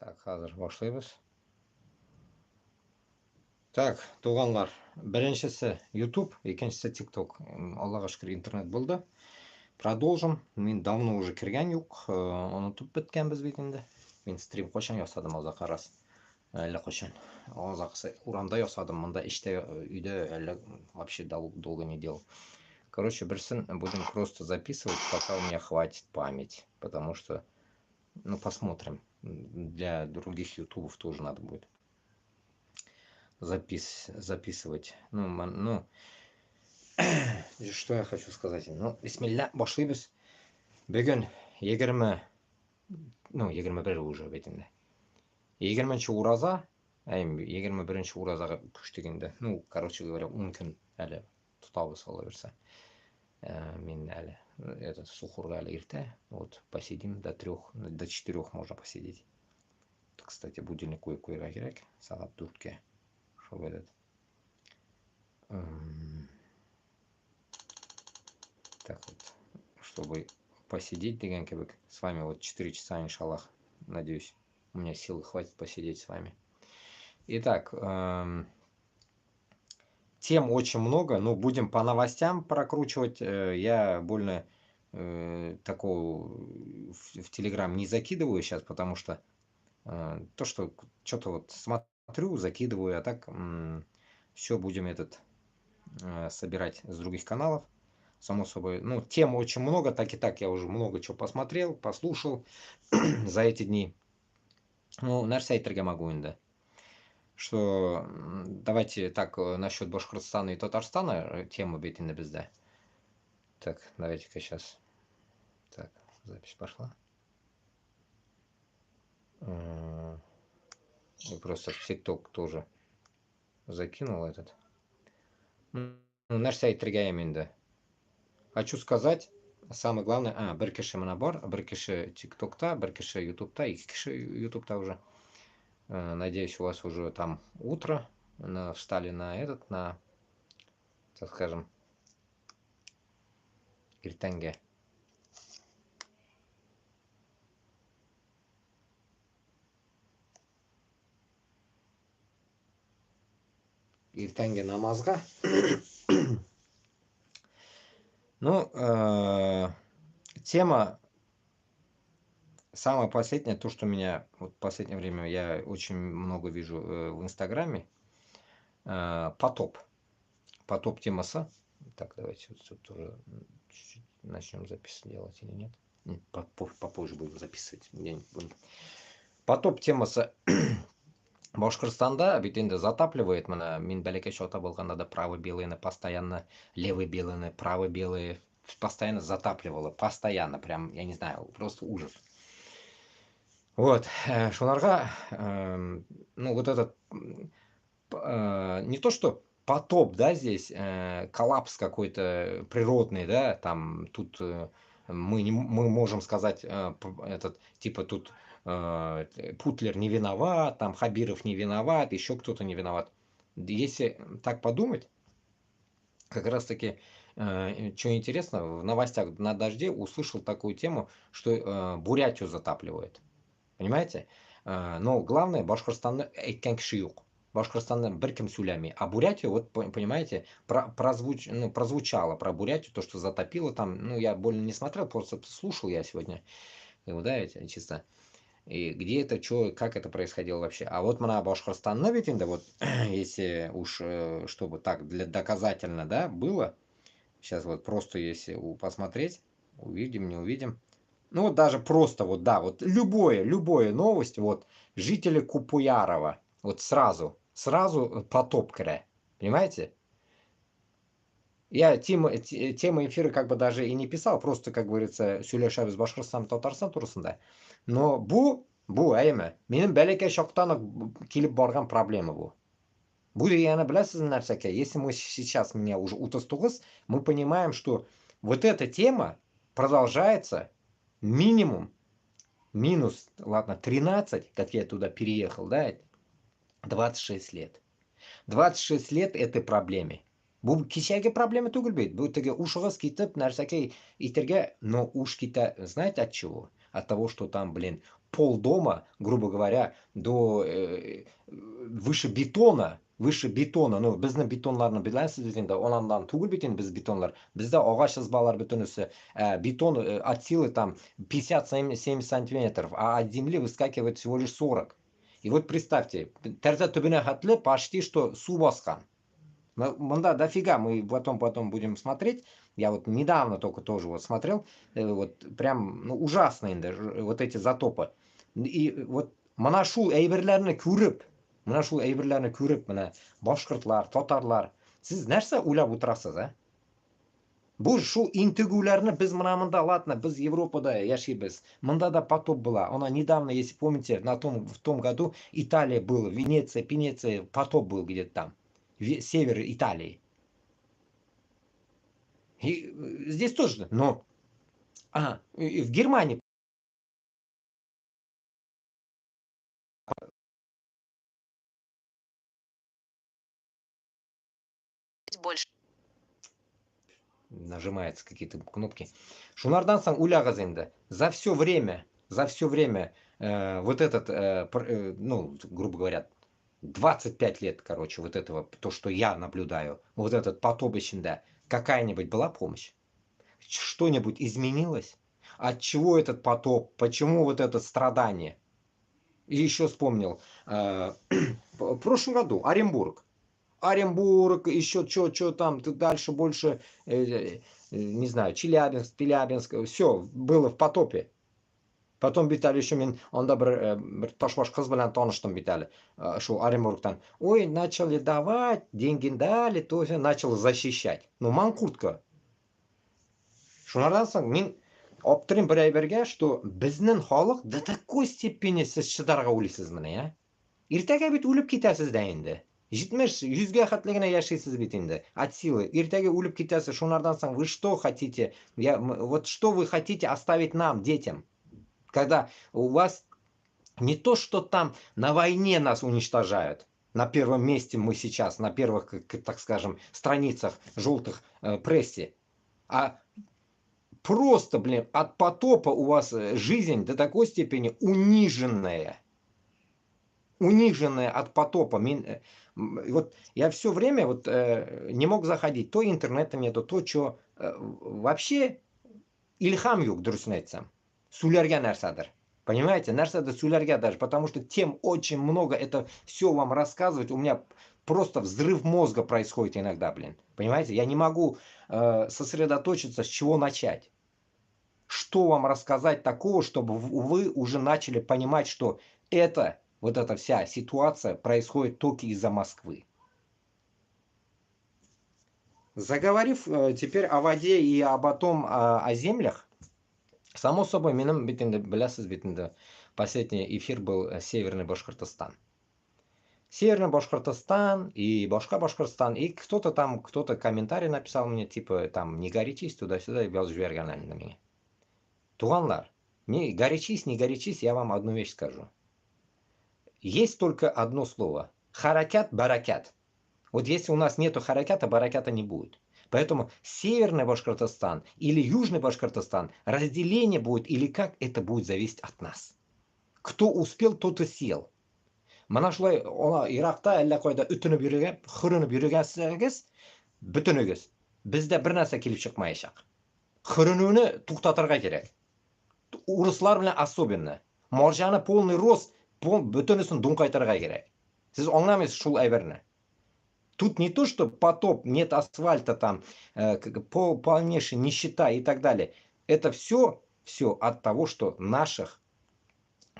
Так, hazır başlayabiliriz. Так, туғанlar, біріншісі YouTube, екіншісі TikTok. Аллаға шүкір интернет болды. Продолжим. Мен давно уже кірген жоқ. Ұмытып біткенбіз бетінде. Мен стрим қошан жасадым алда қарас. Әлі қошан. Озақсы урамда жасадым. Мында іште үйде әлі вообще долго не делал. Короче, бірсін будем просто записывать, пока у меня хватит память. Потому что, ну, посмотрим. Для других ютубов тоже надо будет записывать. Ну, что я хочу сказать. Ну, бисмилля, башлайбыз. Бүгін 21 уже бетінде. 20-ші ураза, 21-ші уразаға күштегенде. Ну, короче говоря, мүмкін әлі тұтабыз ола берсе. Мен әлі этот сухурға әлі ерте. Вот, посидим до 4 можно посидеть. Кстати, будильник қойға керек. Сағат 4-ке. Чтобы этот... Так вот, чтобы посидеть деген кебек с вами вот 4 часа, иншаллах, надеюсь, у меня силы хватит посидеть с вами. Итак, тем очень много, но будем по новостям прокручивать. Я больно такого в Телеграм не закидываю сейчас, потому что то, что что-то вот смотрю, закидываю, а так все будем собирать с других каналов. Само собой, ну, тем очень много, так и так я уже много чего посмотрел, послушал за эти дни. Ну, нәрсе айтырға могу енді. Что, давайте так, насчет Башкортостана и Татарстана, тема бетінде бізде. Так, давайте-ка сейчас. Так, запись пошла. Я просто в TikTok тоже закинул этот. Ну, нәрсе айтырға енді. Хочу сказать, самое главное, бір кіші мына бар, бір кіші ТикТокта, бір кіші ютубта, екі кіші ютубта уже. Надеюсь, у вас уже там утро, встали на так скажем, иртанге. Иртанге намазға. Ну, тема самая последняя, то, что меня вот в последнее время я очень много вижу в Инстаграме. Потоп. Потоп темасы. Так, давайте вот тут тоже чуть-чуть начнем запись делать или нет. Попозже будем записывать. Потоп темасы. Башкортостанда ведь енді затапливает, мен бәлеке шота болғанда да правый-белыйны постоянно, левый-белыйны, правый-белые, постоянно затапливало, постоянно, прям, я не знаю, просто ужас. Вот, шунарға, ну, вот этот, не то что потоп, да, здесь, коллапс какой-то природный, да, там, тут мы можем сказать, типа, тут Путлер не виноват, там Хабиров не виноват, еще кто-то не виноват. Если так подумать, как раз таки, что интересно, в новостях на дожде услышал такую тему, что Бурятию затапливает. Понимаете? Но главное, Башкортостан әйткен кіші жоқ. Башкортостанда бір кім сөйлемей. А Бурятию, вот понимаете, прозвучало про Бурятию, то, что затопило там. Ну, я больно не смотрел, просто слушал я сегодня. Да, чисто. И где это, что, как это происходило вообще. А вот мына Башкортостанна ведь, да, вот, если уж, чтобы так, для доказательно, да, было, сейчас вот просто если посмотреть, увидим, не увидим. Ну, вот даже просто, вот, да, вот любое новость, вот, жители Купуярова, вот сразу потоп кірі, понимаете? Я темы эфира как бы даже и не писал, просто, как говорится, сөйлешеміз Башқұртстан, Татарстан турасында. Но бұл әйме, менің бәлеке шоқтан келіп барған проблема бұл. Бұл дегені білесіз нәрсеке, если мы сейчас меня уже 39, мы понимаем, что вот эта тема продолжается минимум, минус, ладно, 13, как я туда переехал, да, 26 лет. 26 лет этой проблеме. Бұл кешегі проблема түгіл бейді. Бұл теге ушығыз кетіп, нәрсеке итерге, но уж кита, знаете от чего? От того, что там, блин, полдома, грубо говоря, до выше бетона, ну біздің бетонларны білесіз енді онандан түгел бетін біз бетонлар, бізде ағаш сызбалар бетонысы, бетон от силы там 50-70 сантиметров, а от земли выскакивает всего лишь 40. И вот представьте, тәрзә түбіне хәтлі почти что су басқан. Мында дофига, мы потом будем смотреть. Я вот недавно только тоже вот смотрел, вот прям ну, ужасно вот эти затопы. И вот мына шул әйберләрне күреп, мына башкортлар, татарлар, сіз нәрсә уйлап отырасыз, а? Бұл шул интегуләрне біз мында, ладно, біз Европада яшибез. Мында да потоп была. Она недавно, если помните, в том году Италия была, Венеция, потоп был где-то там. Север Италии. И здесь тоже, но и в Германии больше нажимаются какие-то кнопки. Шунардан сан уляга зенде. За все время вот этот, ну, грубо говоря, 25 лет, короче, вот этого, то, что я наблюдаю, вот этот потоп içinde, какая-нибудь была помощь? Что-нибудь изменилось? От чего этот потоп? Почему вот это страдание? И еще вспомнил, в прошлом году Оренбург, еще что там, дальше больше, не знаю, Челябинск, все было в потопе. Потом битали еще мен, онда бір ташбаш қыз белән таныштым битали, шул Оренбургтан. Ой, начали давать, деньги дали, то есть начал защищать. Ну, манкуртка. Шунардан соң мен аптырайм бір әйбергә, что безнең халык до такой степени сез шыдарга уйлыйсыз менә, я? Иртәгә бит үлеп китәсез дә инде. 70-100 хәтле генә яшисез бит инде. От силы. Иртәгә үлеп китәсез. Шунардан соң вы что хотите? Вот что вы хотите оставить нам, детям? Когда у вас не то, что там на войне нас уничтожают. На первом месте мы сейчас, на первых, так скажем, страницах желтых прессе. А просто, блин, от потопа у вас жизнь до такой степени униженная. Униженная от потопа. Вот я все время вот не мог заходить. То интернета нету, то что. Вообще илхам юк дұрысын Сулярга нәрсәдір. Понимаете? Нәрсәдір сулярга даже. Потому что тем очень много это все вам рассказывать. У меня просто взрыв мозга происходит иногда, блин. Понимаете? Я не могу сосредоточиться, с чего начать. Что вам рассказать такого, чтобы вы уже начали понимать, что вот эта вся ситуация происходит только из-за Москвы. Заговорив теперь о воде и о землях, само собой, менің бетінде, білесіз бетінде, последний эфир был Северный Башкортостан. Северный Башкортостан и Башкортостан. И кто-то комментарий написал мне, типа, там, не горячись туда-сюда, и бел жверганали на меня. Туганлар, не горячись, я вам одну вещь скажу. Есть только одно слово. Харакят, баракят. Вот если у нас нету харакята, баракята не будет. Поэтому Северный Башкортостан или Южный Башкортостан, разделение будет или как, это будет зависеть от нас. Кто успел, тот и сел. Мана шулай Иракта әллә кайда үтенеп йөргән, хөренеп йөргәнсегез, бөтенегез. Бездә бер нәрсә килеп чыкмаячак. Хөренүне туктатырга кирәк. Урыслар белән особенно. Марҗаны полный рост, бөтенесен дуңкайтырга кирәк. Сез аңламыйсыз шул әйберне. Тут не то, что потоп, нет асфальта там, полнейшая нищета и так далее. Это все от того, что наших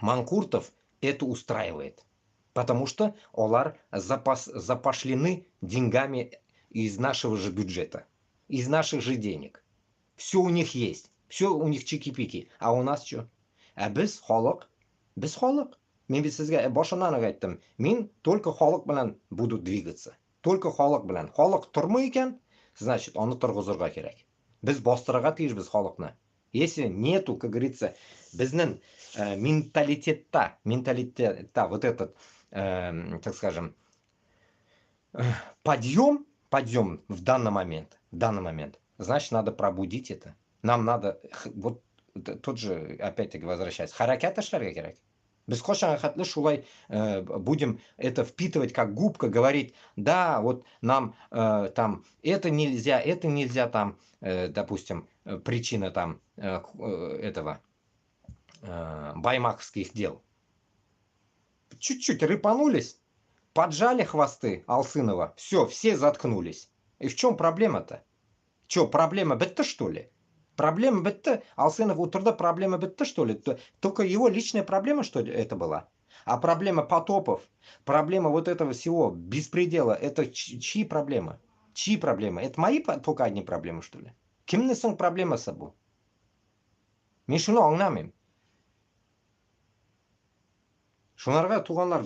манкуртов это устраивает. Потому что олар запашлены деньгами из нашего же бюджета, из наших же денег. Все у них есть, все у них чики-пики. А у нас что? Без халык. Мен бит сезгә башыннан әйттем. Мин только халык белән буду двигаться. Только халык белән. Халык тормый икән, значит, аны торгызырга кирәк. Без бастырырга тиешбез халыкны. Если нету, как говорится, безнең менталитетта вот этот, так скажем, подъем в данный момент, значит, надо пробудить это. Нам надо, вот тот же, опять-таки возвращаясь, харакят эшләргә кирәк. Без хошанахатлы шулай будем это впитывать как губка, говорить, да, вот нам там это нельзя там, допустим, причина там этого баймаковских дел. Чуть-чуть рыпанулись, поджали хвосты Алсынова, все заткнулись. И в чем проблема-то? Что, проблема бетта, что ли? Проблема бетта, Алсынов утырда проблема бетта, что ли? Только его личная проблема, что ли, это была? А проблема потопов, проблема вот этого всего беспредела, это чьи проблемы? Чьи проблемы? Это мои только одни проблемы, что ли? Кимнесің проблема с собой? Мен шуны аңламаймын. Шунарға туғандар,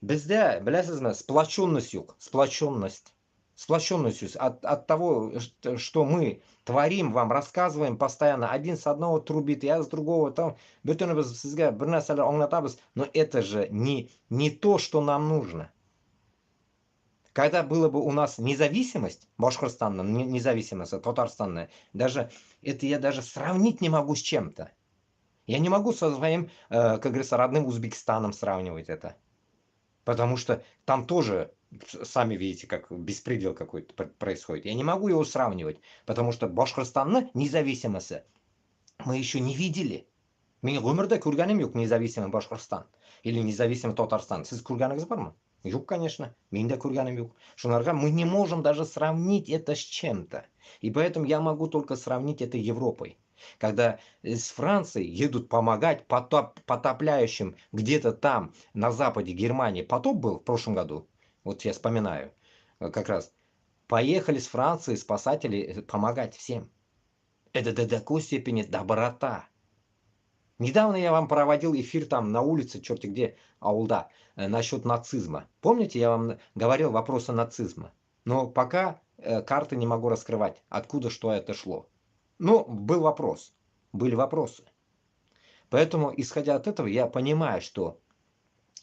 бізде, білесізме, сплоченность yok. Сплоченность. Сплоченность от того, что мы творим, вам рассказываем постоянно. Один с одного трубит, я с другого. Там, но это же не то, что нам нужно. Когда было бы у нас независимость, Башкортостана, независимость, Татарстана, даже это я даже сравнить не могу с чем-то. Я не могу со своим, как говорится, родным Узбекистаном сравнивать это. Потому что там тоже, сами видите, как беспредел какой-то происходит. Я не могу его сравнивать, потому что Башкортостанны независимости мы еще не видели. Мен өмірде көргенім жоқ независимый Башкортостан или независимый Татарстан. Сіз көргеніңіз бар ма? Жоқ, конечно. Мен де көргенім жоқ. Шунарға мы не можем даже сравнить это с чем-то. И поэтому я могу только сравнить это Европой. Когда с Франции едут помогать потопляющим где-то там на западе Германии. Потоп был в прошлом году. Вот я вспоминаю. Как раз. Поехали с Франции спасатели помогать всем. Это до такой степени доброта. Недавно я вам проводил эфир там на улице, черти где, аулда, насчет нацизма. Помните, я вам говорил вопросы нацизма? Но пока карты не могу раскрывать, откуда что это шло. Но был вопрос, были вопросы. Поэтому, исходя от этого, я понимаю, что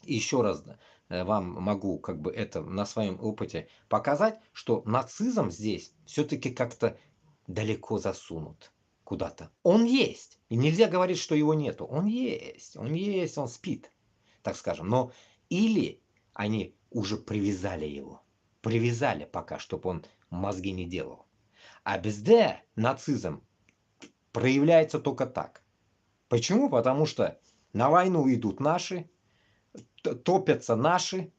еще раз вам могу как бы это на своем опыте показать, что нацизм здесь все-таки как-то далеко засунут куда-то. Он есть. И нельзя говорить, что его нету. Он есть, он спит, так скажем. Но или они уже привязали его. Привязали пока, чтобы он мозги не делал. А безде нацизм проявляется только так. Почему? Потому что на войну идут наши, топятся наши.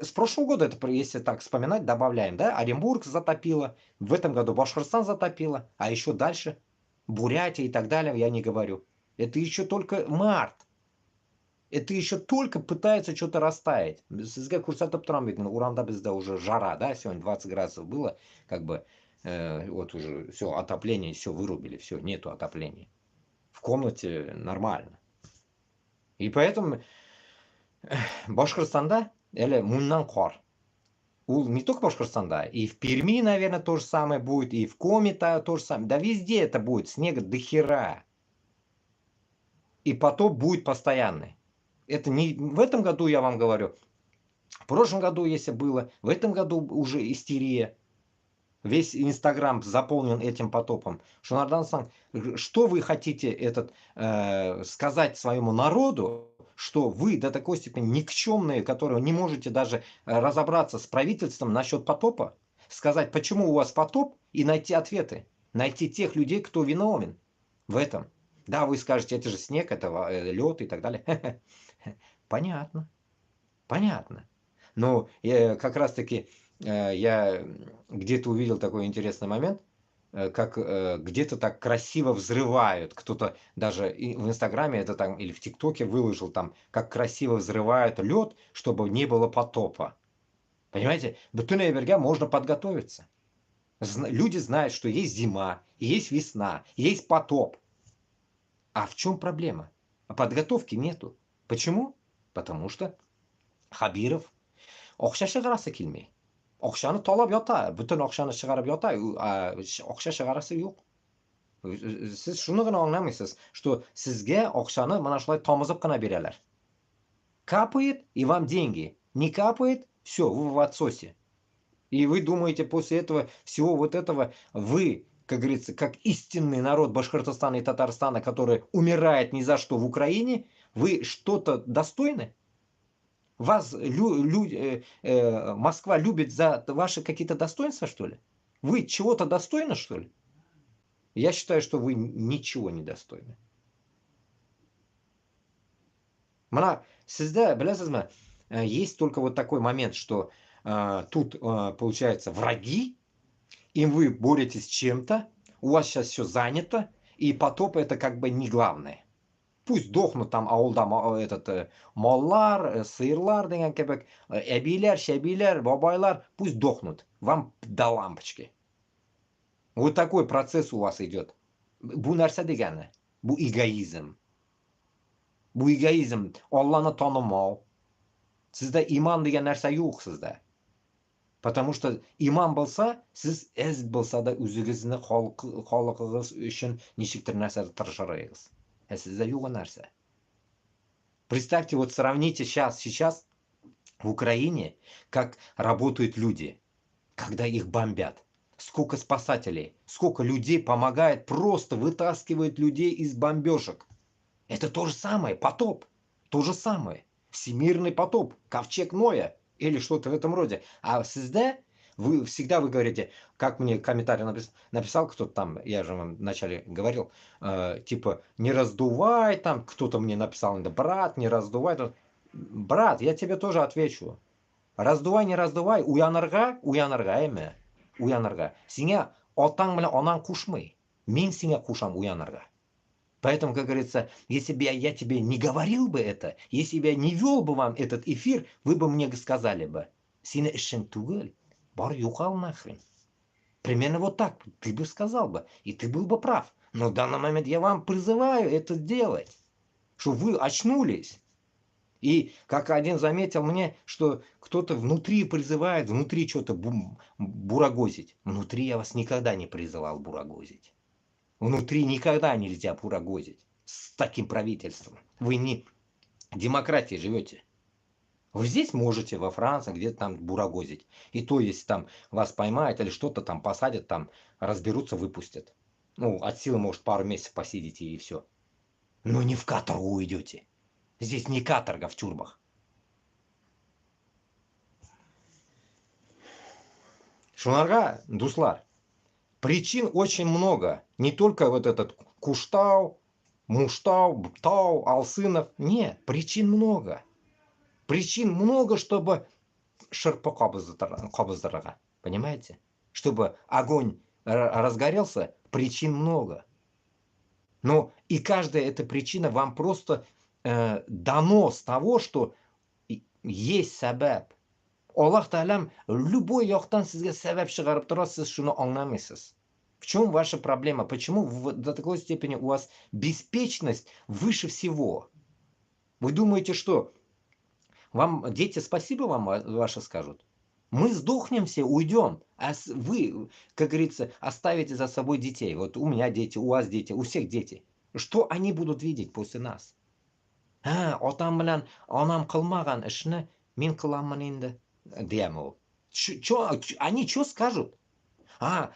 С прошлого года, это, если так вспоминать, добавляем, да, Оренбург затопило, в этом году Башкортостан затопило, а еще дальше Бурятия и так далее, я не говорю. Это еще только март. Это еще только пытается что-то растаять. Сізге көрсетіп тұрам бетін, Уранда бізде уже жара, да, сегодня 20 градусов было, как бы, вот уже все, отопление, все вырубили, все, нету отопления. В комнате нормально. И поэтому Башкортостанда, или муннан кор. Не только в Башкортостанда, и в Перми, наверное, то же самое будет, и в Коми-то то же самое. Да везде это будет, снега до хера. И потоп будет постоянный. Это не в этом году, я вам говорю. В прошлом году, если было, в этом году уже истерия. Весь Инстаграм заполнен этим потопом. Шунардан, что вы хотите сказать своему народу, что вы до такой степени никчемные, которые не можете даже разобраться с правительством насчет потопа, сказать, почему у вас потоп, и найти ответы, найти тех людей, кто виновен в этом. Да, вы скажете, это же снег, это лед и так далее. Понятно, понятно. Но как раз-таки я где-то увидел такой интересный момент, как где-то так красиво взрывают. Кто-то даже в Инстаграме это там или в ТикТоке выложил там, как красиво взрывают лед, чтобы не было потопа. Понимаете, до Тунеберга можно подготовиться. Люди знают, что есть зима, есть весна, есть потоп. А в чем проблема? А подготовки нету. Почему? Потому что Хабиров оқша шығарасы келмей. Оқшаны талап ята, бүтін оқшаны шығарып ята, оқша шығарасы жоқ. Сіз шуны ғана аңламайсыз, что сізге оқшаны мына шулай тамызып қана берелер. Капает, и вам деньги. Не капает, все, вы в отсосе. И вы думаете, после этого, всего вот этого, вы, как говорится, как истинный народ Башкортостана и Татарстана, который умирает ни за что в Украине, Вы что-то достойны? Вас Москва любит за ваши какие-то достоинства, что ли? Вы чего-то достойны, что ли? Я считаю, что вы ничего не достойны. Мына сізді білесізме, есть только вот такой момент, что тут получается враги, и вы боретесь с чем-то, у вас сейчас все занято, и потоп это как бы не главное. Пусть дохнут там ауылда маллар, сыйырлар деген кебек, әбилер, шәбилер, бабайлар, пусть дохнут. Вам до лампочки. Вот такой процесс у вас идет. Бу нәрсә дегәне? Бу эгоизм. Бу эгоизм. Алланы танымау. Сездә иман деген нәрсә юк сездә. Потому что иман булса, сез әз булса да үзегезне халкыгыз өчен ничектер нәрсә тырышырыгыз. Сездә юк нәрсә. Представьте, вот сравните сейчас в Украине, как работают люди, когда их бомбят. Сколько спасателей, сколько людей помогает, просто вытаскивает людей из бомбежек. Это то же самое, потоп, то же самое. Всемирный потоп, ковчег Ноя или что-то в этом роде. А ССД, вы говорите, как мне комментарий написал кто-то там, я же вам вначале говорил, типа, не раздувай там, кто-то мне написал, да, брат, не раздувай. Брат, я тебе тоже отвечу. Раздувай, не раздувай, уянырга эме. Уянырга. Сиңа атаң белән анаң кушмый. Мин сиңа кушам уянырга. Поэтому, как говорится, если бы я тебе не говорил бы это, если бы я не вел бы вам этот эфир, вы бы мне сказали бы, сине эшең түгел, бар юкал нахрен. Примерно вот так ты бы сказал бы, и ты был бы прав. Но в данный момент я вам призываю это сделать, чтобы вы очнулись. И как один заметил мне, что кто-то внутри призывает, внутри что-то бурагозить. Внутри я вас никогда не призывал бурагозить. Внутри никогда нельзя бурагозить с таким правительством. Вы не в демократии живете. Вы здесь можете, во Франции, где-то там бурагозить. И то, если там вас поймают или что-то там посадят, там разберутся, выпустят. Ну, от силы, может, пару месяцев посидите и все. Но не в каторгу уйдете. Здесь не каторга в тюрьмах. Шунарга, дуслар, причин очень много. Не только вот этот Куштау, Муштау, Птау, Алсынов. Нет, причин много. Причин много, чтобы шырпы кабыздырага. Понимаете? Чтобы огонь разгорелся, причин много. Но и каждая эта причина вам просто донос того, что есть сәбәп. Аллах Таалам любой яктан сезгә сәбәп чыгарып тора, сез шуны аңламыйсыз. В чем ваша проблема? Почему до такой степени у вас беспечность выше всего? Вы думаете, что вам дети спасибо вам ваши скажут? Мы сдохнем все, уйдем, а вы, как говорится, оставите за собой детей. Вот у меня дети, у вас дети, у всех дети. Что они будут видеть после нас? Атам белән анам кылмаган эшне мин кыламмын инде, дияме ул. Они что скажут?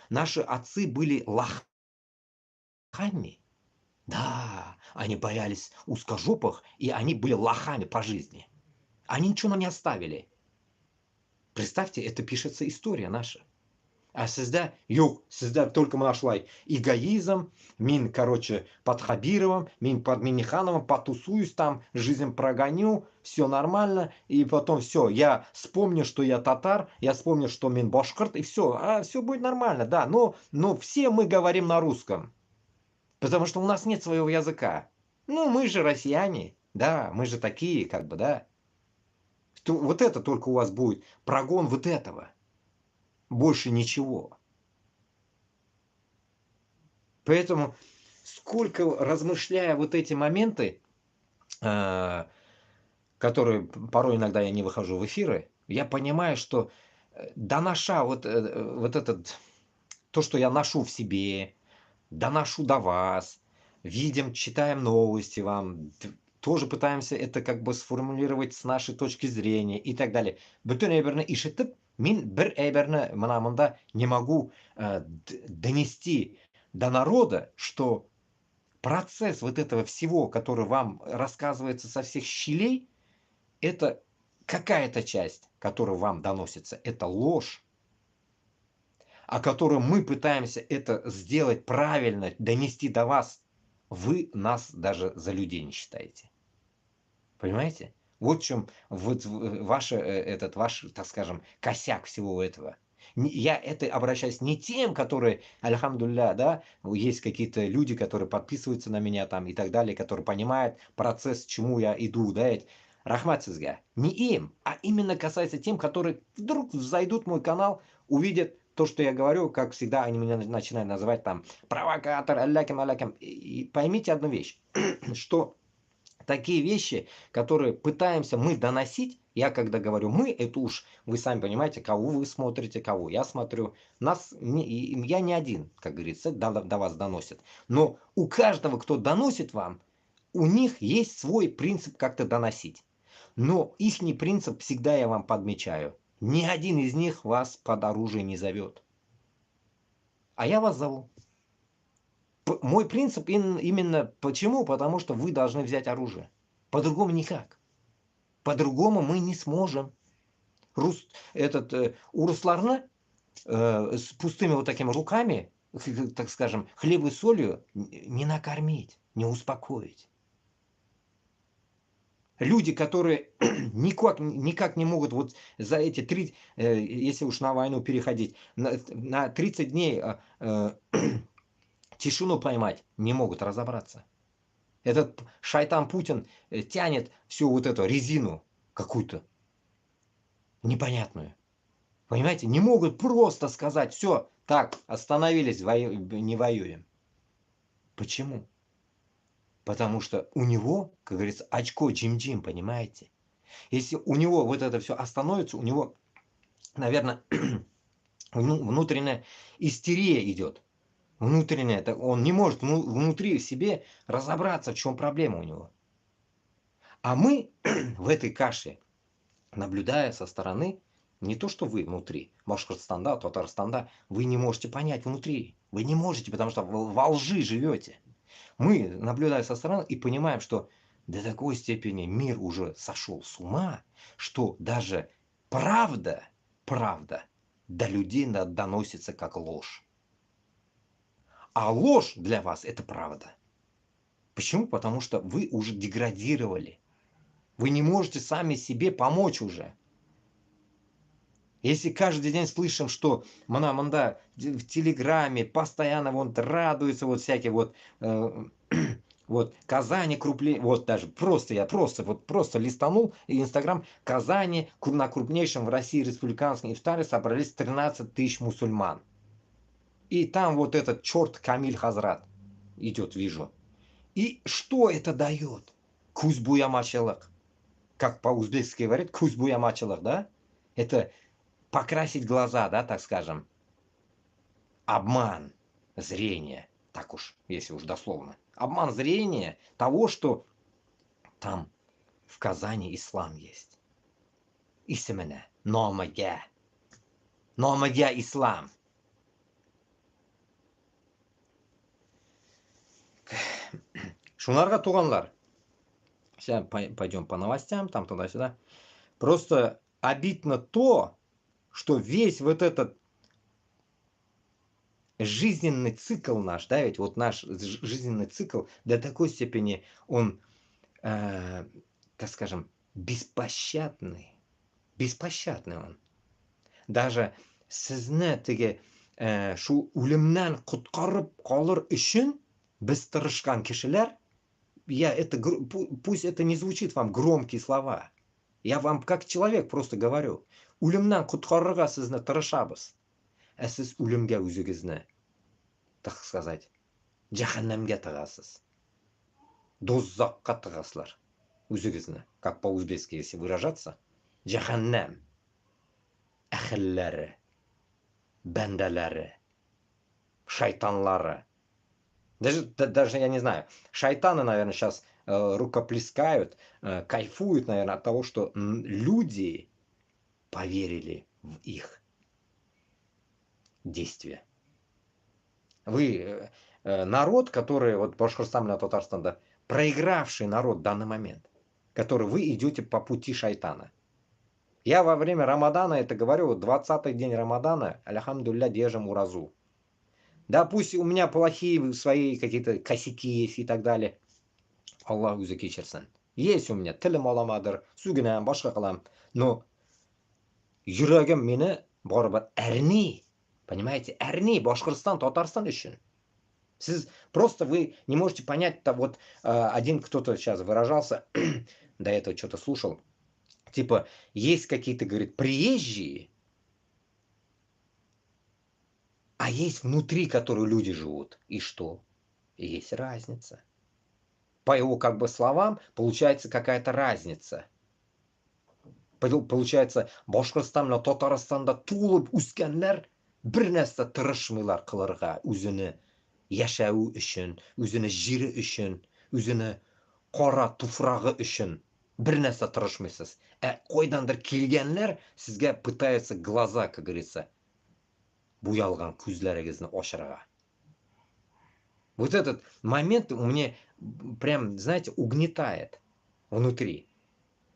Наши отцы были лохами. Да, они боялись узкожопых, и они были лохами по жизни. Они ничего нам не оставили. Представьте, это пишется история наша. А сізді, сізді только нашла эгоизм, мин, короче, под Хабировым, мин под Минихановым, потусуюсь там, жизнь прогоню, все нормально, и потом все, я вспомню, что я татар, я вспомню, что мин башкирт, и все, все будет нормально, да, но все мы говорим на русском, потому что у нас нет своего языка. Ну, мы же россияне, да, мы же такие, как бы, да. Вот это только у вас будет прогон вот этого. Больше ничего. Поэтому, сколько размышляя вот эти моменты, которые порой иногда я не выхожу в эфиры, я понимаю, что доноша вот этот, то, что я ношу в себе, доношу до вас, видим, читаем новости вам, тоже пытаемся это как бы сформулировать с нашей точки зрения и так далее. Бүтін әйберні ишетіп, мен бір әйберні мына не могу донести до народа, что процесс вот этого всего, который вам рассказывается со всех щелей, это какая-то часть, которая вам доносится, это ложь, а которую мы пытаемся это сделать правильно, донести до вас, вы нас даже за людей не считаете. Понимаете? Вот в чем вот ваш, так скажем, косяк всего этого. Я это обращаюсь не тем, которые, альхамдулилля, да, есть какие-то люди, которые подписываются на меня там и так далее, которые понимают процесс, к чему я иду, да, рахмат сизга. Не им, а именно касается тем, которые вдруг зайдут в мой канал, увидят то, что я говорю, как всегда, они меня начинают называть там провокатор, аляким, аляким. И поймите одну вещь, что такие вещи, которые пытаемся мы доносить, я когда говорю мы, это уж вы сами понимаете, кого вы смотрите, кого я смотрю. Я не один, как говорится, до вас доносит. Но у каждого, кто доносит вам, у них есть свой принцип как-то доносить. Но ихний принцип всегда я вам подмечаю. Ни один из них вас под оружие не зовет. А я вас зову. Мой принцип именно почему? Потому что вы должны взять оружие. По-другому никак. По-другому мы не сможем. У Русларна с пустыми вот такими руками, так скажем, хлеб и солью не накормить, не успокоить. Люди, которые никак не могут вот за эти если уж на войну переходить, на 30 дней тишину поймать, не могут разобраться. Этот шайтан Путин тянет всю вот эту резину какую-то непонятную. Понимаете, не могут просто сказать, все, так, остановились, не воюем. Почему? Потому что у него, как говорится, очко джим-джим, понимаете? Если у него вот это все остановится, у него, наверное, внутренняя истерия идет. Внутренняя, он не может внутри себе разобраться, в чем проблема у него. А мы в этой каше, наблюдая со стороны, не то, что вы внутри, Башкортостанда, Татарстанда, вы не можете понять внутри. Вы не можете, потому что во лжи живете. Мы, наблюдая со стороны, и понимаем, что до такой степени мир уже сошел с ума, что даже правда до людей доносится как ложь. А ложь для вас – это правда. Почему? Потому что вы уже деградировали. Вы не можете сами себе помочь уже. Если каждый день слышим, что манда в Телеграме постоянно вон радуются вот всякие вот, вот Казани крупнее, вот даже я просто листанул и Инстаграм, Казани на крупнейшем в России республиканском ифтаре собрались 13 тысяч мусульман. И там вот этот черт Камиль Хазрат идет, вижу. И что это дает? Кузбуямачелок. Как по-узбекски говорят, кузбуямачелок, да? Это покрасить глаза, да, так скажем. Обман зрения, так уж, если уж дословно. Обман зрения того, что там в Казани ислам есть. Исемене, номага ислам. Шунарга туганлар. Сейчас пойдем по новостям, там туда-сюда. Просто обидно то, что весь вот этот жизненный цикл наш, да, ведь вот наш жизненный цикл до такой степени он, так скажем, беспощадный. Беспощадный он. Даже sizni tege shu o'limdan qutqarib qolir uchun biz tirishgan kishilar, пусть это не звучит вам громкие слова. Я вам как человек просто говорю. O'limdan qutqarishga sizni tirishamiz. А siz o'limga o'zingizni, так сказать, jahannamga tig'asiz. Do'zaxga tig'asizlar. O'zingizni, как по-узбекски, если выражаться. Jahannam. Ahillari. Бандалары, шайтанлары. Даже я не знаю, шайтаны, наверное, сейчас рукоплескают, кайфуют, наверное, от того, что люди поверили в их действия. Вы народ, который, вот Башкортостан или Татарстан, да, проигравший народ в данный момент, который вы идете по пути шайтана. Я во время Рамадана это говорю, вот 20-й день Рамадана, аляхамдулля, держим уразу. Да, пусть у меня плохие свои какие-то косяки есть и так далее. Аллах өзі кешірсін. Есть у меня, тілім аламадыр, сүгінем, башқа қылам. Но жүрегім мені барыбір әрни. Понимаете, әрни, Башкортостан, Татарстан үшін. Просто вы не можете понять, вот один кто-то сейчас выражался, до этого что-то слушал, типа, есть какие-то, говорит, приезжие, а есть внутри, которые люди живут. И что? Есть разница. По его как бы словам, получается какая-то разница. Получается, Башкортстан мен Татарстанда туылып үскәннәр бер нәрсә тырышмыйлар кылырга, үзене яшәү өчен, үзене җире өчен, үзене кара туфрагы өчен бер нәрсә тырышмыйсыз. Кайдандыр килгәннәр сезгә пытаются глаза, как говорится, буялган күзләрегезне ачырга. Вот этот момент мне прям, знаете, угнетает внутри.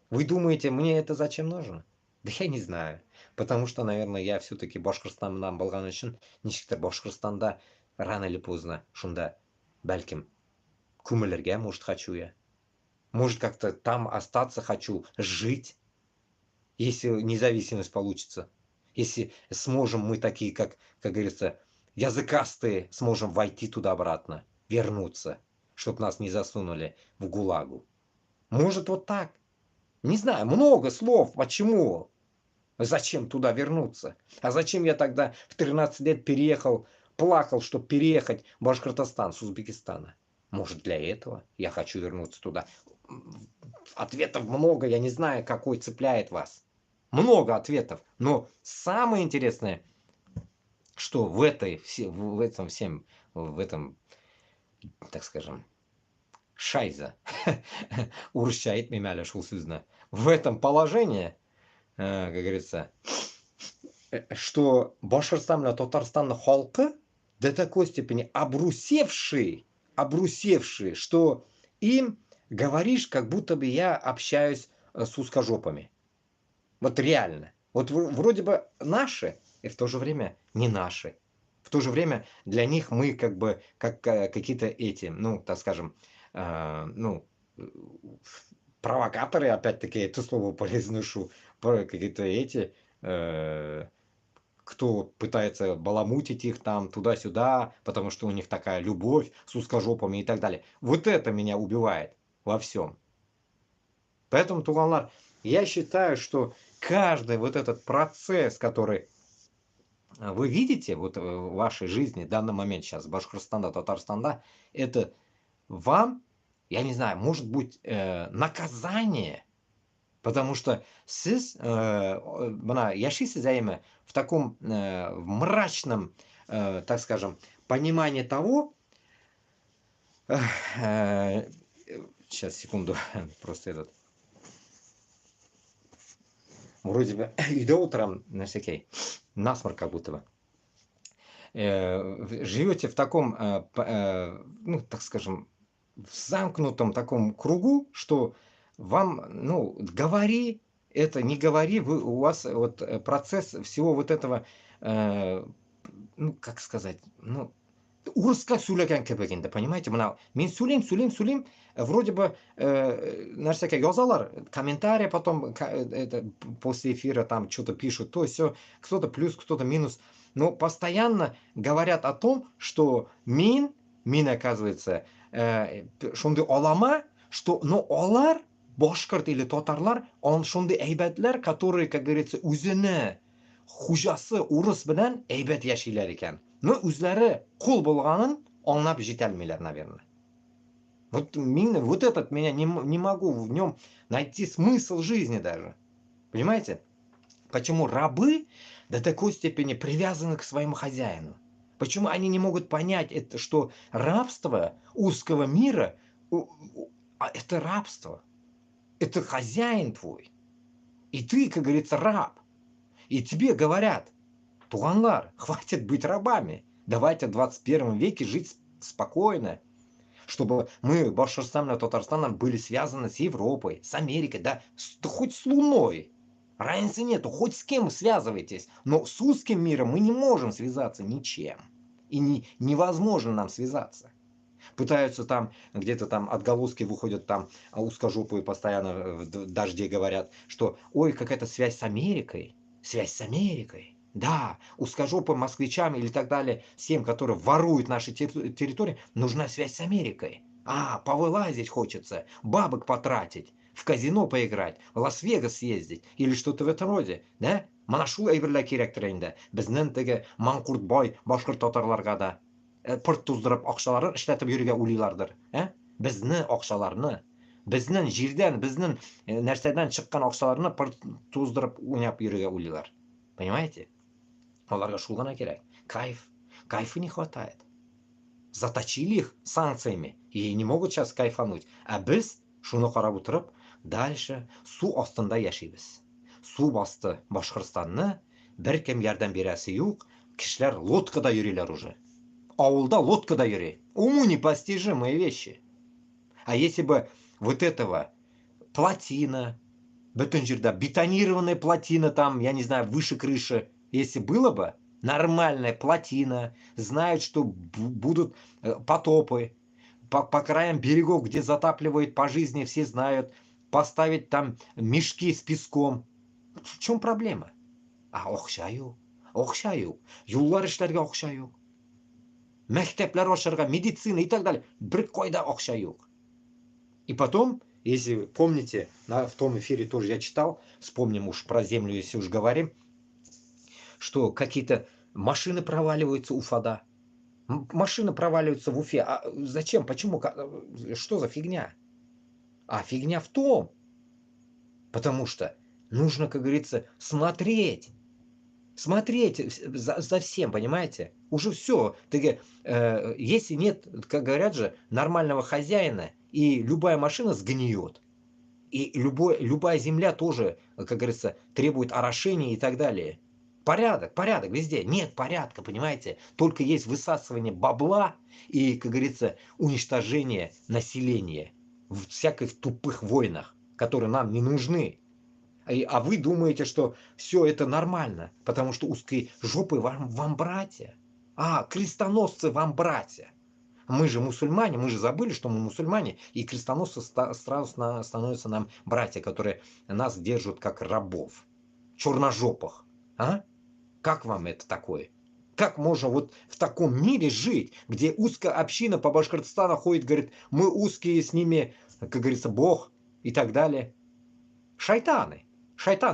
Вы думаете, мне это зачем нужно? Да я не знаю. Потому что, наверное, я все-таки Башкортстаннан болған үшін, ничектер Башкортстанда рано или поздно шунда бәлкім күмілерге, может, хочу я. Может, как-то там остаться хочу, жить, если независимость получится. Если сможем мы такие, как говорится, языкастые, сможем войти туда обратно, вернуться, чтобы нас не засунули в ГУЛАГу. Может, вот так. Не знаю, много слов, почему? Зачем туда вернуться? А зачем я тогда в 13 лет переехал, плакал, чтобы переехать в Башкортостан с Узбекистана? Может, для этого я хочу вернуться туда? Ответов много, я не знаю, какой цепляет вас. Много ответов. Но самое интересное, что в этом, так скажем, шайза, урщает мемяля шулсызна, в этом положении, как говорится, что Башкортостан или Татарстан халкы до такой степени обрусевшие, что им говоришь, как будто бы я общаюсь с узкожопами. Вот реально. Вот вроде бы наши, и в то же время не наши. В то же время для них мы как бы как какие-то эти, ну, так скажем, провокаторы, опять-таки, это слово произношу, какие-то эти, кто пытается баламутить их там туда-сюда, потому что у них такая любовь с узкожопами и так далее. Вот это меня убивает во всем. Поэтому, туганлар, я считаю, что каждый вот этот процесс, который вы видите вот в вашей жизни в данный момент сейчас, Башкортостанда, Татарстанда, это вам, я не знаю, может быть наказание, потому что сіз мына яшайсыз әйме в таком мрачном, так скажем, понимании того, сейчас, секунду, просто этот, вроде бы үйде утром на всякий насморк как будто бы. Живете в таком, ну, так скажем, в замкнутом таком кругу, что вам, ну, говори это, не говори, у вас вот процесс всего вот этого, ну, как сказать, ну, урысқа сөйлеген кебегенде, понимаете, мына мен сөйлейм, вроде бы нәрсеге язалар, комментарии потом это, после эфира там что-то пишут, то все, кто-то плюс, кто-то минус, но постоянно говорят о том, что мин оказывается, шундай алама, что, но алар, башкорт или татарлар, он шундай әйбәтләр, которые, как говорится, үзене хужасы урыс белән әйбәт яшиләр икән. Но үзләре кул булганын аңлап җитәлмиләр, наверное. Вот этот меня не могу в нем найти смысл жизни даже. Понимаете? Почему рабы до такой степени привязаны к своему хозяину? Почему они не могут понять, это, что рабство узкого мира, это рабство. Это хозяин твой. И ты, как говорится, раб. И тебе говорят, туганлар, хватит быть рабами. Давайте в 21 веке жить спокойно, чтобы мы, Башкортостан и Татарстан, были связаны с Европой, с Америкой, да хоть с Луной. Разницы нету, хоть с кем связывайтесь, но с узким миром мы не можем связаться ничем. И невозможно нам связаться. Пытаются там, где-то там отголоски выходят там, узкожопые постоянно в дожде говорят, что ой, какая-то связь с Америкой. Связь с Америкой. Да, узкожопым москвичам или так далее, всем, которые воруют наши территории, нужна связь с Америкой. Повылазить хочется, бабок потратить, в казино поиграть, в Лас-Вегас съездить или что-то в этом роде, да? Mana shu әйберләр кирәктер инде. Безнең теге маңкурт бай башкорт татарларга да пырт туздырып акчаларын эшләтеп йөрергә уйлыйлардыр. Безнең акчаларны, безнең җирдән, безнең нәрсәдән чыккан акчаларны пырт туздырып уйнап йөрергә уйлыйлар. Понимаете? Аларга шул гына кирәк. Кайф. Кайфа не хватает. Заточили их санкциями и не могут сейчас кайфануть. А без шуны карап утырып, дальше су астында яшибез. Су басты Башкортстанны, беркем ярдәм бирәсе юк, кешеләр лодкада йөриләр уже. Ауылда лодкада йөри. Уму непостижимые вещи. А если бы вот этого плотина, бетон жерда, бетонированная плотина там, я не знаю, выше крыши, если было бы нормальная плотина, знают, что будут потопы, по краям берегов, где затапливают по жизни, все знают, поставить там мешки с песком. В чем проблема? Окшаю. Юллар эшләргә акча юк. Мәктәпләр ачарга, медицина и так далее. Бер кайда акча юк. И потом, если помните, в том эфире тоже я читал, вспомним уж про землю, если уж говорим, что какие-то машины проваливаются, Уфада. Машины проваливаются в Уфе. Зачем? Почему? Что за фигня? Фигня в том, потому что нужно, как говорится, смотреть за всем, понимаете? Уже все. Если нет, как говорят же, нормального хозяина, и любая машина сгниет, и любая земля тоже, как говорится, требует орошения и так далее. Порядок везде. Нет порядка, понимаете? Только есть высасывание бабла и, как говорится, уничтожение населения в всяких тупых войнах, которые нам не нужны. А вы думаете, что все это нормально, потому что узкие жопы вам братья. Крестоносцы вам братья. Мы же мусульмане, мы же забыли, что мы мусульмане, и крестоносцы сразу становятся нам братья, которые нас держат как рабов, черножопых. Как вам это такое? Как можно вот в таком мире жить, где узкая община по Башкортостану ходит, говорит, мы узкие, с ними, как говорится, Бог и так далее. Шайтаны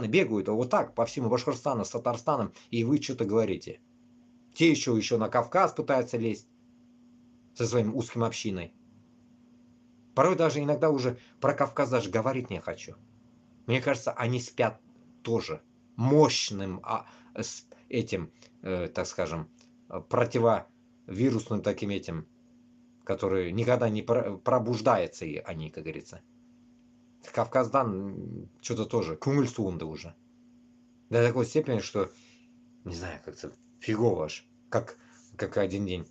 бегают вот так по всему Башкортостану с Татарстаном, и вы что-то говорите. Те еще на Кавказ пытаются лезть со своим узким общиной. Порой даже иногда уже про Кавказ даже говорить не хочу. Мне кажется, они спят тоже мощным этим, так скажем, противовирусным таким этим, который никогда не пробуждается, они, как говорится. Кавказдан что-то тоже, көңіл суынды уже. До такой степени, что, не знаю, как-то фигово аж. Как один день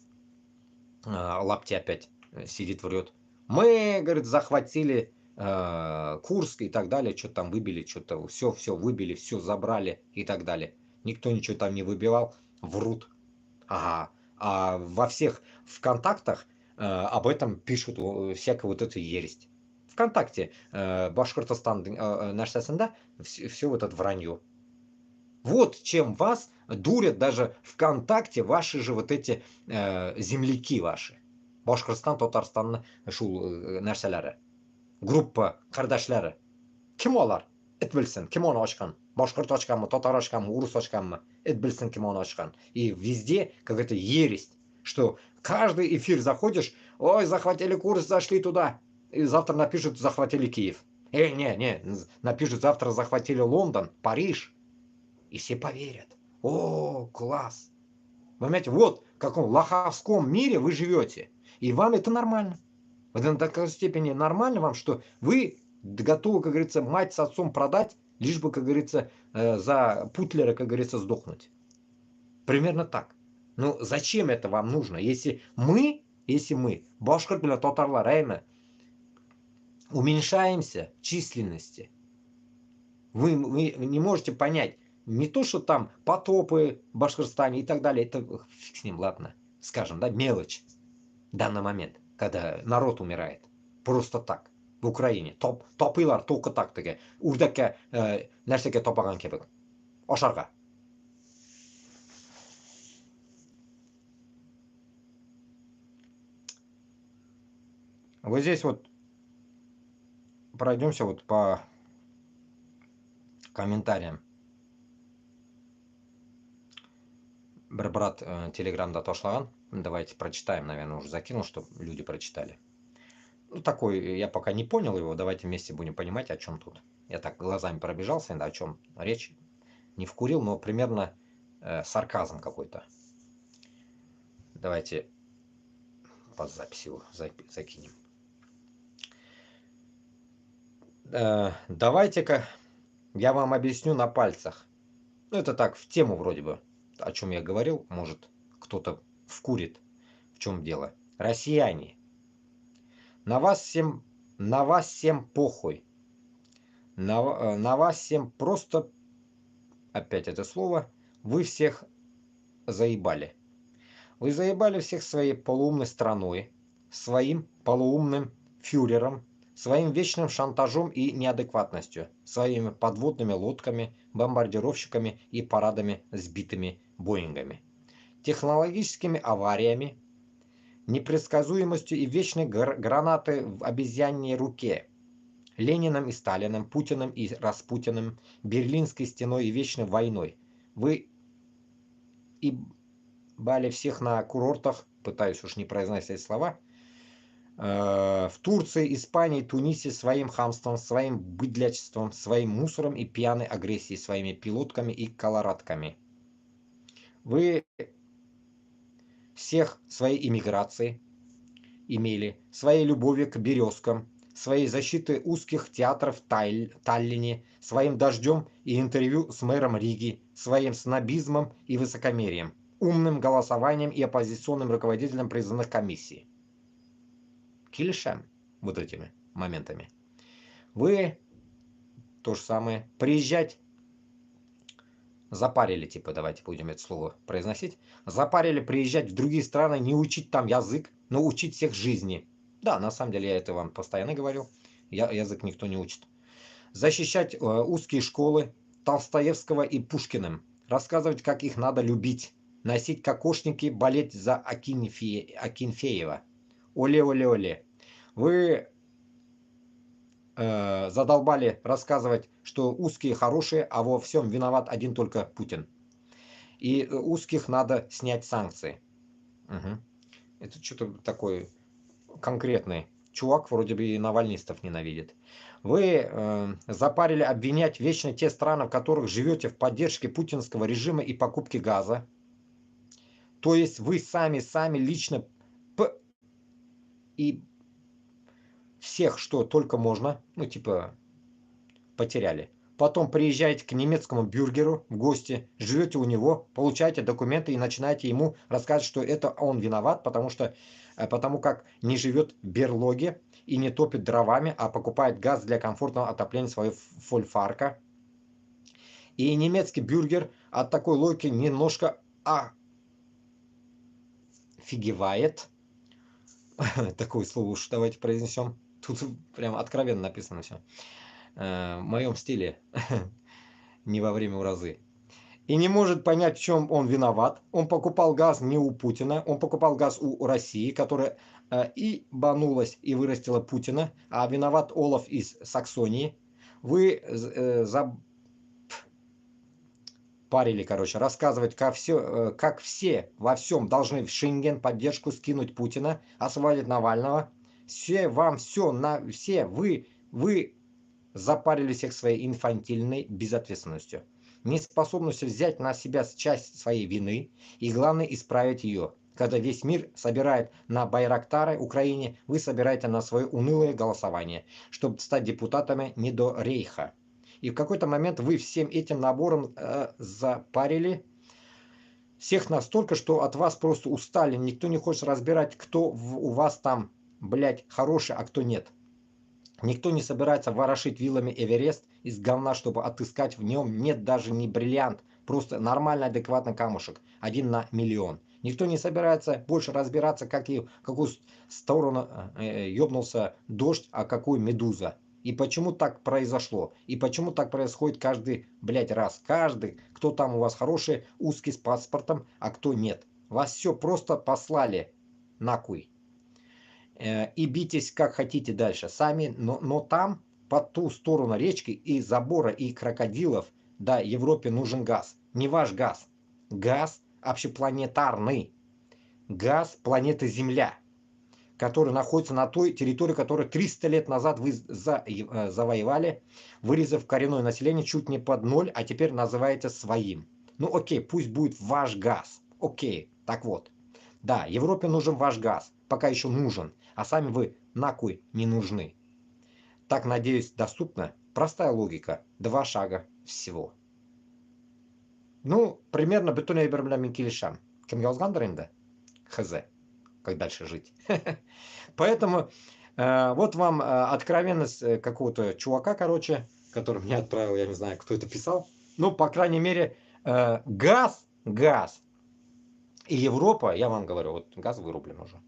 Лапти опять сидит, врет. Мы, говорит, захватили Курск и так далее, что-то там выбили, что-то все выбили, все забрали и так далее. Никто ничего там не выбивал, врут. А во всех ВКонтактах об этом пишут всякую вот эту ересь. ВКонтакте Башкортостан нәрсәсендә все вот это вранье. Вот чем вас дурят даже ВКонтакте ваши же вот эти земляки ваши. Башкортостан, Татарстан шул нәрсәләре. Группа кардәшләре. Кем алар? Эт белсен, кем аны ачкан? Башкорт ачканмы, татар ачканмы, урыс ачканмы? Эт белсен, кем аны ачкан. И везде какая-то ересь, что каждый эфир заходишь, ой, захватили Курск, зашли туда. И завтра напишут, захватили Киев. Не, напишут, завтра захватили Лондон, Париж. И все поверят. О, класс. Вы понимаете, вот в каком лоховском мире вы живете. И вам это нормально. Это до такой степени нормально вам, что вы готовы, как говорится, мать с отцом продать, лишь бы, как говорится, за Путлера, как говорится, сдохнуть. Примерно так. Ну, зачем это вам нужно? Если мы если мы, башкирт белән татарлар, әйме, уменьшаемся в численности, вы не можете понять, не то, что там потопы в Башкортостане и так далее, это фиг с ним, ладно, скажем, да, мелочь в данный момент, когда народ умирает. Просто так. В Украине. Топыйлар только так теге. Урдакка нәрсеге топаган кебек. Ашарга. Вот здесь вот пройдемся вот по комментариям. Бір брат телеграмда ташлаган. Давайте прочитаем, наверное, уже закинул, чтобы люди прочитали. Ну, такой, я пока не понял его, давайте вместе будем понимать, о чем тут. Я так глазами пробежался, о чем речь. Не вкурил, но примерно сарказм какой-то. Давайте по записи его закинем. Давайте-ка я вам объясню на пальцах. Ну, это так, в тему вроде бы, о чем я говорил. Может, кто-то вкурит, в чем дело. Россияне, на вас всем похуй. На вас всем просто, опять это слово, вы всех заебали. Вы заебали всех своей полуумной страной, своим полуумным фюрером, своим вечным шантажом и неадекватностью, своими подводными лодками, бомбардировщиками и парадами сбитыми Боингами, технологическими авариями, непредсказуемостью и вечной гранаты в обезьяньей руке, Лениным и Сталиным, Путиным и Распутиным, Берлинской стеной и вечной войной. Вы ебали всех на курортах, пытаюсь уж не произносить эти слова, в Турции, Испании, Тунисе своим хамством, своим быдлячеством, своим мусором и пьяной агрессией, своими пилотками и колорадками. Вы всех своей иммиграцией имели, своей любовью к березкам, своей защитой узких театров в Таллине, своим дождем и интервью с мэром Риги, своим снобизмом и высокомерием, умным голосованием и оппозиционным руководителем признанных комиссий. Килишем вот этими моментами. Вы то же самое. Приезжать запарили, типа, давайте будем это слово произносить. Запарили приезжать в другие страны, не учить там язык, но учить всех жизни. Да, на самом деле я это вам постоянно говорю. Язык никто не учит. Защищать узкие школы Толстоевского и Пушкиным. Рассказывать, как их надо любить. Носить кокошники, болеть за Акинфеева. Оле-оле-оле. Вы задолбали рассказывать, что узкие хорошие, а во всем виноват один только Путин. И узких надо снять санкции. Угу. Это что-то такое конкретный чувак, вроде бы и навальнистов ненавидит. Вы запарили обвинять вечно те страны, в которых живете в поддержке путинского режима и покупки газа. То есть вы сами лично и всех, что только можно, ну типа потеряли. Потом приезжаете к немецкому бюргеру в гости, живете у него, получаете документы и начинаете ему рассказывать, что это он виноват, потому как не живет в берлоге и не топит дровами, а покупает газ для комфортного отопления своего фольфарка. И немецкий бюргер от такой логики немножко офигевает. Такое слово уж давайте произнесем. Тут прям откровенно написано все. В моем стиле, не во время уразы. И не может понять, в чем он виноват. Он покупал газ не у Путина, он покупал газ у России, которая и банулась, и вырастила Путина, а виноват Олаф из Саксонии. Вы парили, короче, рассказывать, как все во всем должны в Шенген поддержку скинуть Путина, освободить Навального. Вы запарили всех своей инфантильной безответственностью, неспособностью взять на себя часть своей вины и, главное, исправить ее. Когда весь мир собирает на Байрактары Украине, вы собираете на свое унылое голосование, чтобы стать депутатами не до рейха. И в какой-то момент вы всем этим набором запарили Всех настолько, что от вас просто устали. Никто не хочет разбирать, кто у вас там, блядь, хороший, а кто нет. Никто не собирается ворошить вилами Эверест из говна, чтобы отыскать в нем нет даже не бриллиант, просто нормальный, адекватный камушек, 1 на 1 000 000. Никто не собирается больше разбираться, как и в какую сторону ёбнулся дождь, а какую медуза. И почему так произошло? И почему так происходит каждый, блядь, раз? Каждый, кто там у вас хороший, узкий с паспортом, а кто нет. Вас все просто послали нахуй. И битесь как хотите дальше сами, но там, по ту сторону речки и забора, и крокодилов, да, Европе нужен газ. Не ваш газ. Газ общепланетарный. Газ планеты Земля, который находится на той территории, которую 300 лет назад вы завоевали, вырезав коренное население чуть не под ноль, а теперь называете своим. Ну окей, пусть будет ваш газ. Окей, так вот. Да, Европе нужен ваш газ, пока еще нужен, а сами вы нахуй не нужны. Так, надеюсь, доступна? Простая логика. 2 шага всего. Ну, примерно бетон ибермлямин килишам. Кем язгандыр инде? Хз. Как дальше жить? Поэтому вот вам откровенность какого-то чувака, короче, который мне отправил, я не знаю, кто это писал. Ну, по крайней мере, газ и Европа, я вам говорю, вот газ вырублен уже.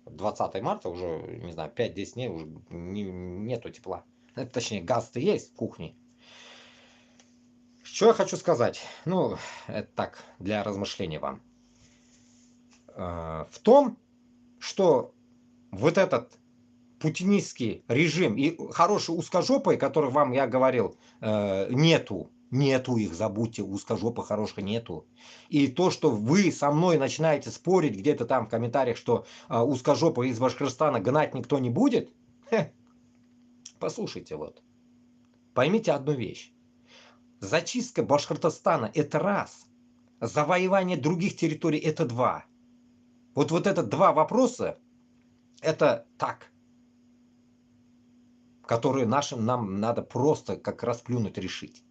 20 марта уже, не знаю, 5-10 дней уже нету тепла. Точнее, газ-то есть в кухне. Что я хочу сказать? Ну, это так, для размышления вам. В том, что вот этот путинистский режим и хорошие узкожопые, которых вам я говорил, нету. Нету их, забудьте, узкожопых хороших нету. И то, что вы со мной начинаете спорить где-то там в комментариях, что узкожопых из Башкортостана гнать никто не будет, послушайте вот. Поймите одну вещь. Зачистка Башкортостана – это раз. Завоевание других территорий – это два. Вот это два вопроса – это так, которые нам надо просто как раз плюнуть решить.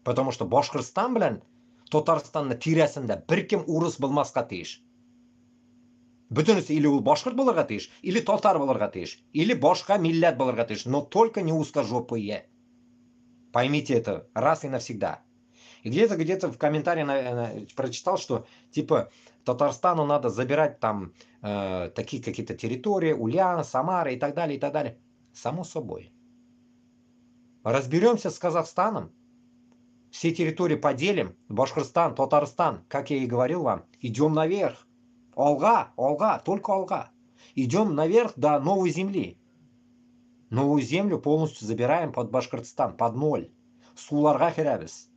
Потому что Башкортостан белән Татарстанның тирәсендә беркем урыс булмаска тиеш. Бөтенесе или ул башкорт булырга тиеш, или татар булырга тиеш, или башка милләт булырга тиеш, но только не узкожопые. Поймите это раз и навсегда. И где-то в комментарии прочитал, что типа Татарстану надо забирать там такие какие-то территории, Ульяна, Самара и так далее, и так далее. Само собой. Разберемся с Казахстаном. Все территории поделим. Башкортостан, Татарстан, как я и говорил вам, идем наверх. Олга, только Олга. Идем наверх до новой земли. Новую землю полностью забираем под Башкортостан, под ноль. Суларга херабис.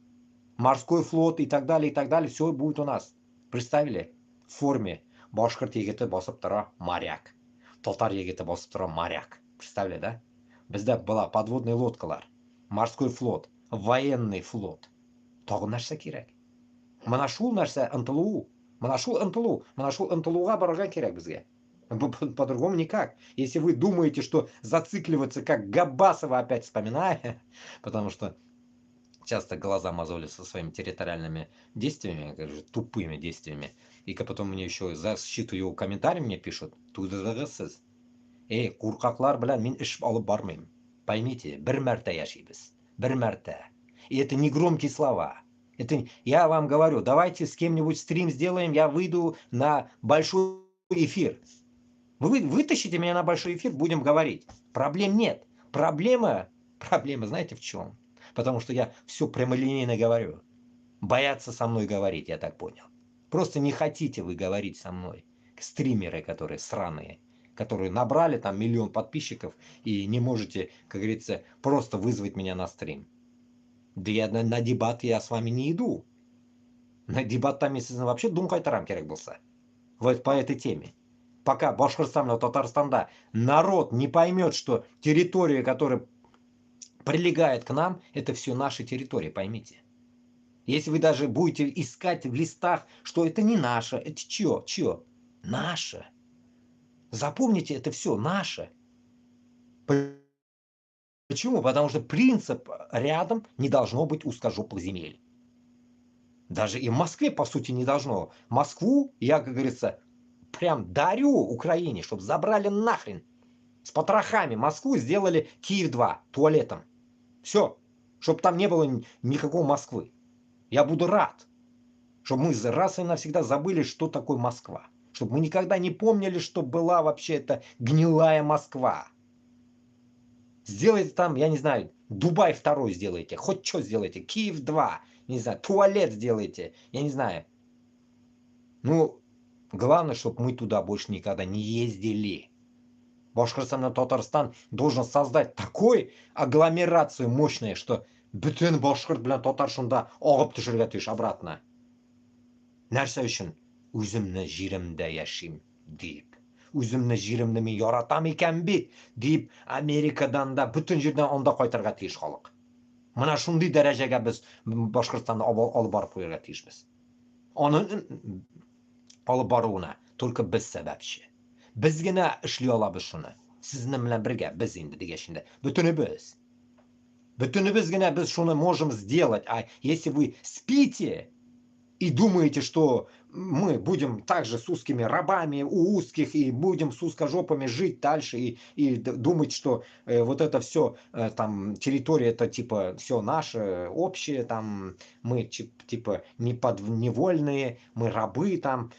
Морской флот и так далее, все будет у нас. Представили? В форме. Башкорт егеті басып тұра моряк. Татар егеті басып тұра моряк. Представили, да? Бізде была подводные лодкалар. Морской флот. Военный флот. Тағы нәрсе керек. Мына шул нәрсе ынтылу. Мына шул ынтылуға барырга керек бізге. По-другому никак. Если вы думаете, что зацикливаться, как Габасова опять вспоминая, потому что часто глаза мозолят со своими территориальными действиями, тупыми действиями, и потом мне еще за защиту его комментарий мне пишут, куркаклар белән мин эш алып бармыйм. Поймите, бер мәртә яшибез. Бер мәртә. И это не громкие слова. Это я вам говорю, давайте с кем-нибудь стрим сделаем, я выйду на большой эфир. Вы вытащите меня на большой эфир, будем говорить. Проблем нет. Проблема знаете в чем? Потому что я все прямолинейно говорю. Боятся со мной говорить, я так понял. Просто не хотите вы говорить со мной. Стримеры, которые сраные, которые набрали там 1 000 000 подписчиков и не можете, как говорится, просто вызвать меня на стрим. Да я на дебат я с вами не иду. На дебат там, если вообще думать керек болса. Вот по этой теме. Пока Башкортостан и Татарстанда народ не поймет, что территория, которая прилегает к нам, это все наши территории, поймите. Если вы даже будете искать в листах, что это не наше, это чье? Наше. Запомните, это все наше. Почему? Потому что принцип рядом не должно быть узкожопых земель. Даже и в Москве, по сути, не должно. Москву я, как говорится, прям дарю Украине, чтобы забрали нахрен. С потрохами Москву сделали Киев-2 туалетом. Все. Чтобы там не было никакого Москвы. Я буду рад. Чтобы мы раз и навсегда забыли, что такое Москва. Чтобы мы никогда не помнили, что была вообще эта гнилая Москва. Сделайте там, я не знаю, Дубай 2 сделайте. Хоть что сделайте. Киев-2. Не знаю, туалет сделайте. Я не знаю. Ну, главное, чтобы мы туда больше никогда не ездили. Башкортостан и Татарстан должен создать такой агломерацию мощную, что bütün Башкорт белән Татар шунда агып төшәргә тиеш обратно. Нәрсә өчен? Үземне җиремдә яшим дип. Үземне җиремне мин яратам икән бит дип Америкадан да бүтән җирдән анда кайтырга тиеш халык. Менә шундый дәрәҗәгә без Башкортстанны алып барып куярга тиешбез. Аның алып баруына только без сәбәпче. Biz gene эшли алабыз шуны. Сезнең белән бергә без инде дигәчендә. Бөтенебез. Бөтенебез генә без шуны можем сделать. А если вы спите и думаете, что мы будем также с узкими рабами у узких и будем с узкожопами жить дальше и думать, что вот это все там территория это типа все наше общее, там мы типа не подневольные, мы рабы там,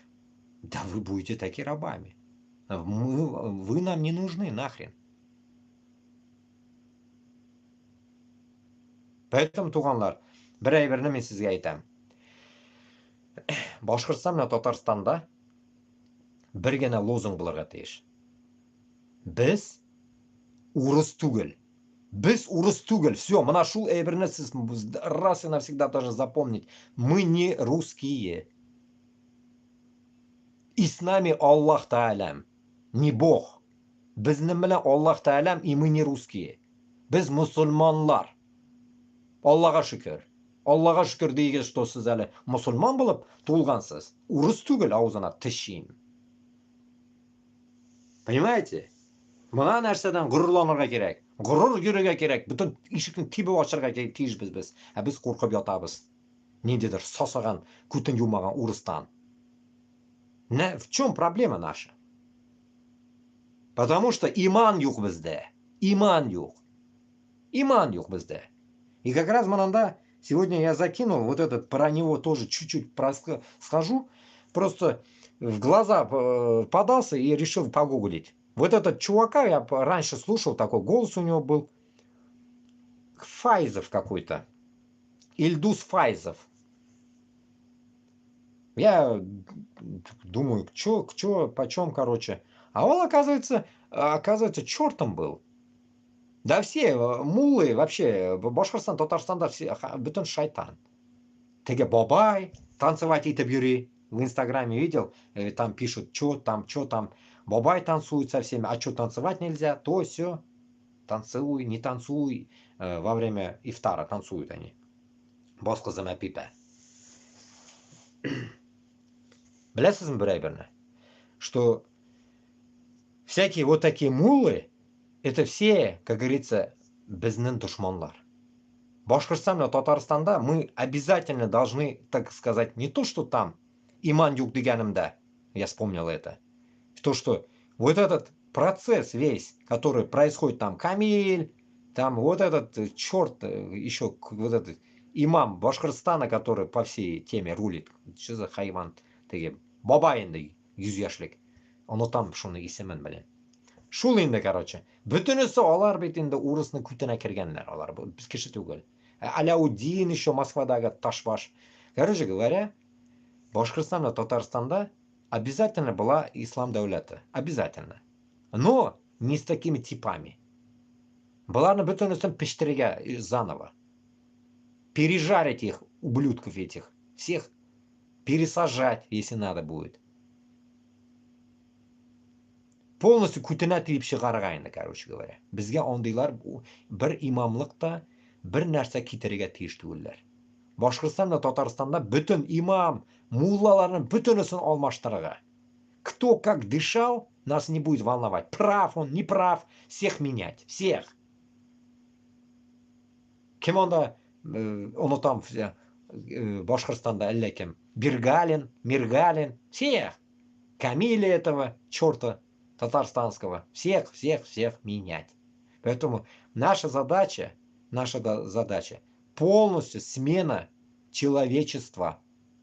да вы будете такие рабами. Вы нам не нужны нахрен. Поэтому, туганлар, bir әйберне мен сезгә әйтәм. Башкортстан белән Татарстанда бер генә лозунг булырга тиеш. Без урыс түгел. Без урыс түгел. Все, менә шул әйберне сез раз и навсегда даже запомнить. Мы не русские. И с нами Аллах Таалям. Не Бог. Безнең белән Аллах Таалям и мы не русские. Без мусульманлар. Аллаға шүкір. Аллаға шүкір дейгіз, что сіз әлі мұсылман болып туылғансыз. Урыс түгіл аузына тишин. Понимаете? Мына нәрседен ғұрурланырға керек. Ғұрур көруге керек. Бүтін ишіктің тибіп ашырға тиішбіз біз. Біз қорқып ятабыз. Нендедір сасаған, күтін юмаған урыстан. В чем проблема наша? Потому что иман юк бізде. Иман юк. Иман юк бізде. И как раз Мананда, сегодня я закинул вот этот, про него тоже чуть-чуть схожу, просто в глаза подался и решил погуглить. Вот этот чувака, я раньше слушал, такой голос у него был, Файзов какой-то, Ильдус Файзов. Я думаю, чё, почем, короче. А он, оказывается, чертом был. Да все муллы вообще, Башкортостан, Татарстанда все, бүтін шайтан. Теге бабай, танцевать итеп йөри. В Инстаграме видел, там пишут, что там. Бабай танцует со всеми, а что танцевать нельзя, то все. Танцуй, не танцуй. Во время ифтара танцуют они. Басқа замапипа. Білесізім бір әйбірні, что всякие вот такие муллы, это все, как говорится, безнен душманлар. Башкортостан и Татарстанда мы обязательно должны, так сказать, не то, что там иман юк дегенімда, я вспомнил это, то, что вот этот процесс весь, который происходит там, Камиль, там вот этот черт, еще вот этот имам Башкортостана, который по всей теме рулит, что за хайван, бабай енді 100 яшьлек, онытам шуны исемен белән. Шул инде, короче. Бүтүнесе алар бит инде урысны күтенә кергәннәр, алар без кеше түгел. Аляудин еще Москвадагы Ташбаш. Короче говоря, Башкортостан и Татарстанда обязательно была ислам дәүләте. Обязательно. Но не с такими типами. Буларны бүтүнесен пештерергә заново. Пережарить их, ублюдков этих. Всех пересажать, если надо будет. Полностью күтенә тиеп чыгарга инде, короче говоря. Безгә андыйлар бер имамлыкта бер нәрсә китерергә тиеш түгелләр. Башкортстан ва Татарстанда бүтән имам, муллаларның бүтәнесен алмаштырырга. Кто как дышал, нас не будет волновать. Прав он, не прав, всех менять, всех. Кем анда, оно там Башкортостанда Аляким, Бергалин, Миргалин, всех. Камиля этого черта татарстанского, всех менять. Поэтому наша задача полностью смена человечества,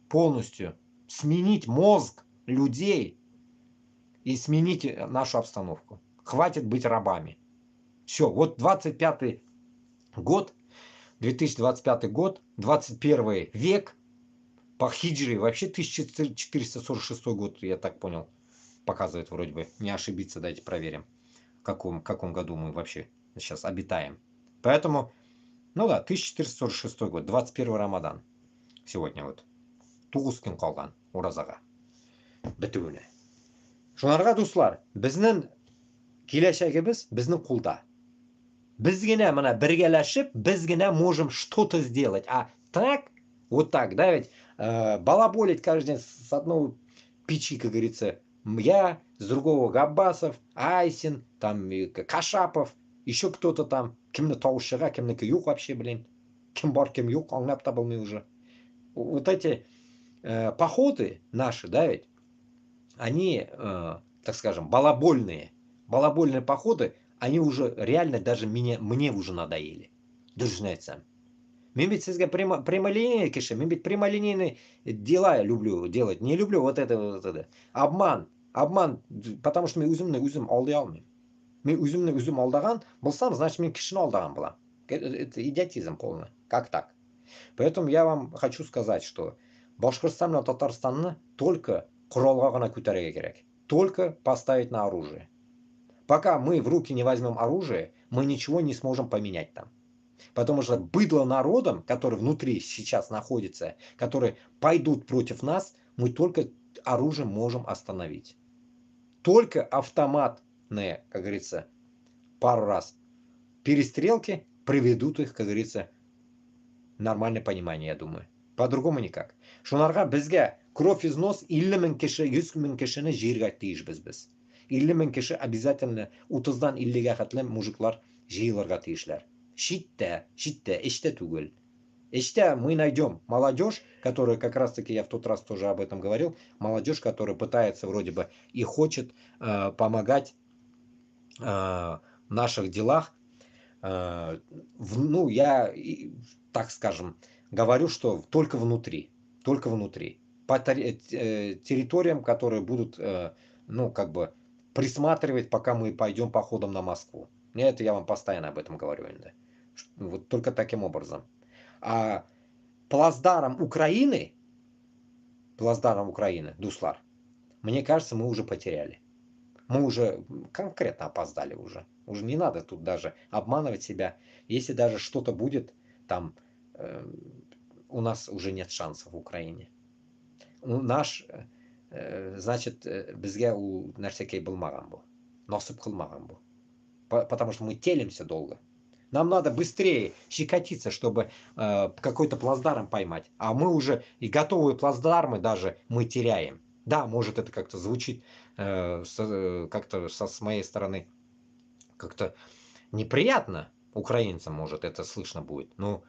полностью сменить мозг людей и сменить нашу обстановку. Хватит быть рабами. Все, вот 25-й год, 2025 год, 21 век, по хиджре, вообще 1446 год, я так понял, показывает вроде бы. Не ошибиться, давайте проверим, в каком году мы вообще сейчас обитаем. Поэтому, ну да, 1446 год, 21 Рамадан. Сегодня вот. Туғыз күн қалған оразаға. Бітуіне. Шуларға дуслар, біздің келешегіміз біздің қолда. Біз генә мына біргеләшіп, біз генә можем что-то сделать. А так, вот так, да, ведь балаболить каждый день с одной печи, как говорится, я, с другого Габбасов, Айсин, там Кашапов, еще кто-то там, кімні таушыға, кімнікі yok вообще, блин, кім бар, кім yok, аңлап табылмай уже. Вот эти походы наши, да, ведь, они, так скажем, балабольные походы, они уже реально даже мне уже надоели. Дружнецам. Мен ведь сізге прямолинейный кеше, мен ведь прямолинейные дела люблю делать. Не люблю вот это. Обман, потому что мен өзім алдай алмаймын. Мен өзім алдаған болсам, значит мен кішіні алдаған болам. Это идиотизм полный. Как так? Поэтому я вам хочу сказать, что Башкортостан и Татарстанны только құралға ғана көтеруге керек. Только поставить на оружие. Пока мы в руки не возьмем оружие, мы ничего не сможем поменять там. Потому что быдло народом, который внутри сейчас находится, которые пойдут против нас, мы только оружием можем остановить. Только автоматные, как говорится, пару раз перестрелки приведут их, как говорится, нормальное понимание, я думаю. По-другому никак. Шунарға бізге кровь из нос 50 мың кіші, 100 мың кішіні жерге тиішбіз біз. 50 мың кіші обязательно 30-дан 50-ге қатылы мужиклар жиыларға тиішлер. Шитте, іште түгел. Іште мы найдем молодежь, которая, как раз таки я в тот раз тоже об этом говорил, молодежь, которая пытается вроде бы и хочет помогать в наших делах. Ну, я, так скажем, говорю, что только внутри. По территориям, которые будут, ну, как бы, присматривать, пока мы пойдем походом на Москву. Это я вам постоянно об этом говорю. Вот только таким образом. А плацдарм Украины, дуслар, мне кажется, мы уже потеряли. Мы уже конкретно опоздали уже. Уже не надо тут даже обманывать себя. Если даже что-то будет, там у нас уже нет шансов в Украине. Значит, бізге у нәрсекей болмаған бұл. Насып қылмаған бұл. Потому что мы телимся долго. Нам надо быстрее щекотиться, чтобы какой-то плацдарм поймать. А мы уже и готовые плацдармы даже мы теряем. Да, может это как-то звучит как-то с моей стороны как-то неприятно. Украинцам, может, это слышно будет. Но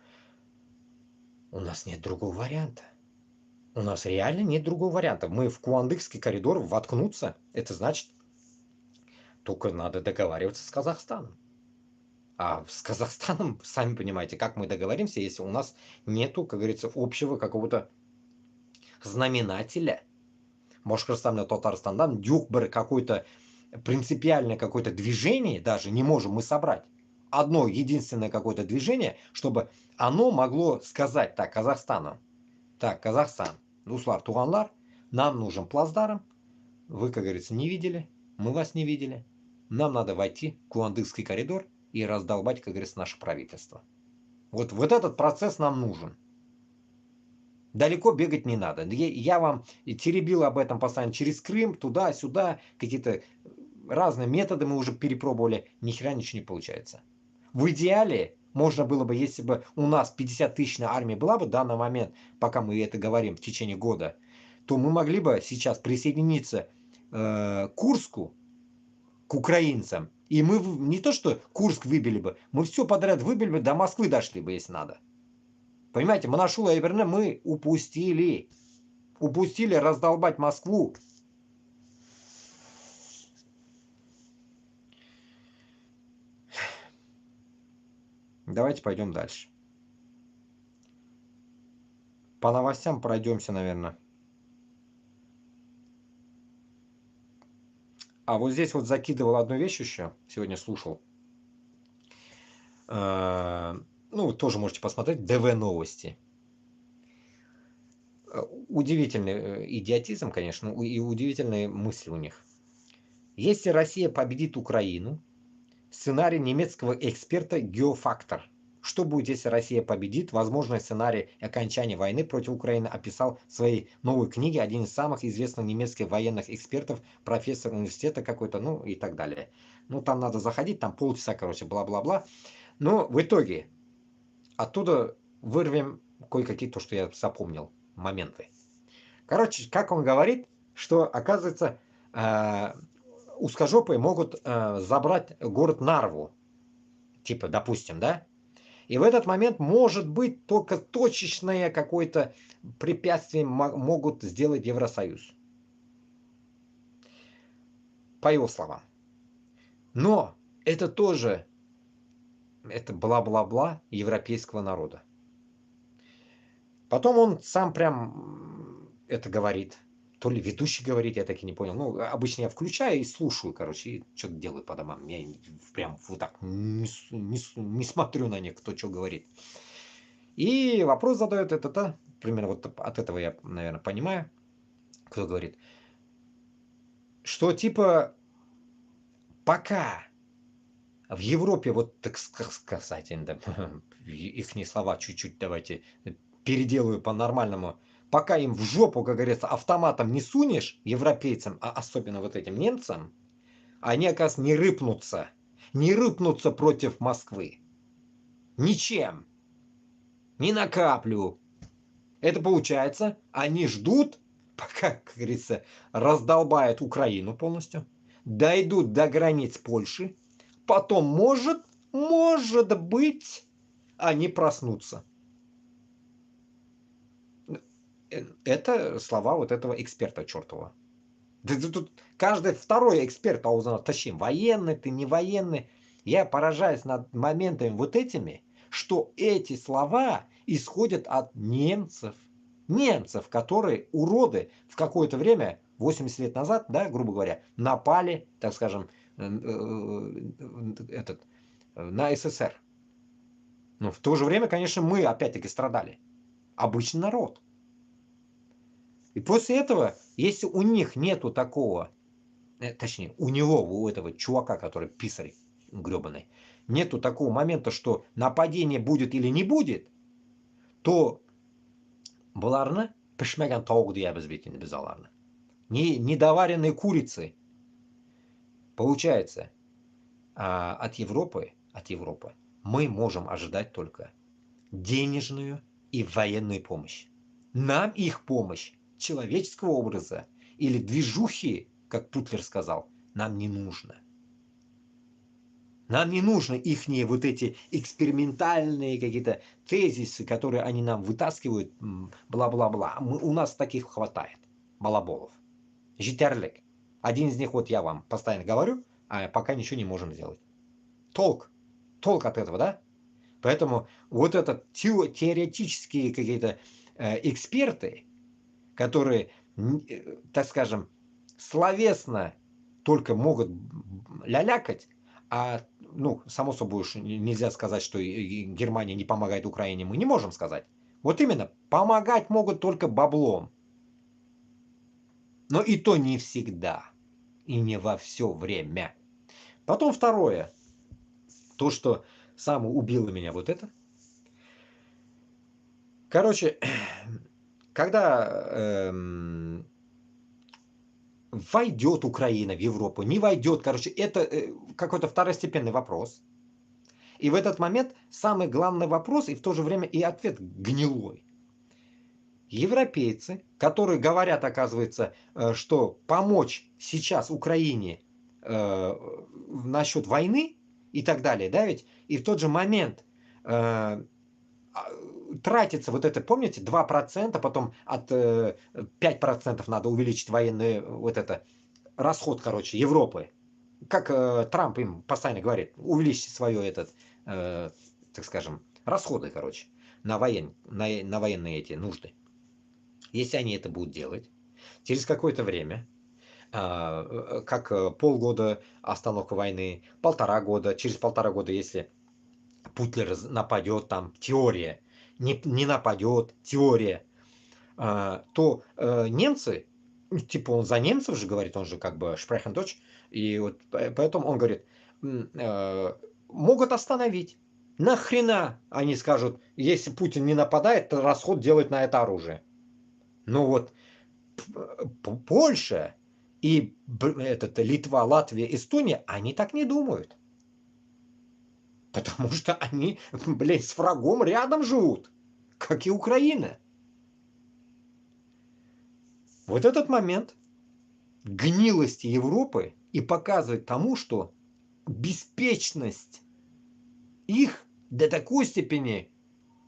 у нас нет другого варианта. У нас реально нет другого варианта. Мы в Куандыкский коридор воткнуться. Это значит, только надо договариваться с Казахстаном. А с Казахстаном, сами понимаете, как мы договоримся, если у нас нету, как говорится, общего какого-то знаменателя. Башкортостан и Татарстандан дюкбер какой-то принципиальное какое-то движение даже не можем мы собрать. Одно единственное какое-то движение, чтобы оно могло сказать так Казахстану. Так, Казахстан, дуслар, туганлар, нам нужен плацдарм. Вы, как говорится, не видели, мы вас не видели. Нам надо войти в Куандыкский коридор и раздолбать, как говорится, наше правительство. Вот этот процесс нам нужен. Далеко бегать не надо. Я вам теребил об этом постоянно через Крым, туда-сюда, какие-то разные методы мы уже перепробовали, ни хера ничего не получается. В идеале можно было бы, если бы у нас 50-тысячная армия была бы в данный момент, пока мы это говорим в течение года, то мы могли бы сейчас присоединиться к Курску, к украинцам, и мы не то что Курск выбили бы, мы все подряд выбили бы, до Москвы дошли бы, если надо. Понимаете, Манашула и Эберне мы упустили. Упустили раздолбать Москву. Давайте пойдем дальше. По новостям пройдемся, наверное. А вот здесь вот закидывал одну вещь еще. Сегодня слушал. Ну, тоже можете посмотреть. ДВ новости. Удивительный идиотизм, конечно, и удивительные мысли у них. Если Россия победит Украину, сценарий немецкого эксперта Геофактор. Что будет, если Россия победит? Возможный сценарий окончания войны против Украины описал в своей новой книге один из самых известных немецких военных экспертов, профессор университета какой-то, ну и так далее. Ну там надо заходить, там полчаса, короче, бла-бла-бла. Но в итоге оттуда вырвем кое-какие, то, что я запомнил, моменты. Короче, как он говорит, что, оказывается, узкожопые могут забрать город Нарву, типа, допустим, да? И в этот момент, может быть, только точечное какое-то препятствие могут сделать Евросоюз. По его словам. Но это тоже, это бла-бла-бла европейского народа. Потом он сам прям это говорит. То ли ведущий говорит, я так и не понял. Ну, обычно я включаю и слушаю, короче, и что-то делаю по домам. Я прям вот так не смотрю на них, кто что говорит. И вопрос задает это, примерно вот от этого я, наверное, понимаю, кто говорит, что типа пока в Европе, вот так сказать, их слова чуть-чуть давайте переделаю по-нормальному, пока им в жопу, как говорится, автоматом не сунешь, европейцам, а особенно вот этим немцам, они, оказывается, не рыпнутся против Москвы. Ничем. Ни на каплю. Это получается, они ждут, пока, как говорится, раздолбают Украину полностью, дойдут до границ Польши, потом, может быть, они проснутся. Это слова вот этого эксперта чертова. Тут каждый второй эксперт, точнее, военный ты, не военный, я поражаюсь над моментами вот этими, что эти слова исходят от немцев. Немцев, которые уроды в какое-то время, 80 лет назад, да, грубо говоря, напали, так скажем, на СССР. Но в то же время, конечно, мы опять-таки страдали. Обычный народ. И после этого, если у них нету такого, точнее, у него, у этого чувака, который писарь гребаный, нету такого момента, что нападение будет или не будет, то bularni pishmagan tovuq deyamiz bit biz ularni. Недоваренные курицы. Получается, от Европы мы можем ожидать только денежную и военную помощь. Нам их помощь человеческого образа или движухи, как Путлер сказал, нам не нужно. Нам не нужны ихние вот эти экспериментальные какие-то тезисы, которые они нам вытаскивают, бла-бла-бла. У нас таких хватает, балаболов. Житерлик. Один из них, вот я вам постоянно говорю, а пока ничего не можем сделать. Толк от этого, да? Поэтому вот это теоретические какие-то эксперты, которые, так скажем, словесно только могут лялякать, а, ну, само собой уж нельзя сказать, что Германия не помогает Украине, мы не можем сказать. Вот именно, помогать могут только баблом. Но и то не всегда. И не во все время. Потом второе. То, что самое убило меня вот это. Короче, когда войдет Украина в Европу, не войдет, короче, это какой-то второстепенный вопрос. И в этот момент самый главный вопрос, и в то же время и ответ гнилой. Европейцы, которые говорят, оказывается, что помочь сейчас Украине насчет войны и так далее, да, ведь, и в тот же момент тратится вот это, помните, 2%, потом от 5% надо увеличить военный вот это расход, короче, Европы. Как Трамп им постоянно говорит, увеличьте свое этот, так скажем, расходы, короче, на военные эти нужды. Если они это будут делать, через какое-то время, как полгода остановка войны, 1,5 года, через 1,5 года, если Путлер нападет, там теория, не нападет, теория, то немцы, типа он за немцев же говорит, он же как бы Sprechen Deutsch, и вот поэтому он говорит, могут остановить. Нахрена они скажут, если Путин не нападает, то расход делать на это оружие. Ну вот Польша и Литва, Латвия, Эстония, они так не думают. Потому что они, блядь, с врагом рядом живут, как и Украина. Вот этот момент гнилости Европы и показывает тому, что беспечность их до такой степени,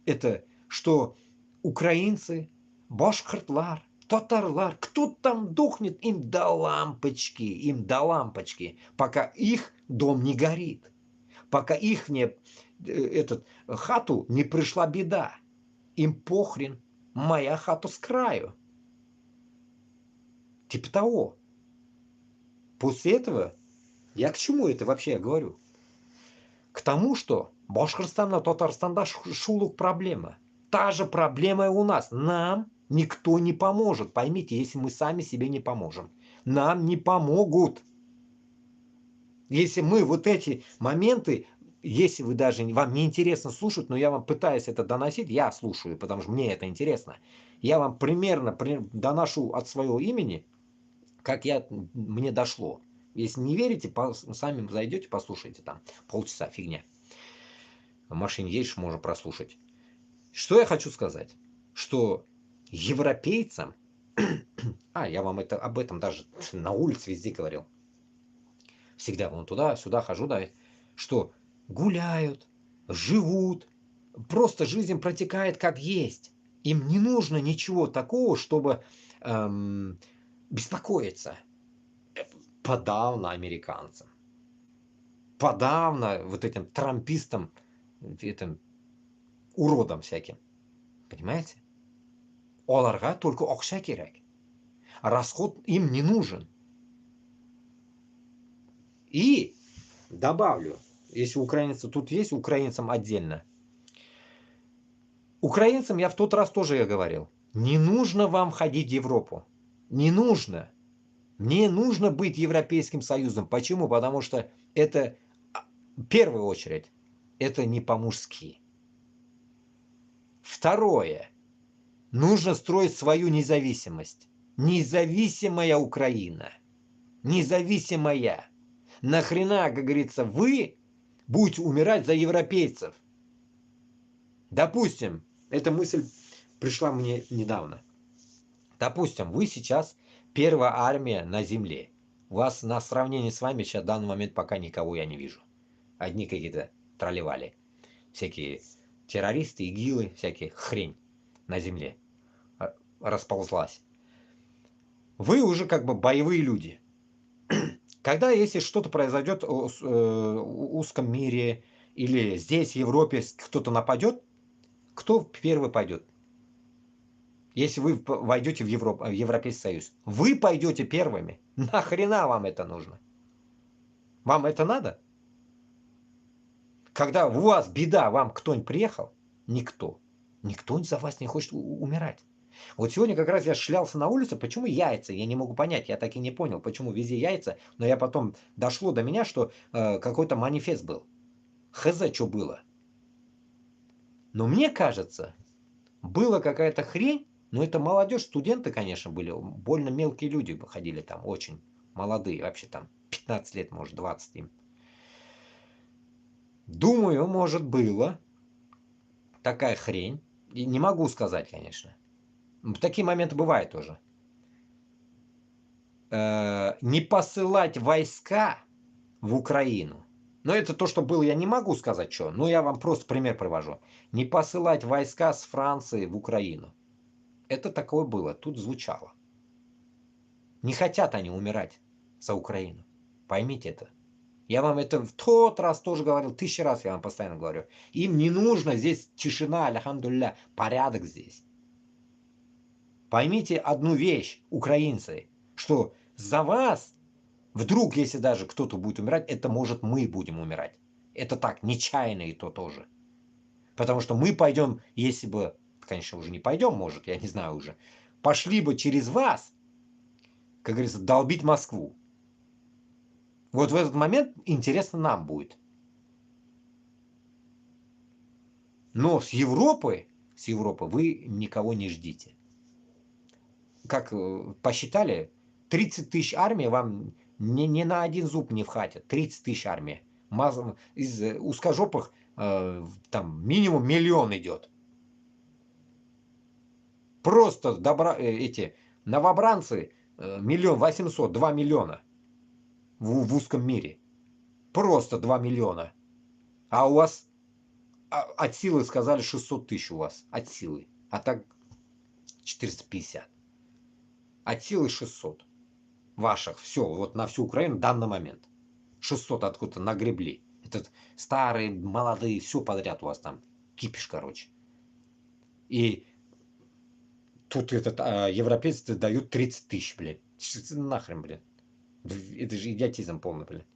это что украинцы, башкортлар, татарлар, кто там дохнет, им до лампочки, пока их дом не горит, пока их хату не пришла беда. Им похрен, моя хата с краю. Типа того. После этого, я к чему это вообще говорю? К тому, что Башкортостан, Татарстанда шулук проблема. Та же проблема и у нас. Нам никто не поможет. Поймите, если мы сами себе не поможем. Нам не помогут. Если мы вот эти моменты, если вы даже вам не интересно слушать, но я вам пытаюсь это доносить, я слушаю, потому что мне это интересно. Я вам примерно доношу от своего имени, как мне дошло. Если не верите, сами зайдете, послушайте там полчаса, фигня. В машине едешь, можно прослушать. Что я хочу сказать? Что европейцам, я вам об этом даже на улице везде говорил, всегда вон туда-сюда хожу, да, что гуляют, живут, просто жизнь протекает как есть. Им не нужно ничего такого, чтобы беспокоиться. Подавно американцам. Подавно вот этим трампистам, этим уродам всяким. Понимаете? Оларға только ақша керек. Расход им не нужен. И добавлю, если украинцы тут есть, украинцам отдельно. Украинцам я в тот раз тоже говорил, не нужно вам ходить в Европу. Не нужно. Мне нужно быть Европейским Союзом. Почему? Потому что это, в первую очередь, это не по-мужски. Второе. Нужно строить свою независимость. Независимая Украина. Независимая. Нахрена, как говорится, вы будете умирать за европейцев? Допустим, эта мысль пришла мне недавно. Допустим, вы сейчас первая армия на земле. У вас на сравнении с вами сейчас в данный момент пока никого я не вижу. Одни какие-то тролливали. Всякие террористы, игилы, всякие хрень на земле расползлась. Вы уже как бы боевые люди. Когда, если что-то произойдет в узком мире или здесь, в Европе, кто-то нападет, кто первый пойдет? Если вы войдете в Европейский Союз, вы пойдете первыми. Нахрена вам это нужно? Вам это надо? Когда у вас беда, вам кто-нибудь приехал? Никто. Никто за вас не хочет умирать. Вот сегодня как раз я шлялся на улице, почему яйца? Я не могу понять, я так и не понял, почему везде яйца. Но я потом дошло до меня, что какой-то манифест был. Хз, что было. Но мне кажется, была какая-то хрень, но это молодежь, студенты, конечно, были, больно мелкие люди ходили там, очень молодые, вообще там 15 лет, может, 20 им. Думаю, может, было такая хрень. И не могу сказать, конечно. Такие моменты бывают тоже. Не посылать войска в Украину. Но это то, что было, я не могу сказать, что. Но я вам просто пример привожу. Не посылать войска с Франции в Украину. Это такое было, тут звучало. Не хотят они умирать за Украину. Поймите это. Я вам это в тот раз тоже говорил, 1000 раз я вам постоянно говорю. Им не нужно здесь тишина, альхамдулилля, порядок здесь. Поймите одну вещь, украинцы, что за вас, вдруг, если даже кто-то будет умирать, это может мы будем умирать. Это так, нечаянно и то тоже. Потому что мы пойдем, если бы, конечно, уже не пойдем, может, я не знаю уже, пошли бы через вас, как говорится, долбить Москву. Вот в этот момент интересно нам будет. Но с Европы вы никого не ждите. Как посчитали, 30 тысяч армии вам не на один зуб не вхватит. 30 тысяч армии. Из узкожопых там минимум 1 миллион идет. Просто эти новобранцы 1 800 000, 2 миллиона в узком мире. Просто 2 миллиона. А у вас от силы сказали 600 тысяч у вас. От силы. А так 450. От силы 600. Ваших. Все. Вот на всю Украину в данный момент. 600 откуда-то нагребли. Этот старые, молодые, все подряд у вас там. Кипиш, короче. И тут европейцы дают 30 тысяч, блядь. Нахрен, блядь. Это же идиотизм полный, блядь.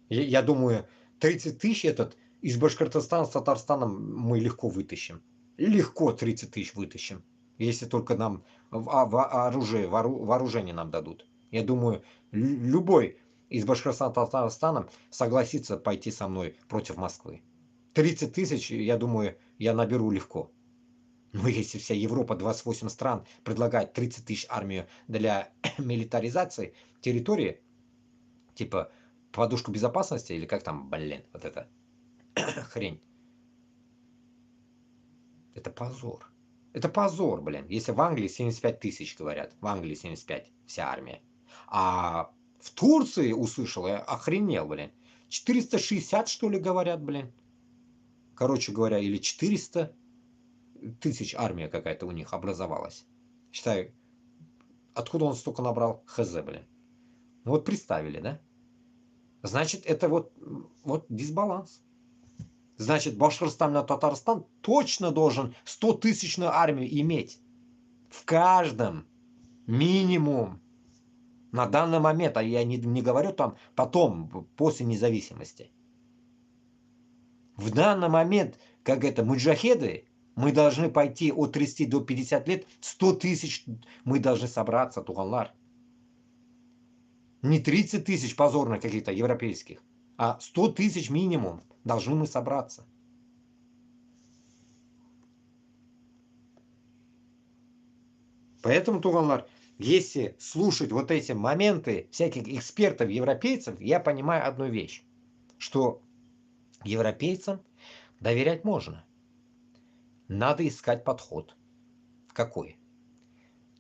Я думаю, 30 тысяч этот из Башкортостана с Татарстаном мы легко вытащим. Легко 30 тысяч вытащим. Если только нам вооружение нам дадут. Я думаю, любой из Башкортостана, Татарстана согласится пойти со мной против Москвы. 30 тысяч, я думаю, я наберу легко. Но если вся Европа, 28 стран, предлагает 30 тысяч армию для милитаризации территории, типа подушку безопасности, или как там, блин, вот это хрень. Это позор. Это позор, блин. Если в Англии 75 тысяч говорят, в Англии 75 вся армия. А в Турции услышал, я охренел, блин. 460, что ли, говорят, блин. Короче говоря, или 400 тысяч армия какая-то у них образовалась. Считай, откуда он столько набрал? Хз, блин. Ну вот представили, да? Значит, это вот дисбаланс. Значит, Башкортостан на Татарстан точно должен 100-тысячную армию иметь. В каждом. Минимум. На данный момент, а я не говорю там потом, после независимости. В данный момент, как это, муджахеды, мы должны пойти от 30 до 50 лет, 100 тысяч мы должны собраться, туганлар. Не 30 тысяч позорных каких-то европейских, а 100 тысяч минимум должны мы собраться. Поэтому, туганлар, если слушать вот эти моменты всяких экспертов, европейцев, я понимаю одну вещь, что европейцам доверять можно. Надо искать подход. В какой?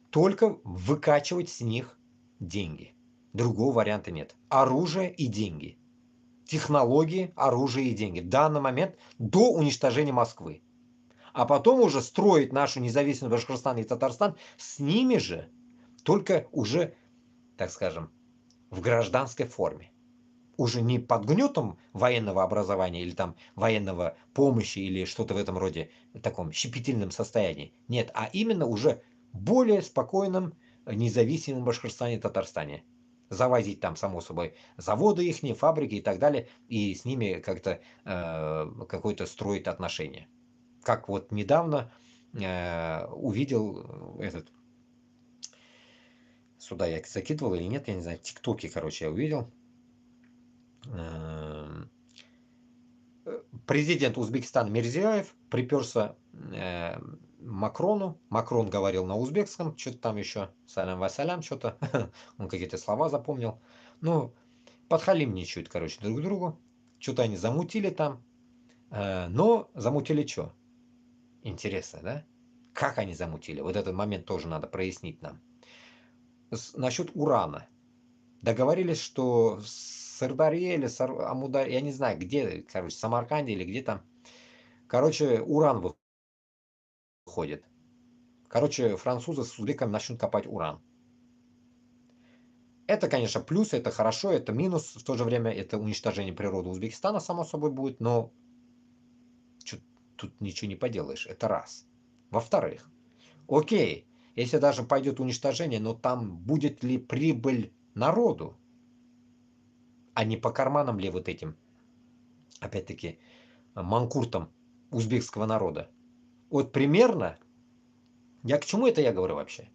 Только выкачивать с них деньги. Другого варианта нет. Оружие и деньги. Технологии, оружие и деньги. В данный момент до уничтожения Москвы. А потом уже строить нашу независимую Башкортостан и Татарстан с ними же, только уже, так скажем, в гражданской форме. Уже не под гнетом военного образования или там военного помощи или что-то в этом роде, в таком щепетильном состоянии. Нет, а именно уже более спокойном, независимом Башкортостане и Татарстане. Завозить там, само собой, заводы их, фабрики и так далее, и с ними как-то какое-то строить отношения. Как вот недавно увидел этот, сюда я закидывал или нет, я не знаю, в ТикТоке, короче, я увидел. Президент Узбекистана Мирзияев приперся Макрону. Макрон говорил на узбекском, что-то там еще, салям вассалям, что-то. Он какие-то слова запомнил. Ну, подхалимничают, короче, друг к другу. Что-то они замутили там. Но замутили что? Интересно, да? Как они замутили? Вот этот момент тоже надо прояснить нам. Насчет урана. Договорились, что Сырдарье или Амударье, я не знаю, где, короче, Самарканде или где там. Короче, уран выходит. Короче, французы с узбеками начнут копать уран. Это, конечно, плюс, это хорошо, это минус. В то же время это уничтожение природы Узбекистана, само собой, будет. Но тут ничего не поделаешь. Это раз. Во-вторых, окей, если даже пойдет уничтожение, но там будет ли прибыль народу, а не по карманам ли вот этим, опять-таки, манкуртам узбекского народа. Вот примерно, я к чему это я говорю вообще?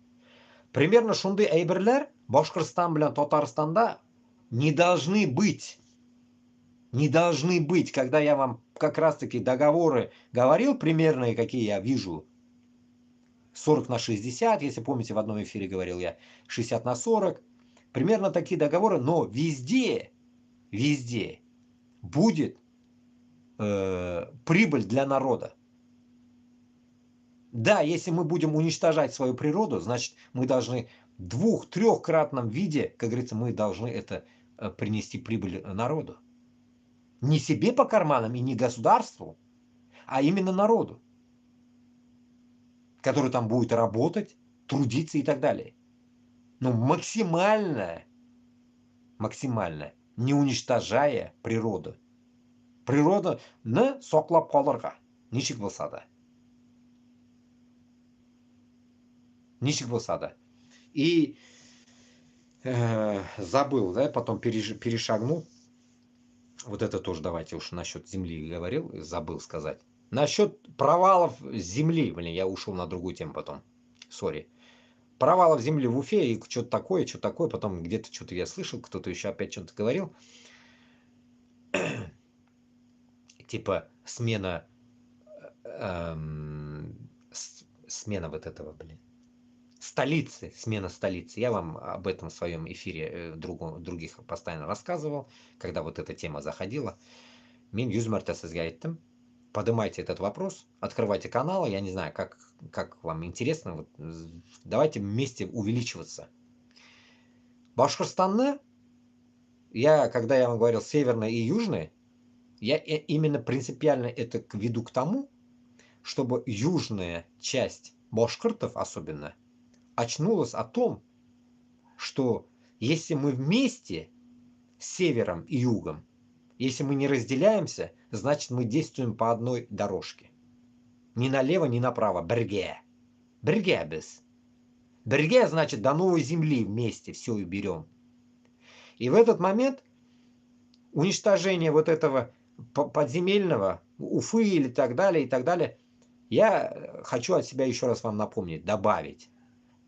Примерно шунды эйберлер Башкортостан белән Татарстанда не должны быть. Не должны быть, когда я вам как раз-таки договоры говорил примерные, какие я вижу. 40/60, если помните, в одном эфире говорил я, 60/40. Примерно такие договоры, но везде будет прибыль для народа. Да, если мы будем уничтожать свою природу, значит, мы должны в 2-3-кратном виде, как говорится, мы должны это принести прибыль народу. Не себе по карманам и не государству, а именно народу, который там будет работать, трудиться и так далее. Но максимально, не уничтожая природу. Природаны соклап калырга, ничек булса да. Ничек булса да. И забыл, да, потом перешагнул. Вот это тоже давайте уж насчет земли говорил, забыл сказать. Насчет провалов земли, блин, я ушел на другую тему потом. Сори. Провалов земли в Уфе и что-то такое, потом где-то что-то я слышал, кто-то еще опять что-то говорил. Типа смена смена вот этого, блин. Столицы, смена столицы. Я вам об этом в своем эфире других постоянно рассказывал, когда вот эта тема заходила. Мен 100 мәртә сезгә әйттем. Поднимайте этот вопрос, открывайте каналы, я не знаю, как вам интересно, вот, давайте вместе увеличиваться. Башкортостанны, когда я вам говорил северное и южное, я именно принципиально это веду к тому, чтобы южная часть башкиртов особенно очнулась о том, что если мы вместе с севером и югом, если мы не разделяемся, значит мы действуем по одной дорожке. Ни налево, ни направо. Берге. Берге без. Берге значит до новой земли вместе все уберем. И в этот момент уничтожение вот этого подземельного, Уфы или так далее, я хочу от себя еще раз вам напомнить, добавить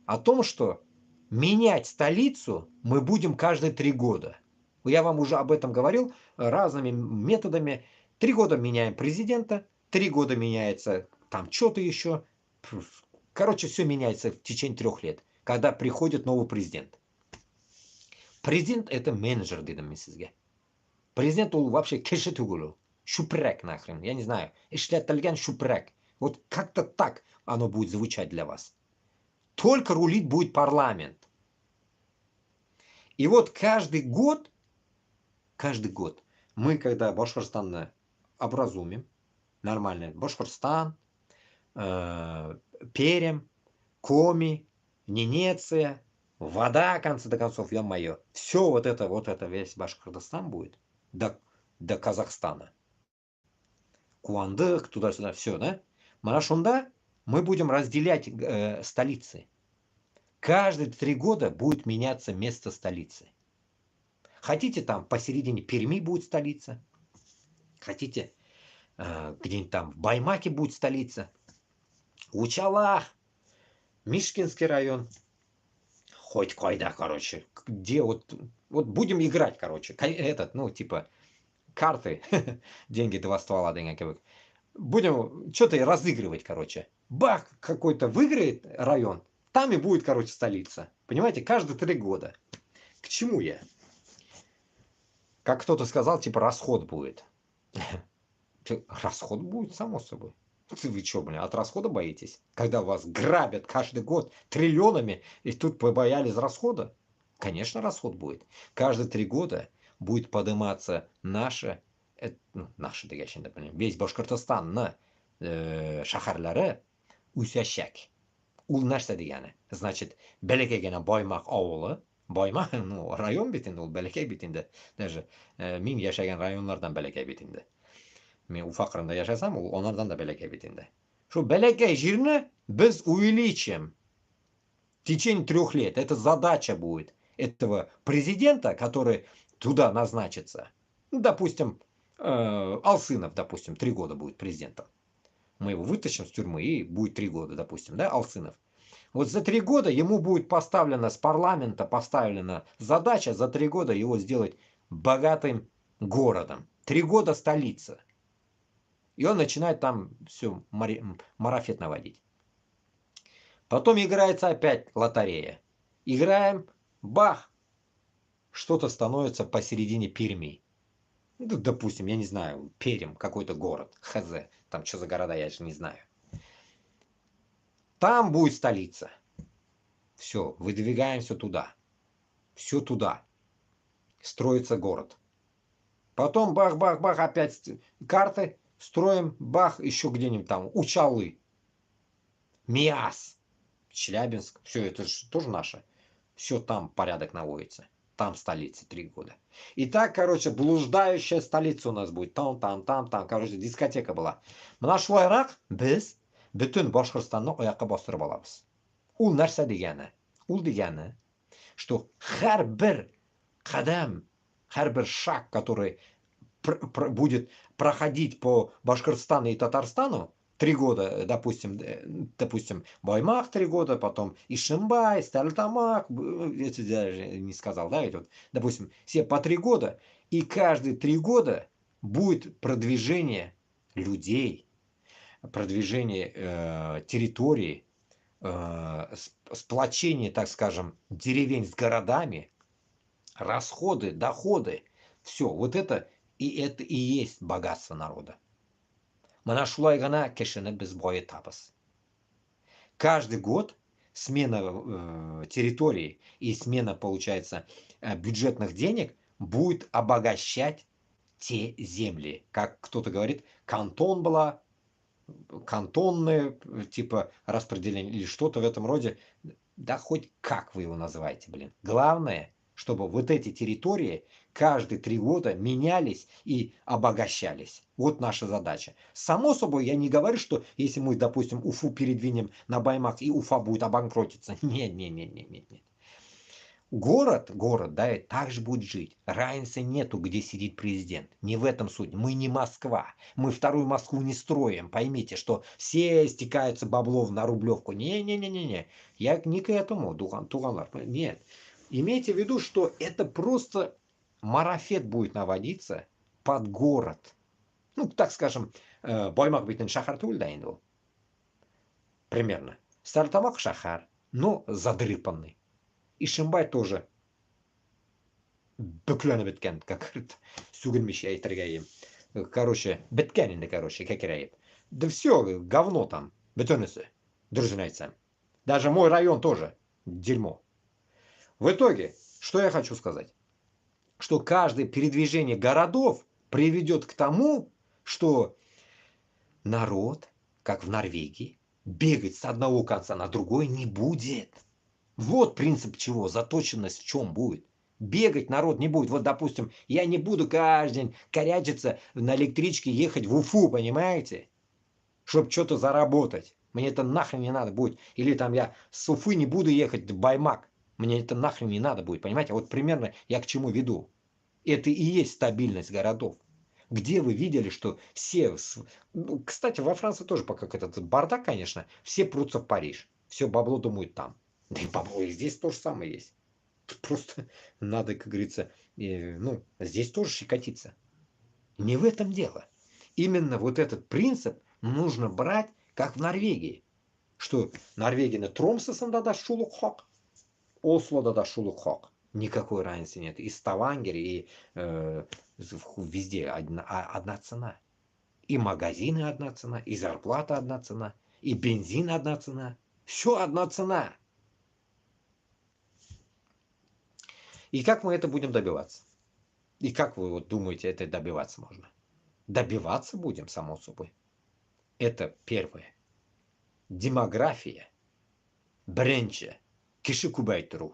о том, что менять столицу мы будем каждые 3 года. Я вам уже об этом говорил разными методами. 3 года меняем президента, 3 года меняется там что-то еще. Короче, все меняется в течение 3 лет, когда приходит новый президент. Президент это менеджер, дедім мен сізге. Президент ол вообще кеші түгілі. Шупрек нахрен, я не знаю. Ишлеттілген шупрек. Вот как-то так оно будет звучать для вас. Только рулить будет парламент. И вот каждый год мы, когда Башкортостан образумим, нормально, Башкортостан, Перем, Коми, Ненеция, вода, в конце концов, ё-моё. Все вот это, весь Башкортостан будет до Казахстана. Куандык, туда-сюда, все, да? Марашунда мы будем разделять столицы. Каждые 3 года будет меняться место столицы. Хотите, там посередине Перми будет столица. Хотите, где-нибудь там в Баймаке будет столица. Учалах, Мишкинский район. Хоть кайда, короче. Где вот будем играть, короче. Типа карты. Деньги 2 ствола. Будем что-то разыгрывать, короче. Бах, какой-то выиграет район. Там и будет, короче, столица. Понимаете, каждые 3 года. К чему я? Как кто-то сказал, типа расход будет. Расход будет, само собой. Вы что, блин, от расхода боитесь? Когда вас грабят каждый год триллионами, и тут побоялись расхода? Конечно, расход будет. Каждые 3 года будет подниматься наша дегенде, весь Башкортостанны шәһәрләре үсәчәк. Ул нәрсә дигәне? Значит, бәләкәй генә Баймак авылы, Баймак, ну, район бит инде ул, бәләкәй бит инде. Даже мин яшәгән районнардан бәләкәй бит инде. Мин Уфа кырында яшәсәм, ул анардан да бәләкәй бит инде. Шул бәләкәй җирне без увеличим в течение 3 лет. Это задача будет этого президента, который туда назначится. Ну, допустим, Алсынов, допустим, 3 года будет президентом. Мы его вытащим с тюрьмы, и будет 3 года, допустим, да, Алсынов. Вот за 3 года ему будет поставлена с парламента, поставлена задача за 3 года его сделать богатым городом. 3 года столица. И он начинает там все марафет наводить. Потом играется опять лотерея. Играем, бах, что-то становится посередине Перми. Ну, допустим, я не знаю, Пермь, какой-то город, хз. Там что за города, я же не знаю. Там будет столица. Все, выдвигаемся туда. Все туда. Строится город. Потом бах-бах-бах, опять карты. Строим, бах, еще где-нибудь там. Учалы. Миас. Челябинск. Все, это же тоже наше. Все там порядок наводится. Там столица 3 года. И так, короче, блуждающая столица у нас будет. Там. Короче, дискотека была. Мына шулайрак без бүтін Башқұртстанны ояққа бастырып алабыз. Ул нәрсә дигәне? Ул дигәне, что һәрбер кадам, һәрбер шаг, который будет проходить по Башкортостану и Татарстану, 3 года, допустим, Баймак 3 года, потом Ишимбай, Стерлитамак, это даже не сказал, да, вот, допустим, все по 3 года, и каждые 3 года будет продвижение людей, продвижение территории, сплочение, так скажем, деревень с городами, расходы, доходы, все, вот это и есть богатство народа. Мына шулай гына кешене без байытабыз. Каждый год смена территории и смена, получается, бюджетных денег будет обогащать те земли. Как кто-то говорит, кантон была, кантонное типа распределение или что-то в этом роде. Да хоть как вы его называете, блин. Главное, чтобы вот эти территории каждые 3 года менялись и обогащались. Вот наша задача. Само собой, я не говорю, что если мы, допустим, Уфу передвинем на Баймак, и Уфа будет обанкротиться. Нет. Город, да, и также будет жить. Разницы нету, где сидит президент. Не в этом суть. Мы не Москва. Мы вторую Москву не строим. Поймите, что все стекаются баблов на Рублевку. Не. Я не к этому, Туганлар. Нет. Имейте в виду, что это просто марафет будет наводиться под город. Ну, так скажем, Баймак битен шахар тульдайнду. Примерно. Стартамак шахар, но задрыпанный. Ишимбай тоже бүкләнеп беткән, как говорит, сүгенмеш әйтергә. Короче, беткән инде, короче, кәкрәеп. Да все, говно там, бөтенесе, дөресен әйтсәм. Даже мой район тоже дерьмо. В итоге, что я хочу сказать? Что каждое передвижение городов приведет к тому, что народ, как в Норвегии, бегать с одного конца на другой не будет. Вот принцип чего, заточенность в чем будет. Бегать народ не будет. Вот, допустим, я не буду каждый день корячиться на электричке, ехать в Уфу, понимаете? Чтобы что-то заработать. Мне это нахрен не надо будет. Или там я с Уфы не буду ехать в Баймак. Мне это нахрен не надо будет, понимаете? Вот примерно я к чему веду. Это и есть стабильность городов. Где вы видели, что все... Ну, кстати, во Франции тоже пока этот бардак, конечно. Все прутся в Париж. Все бабло думают там. Да и бабло и здесь то же самое есть. Просто надо, как говорится, ну, здесь тоже щекотиться. Не в этом дело. Именно вот этот принцип нужно брать, как в Норвегии. Что Норвегия на Тромсосан да шулук хок, Осло да шулук хок. Никакой разницы нет. И Ставангер, и везде одна цена. И магазины одна цена, и зарплата одна цена, и бензин одна цена. Все одна цена. И как мы это будем добиваться? И как вы вот думаете, это добиваться можно? Добиваться будем, само собой. Это первое. Демография. Birinchi, kishi ko'paytiruv.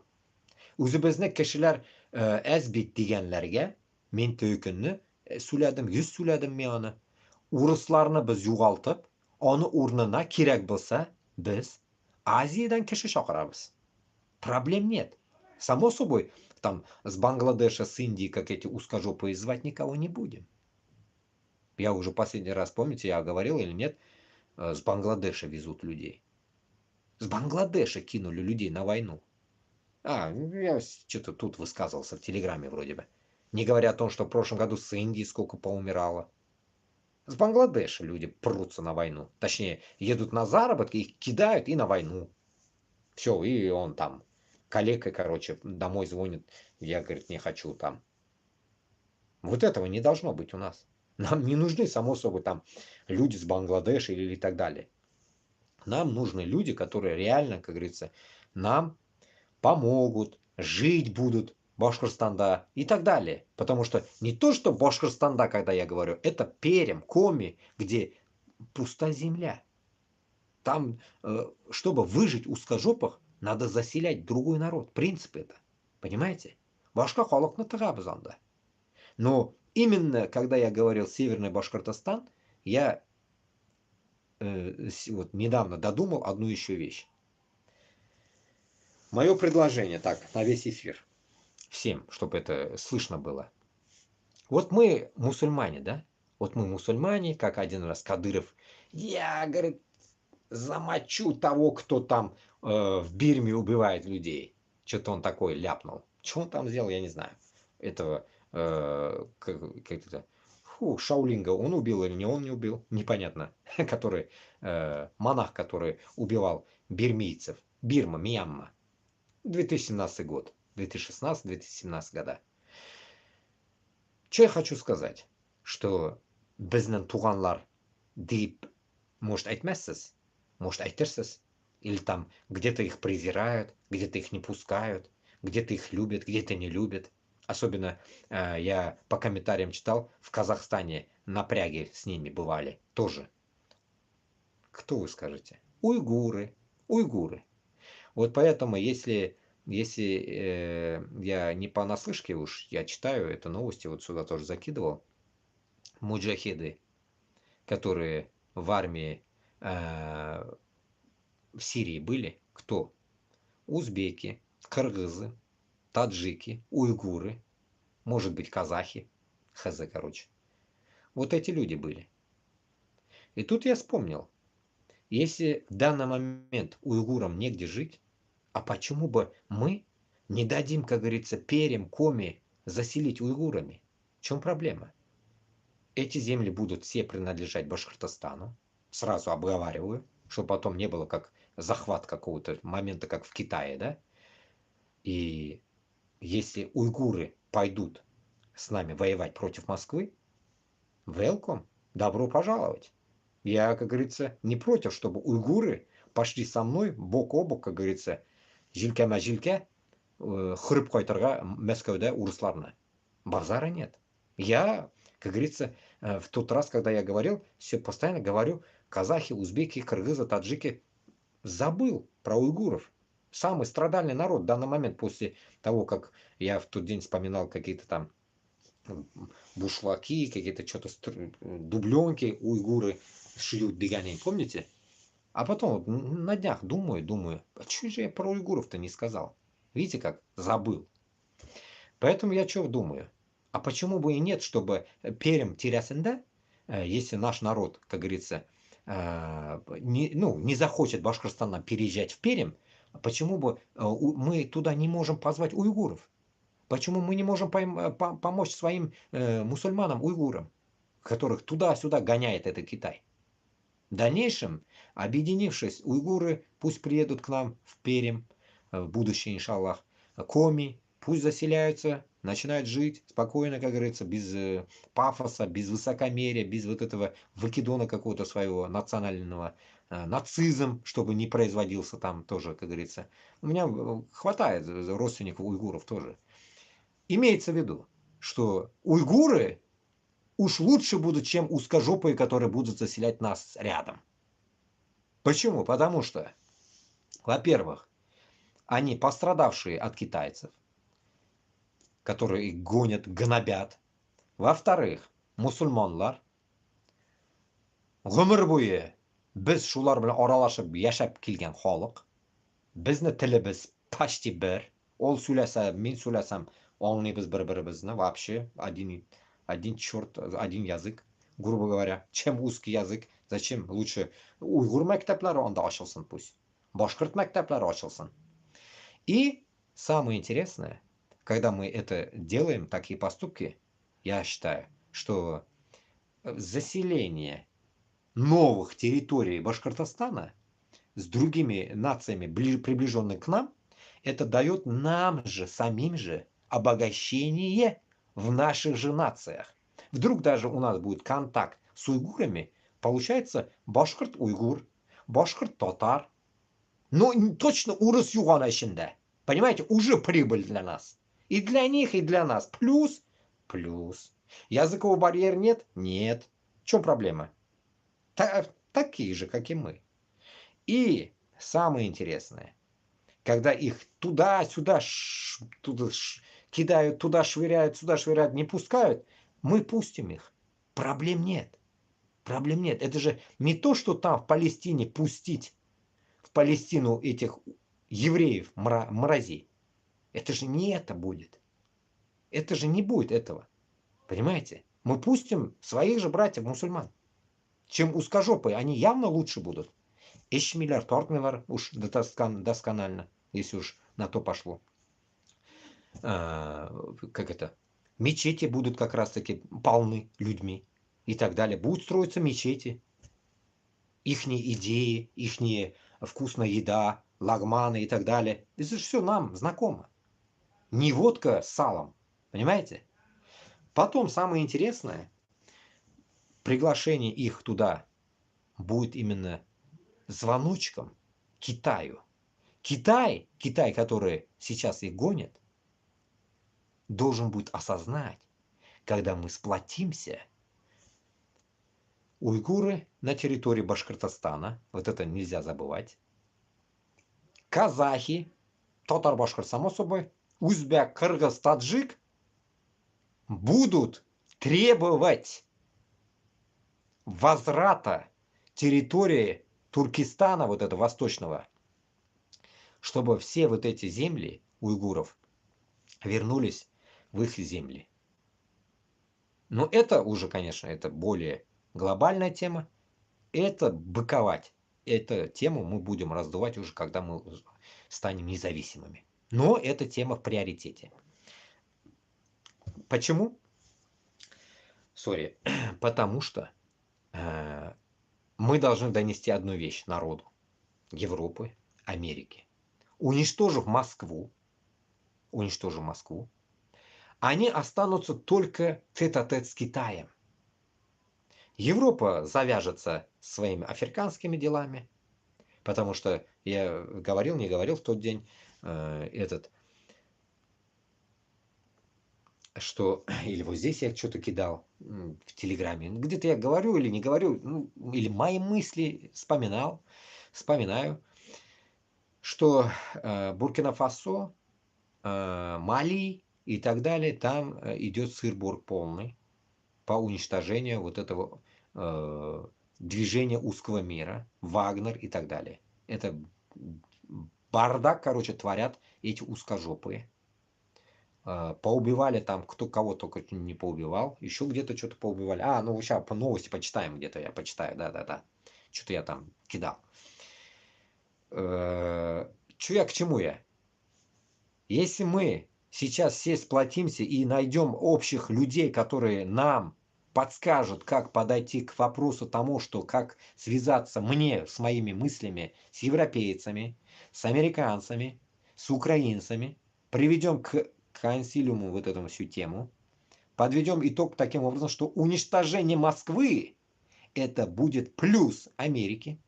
O'zimizni kishilar azbek deganlarga men to'ykunni suladim, 100 suladim men oni. Uruslarni biz yo'g'oltib, oni o'rnina kerak bo'lsa, biz Aziyadan kishi chaqiramiz. Проблем нет. Само собой, там с Бангладеша, с Индии, как эти узкожопые, звать никого не будем. Я уже последний раз, помните, я говорил или нет, с Бангладеша везут людей. С Бангладеша кинули людей на войну. Я что-то тут высказывался в Телеграме вроде бы. Не говоря о том, что в прошлом году с Индии сколько поумирало. С Бангладеша люди прутся на войну. Точнее, едут на заработки, их кидают и на войну. Все, и он там калекой, короче, домой звонит. Я, говорит, не хочу там. Вот этого не должно быть у нас. Нам не нужны, само собой, там люди с Бангладеша или так далее. Нам нужны люди, которые реально, как говорится, нам помогут, жить будут Башкортостанда и так далее. Потому что не то, что Башкортостанда, когда я говорю, это Пермь, Коми, где пустая земля. Там, чтобы выжить узкожопых, надо заселять другой народ. Принцип это. Понимаете? Башка халыкны тыгабыз анда. Но именно, когда я говорил Северный Башкортостан, я вот недавно додумал одну еще вещь. Мое предложение, так, на весь эфир, всем, чтобы это слышно было. Вот мы мусульмане, да? Вот мы мусульмане, как один раз Кадыров. Я, говорит, замочу того, кто там в Бирме убивает людей. Что-то он такое ляпнул. Что он там сделал, я не знаю. Этого, как-то, Шаулинга он убил или не он не убил, непонятно. Который, монах, который убивал бирмийцев. Бирма, Мьянма. 2017 год. 2016-2017 года. Что я хочу сказать? Что bizning туганлар deyip, может, айтмассыз, может, айтырсыз, или там где-то их презирают, где-то их не пускают, где-то их любят, где-то не любят. Особенно я по комментариям читал, в Казахстане напряги с ними бывали тоже. Кто вы скажете? Уйгуры. Уйгуры. Вот поэтому, если я не понаслышке уж, я читаю это новости, вот сюда тоже закидывал, муджахиды, которые в армии в Сирии были, кто? Узбеки, кыргызы, таджики, уйгуры, может быть казахи, хз, короче. Вот эти люди были. И тут я вспомнил, если в данный момент уйгурам негде жить, а почему бы мы не дадим, как говорится, Пермь, Коми заселить уйгурами? В чем проблема? Эти земли будут все принадлежать Башкортостану. Сразу обговариваю, чтобы потом не было как захват какого-то момента, как в Китае, да? И если уйгуры пойдут с нами воевать против Москвы, welcome, добро пожаловать. Я, как говорится, не против, чтобы уйгуры пошли со мной бок о бок, как говорится, жилкама-жилке, хырып кайтырга Мәскәүдә урысларны. Базара нет. Я, как говорится, в тот раз, когда я говорил, все постоянно говорю, казахи, узбеки, кыргызы, таджики, забыл про уйгуров. Самый страдальный народ в данный момент, после того, как я в тот день вспоминал какие-то там бушлаки, какие-то что-то дубленки уйгуры шьют беганей, помните? А потом вот на днях думаю, а что же я про уйгуров-то не сказал? Видите как? Забыл. Поэтому я что думаю? А почему бы и нет, чтобы Пермь Тирясенда, если наш народ, как говорится, не захочет Башкортостана переезжать в Пермь, почему бы мы туда не можем позвать уйгуров? Почему мы не можем помочь своим мусульманам, уйгурам, которых туда-сюда гоняет этот Китай? В дальнейшем, объединившись, уйгуры пусть приедут к нам в Пермь, в будущее, иншаллах, коми, пусть заселяются, начинают жить спокойно, как говорится, без пафоса, без высокомерия, без вот этого выкидона какого-то своего национального, нацизм, чтобы не производился там тоже, как говорится. У меня хватает родственников уйгуров тоже. Имеется в виду, что уйгуры уж лучше будут, чем узкожопые, которые будут заселять нас рядом. Почему? Потому что, во-первых, они пострадавшие от китайцев, которые их гонят, гнобят. Во-вторых, мусульманлар гомер буе biz shular bilan aralashib yashab kelgan xalq. Bizni tilimiz почти bir. Ол сөйлесе, мен сөйлесем, anlayız bir-birimizni. Вообще один черт, один язык, грубо говоря. Чем узкий язык? Зачем? Лучше уйгур мәктәпләре анда ачылсын пусть. Башкорт мәктәпләре ачылсын. И самое интересное, когда мы это делаем, такие поступки, я считаю, что заселение новых территорий Башкортостана с другими нациями, приближенными к нам, это дает нам же, самим же, обогащение в наших же нациях. Вдруг даже у нас будет контакт с уйгурами, получается башкорт-уйгур, башкорт-татар. Но точно урыс югана içinde. Понимаете, уже прибыль для нас. И для них, и для нас. Плюс. Языкового барьера нет? Нет. В чем проблема? Такие же, как и мы. И самое интересное, когда их туда-сюда кидают, туда швыряют, сюда швыряют, не пускают, мы пустим их. Проблем нет. Это же не то, что там в Палестине пустить в Палестину этих евреев, мразей. Это же не это будет. Это же не будет этого. Понимаете? Мы пустим своих же братьев-мусульман. Чем узкожопые, они явно лучше будут. Эшмиллер, Торкмиллер уж досконально, если уж на то пошло. Мечети будут как раз-таки полны людьми и так далее. Будут строиться мечети. Ихние идеи, ихняя вкусная еда, лагманы и так далее. Это же все нам знакомо. Не водка с салом. Понимаете? Потом самое интересное, приглашение их туда будет именно звоночком Китаю. Китай, который сейчас их гонит, должен будет осознать, когда мы сплотимся, уйгуры на территории Башкортостана, вот это нельзя забывать, казахи, татар-башкор, само собой, узбек, кыргыз, таджик будут требовать возврата территории Туркестана, вот этого восточного, чтобы все вот эти земли уйгуров вернулись в их земли. Но это уже, конечно, это более глобальная тема. Это быковать. Эту тему мы будем раздувать уже, когда мы станем независимыми. Но эта тема в приоритете. Почему? Потому что мы должны донести одну вещь народу Европы, Америки. Уничтожив Москву, они останутся только тет-а-тет с Китаем. Европа завяжется своими африканскими делами, потому что я говорил, не говорил в тот день, что, или вот здесь я что-то кидал в Телеграме, где-то я говорю или не говорю, или мои мысли вспоминаю, что Буркина-Фасо, Мали и так далее, там идет сыр-бор полный по уничтожению вот этого движения узкого мира, Вагнер и так далее. Это бардак, короче, творят эти узкожопые. Поубивали там, кто кого только не поубивал, еще где-то что-то поубивали. Ну сейчас по новости почитаем где-то, я почитаю, да. Что-то я там кидал. К чему я? Если мы сейчас все сплотимся и найдем общих людей, которые нам подскажут, как подойти к вопросу тому, что как связаться мне с моими мыслями с европейцами, с американцами, с украинцами, приведем к консилиуму вот эту всю тему, подведем итог таким образом, что уничтожение Москвы это будет плюс Америки,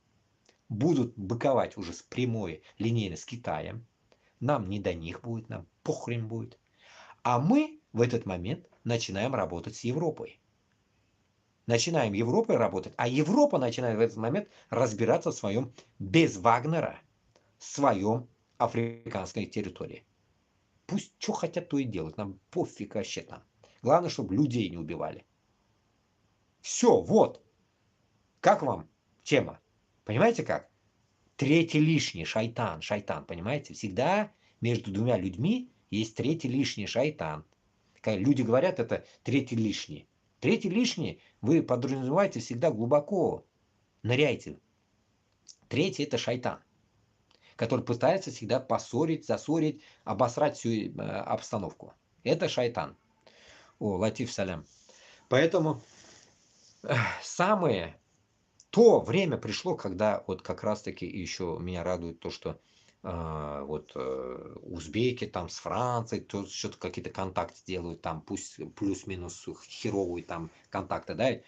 будут быковать уже с прямой линейно с Китаем, нам не до них будет, нам похрен будет. А мы в этот момент начинаем работать с Европой. Начинаем Европой работать, а Европа начинает в этот момент разбираться в своем, без Вагнера, в своем африканской территории. Пусть что хотят, то и делают. Нам пофиг вообще там. Главное, чтобы людей не убивали. Все, вот. Как вам тема? Понимаете как? Третий лишний, шайтан, шайтан, понимаете? Всегда между двумя людьми есть третий лишний, шайтан. Когда люди говорят, это третий лишний. Третий лишний вы подразумеваете всегда глубоко. Ныряйте. Третий это шайтан, который пытается всегда поссорить, засорить, обосрать всю обстановку. Это шайтан. О, латиф салям. Поэтому самое то время пришло, когда вот как раз-таки еще меня радует то, что узбеки там с Францией, то что-то какие-то контакты делают, там пусть плюс-минус херовые там контакты, да,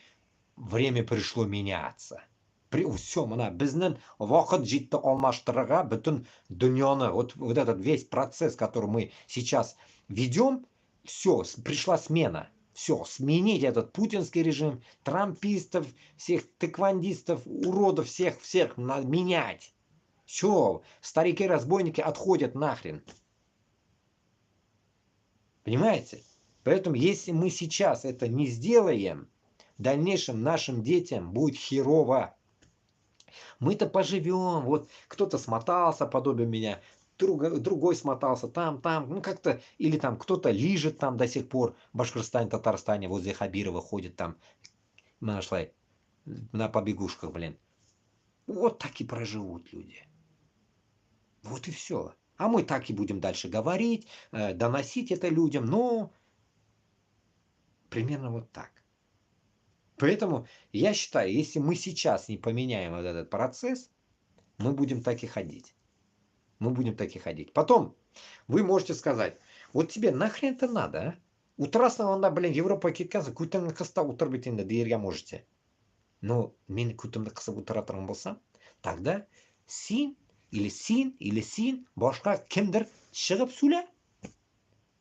время пришло меняться. Все, мына біздің вақыт жетті алмаштыруға бүтін дүнияны, вот этот весь процесс, который мы сейчас ведем, все, пришла смена. Все, сменить этот путинский режим, трампистов, всех тыквандистов, уродов, всех надо менять. Все, старики-разбойники отходят нахрен. Понимаете? Поэтому если мы сейчас это не сделаем, в дальнейшем нашим детям будет херово. Мы-то поживем, вот кто-то смотался, подобие меня, другой смотался, там, ну как-то, или там кто-то лежит там до сих пор в Башкортостане, Татарстане, возле Хабирова ходит там, нашла на побегушках, блин. Вот так и проживут люди. Вот и все. А мы так и будем дальше говорить, доносить это людям, но примерно вот так. Поэтому я считаю, если мы сейчас не поменяем вот этот процесс, мы будем так и ходить. Мы будем так и ходить. Потом вы можете сказать, вот тебе нахрен это надо, а? Утрасынан, блин, Европа кеткен көтімнің қыста отырып етенді дерге можете. Но мен көтімнің қысы отыратырым болсам, тогда син или син башқа кімдір шығып сөйле.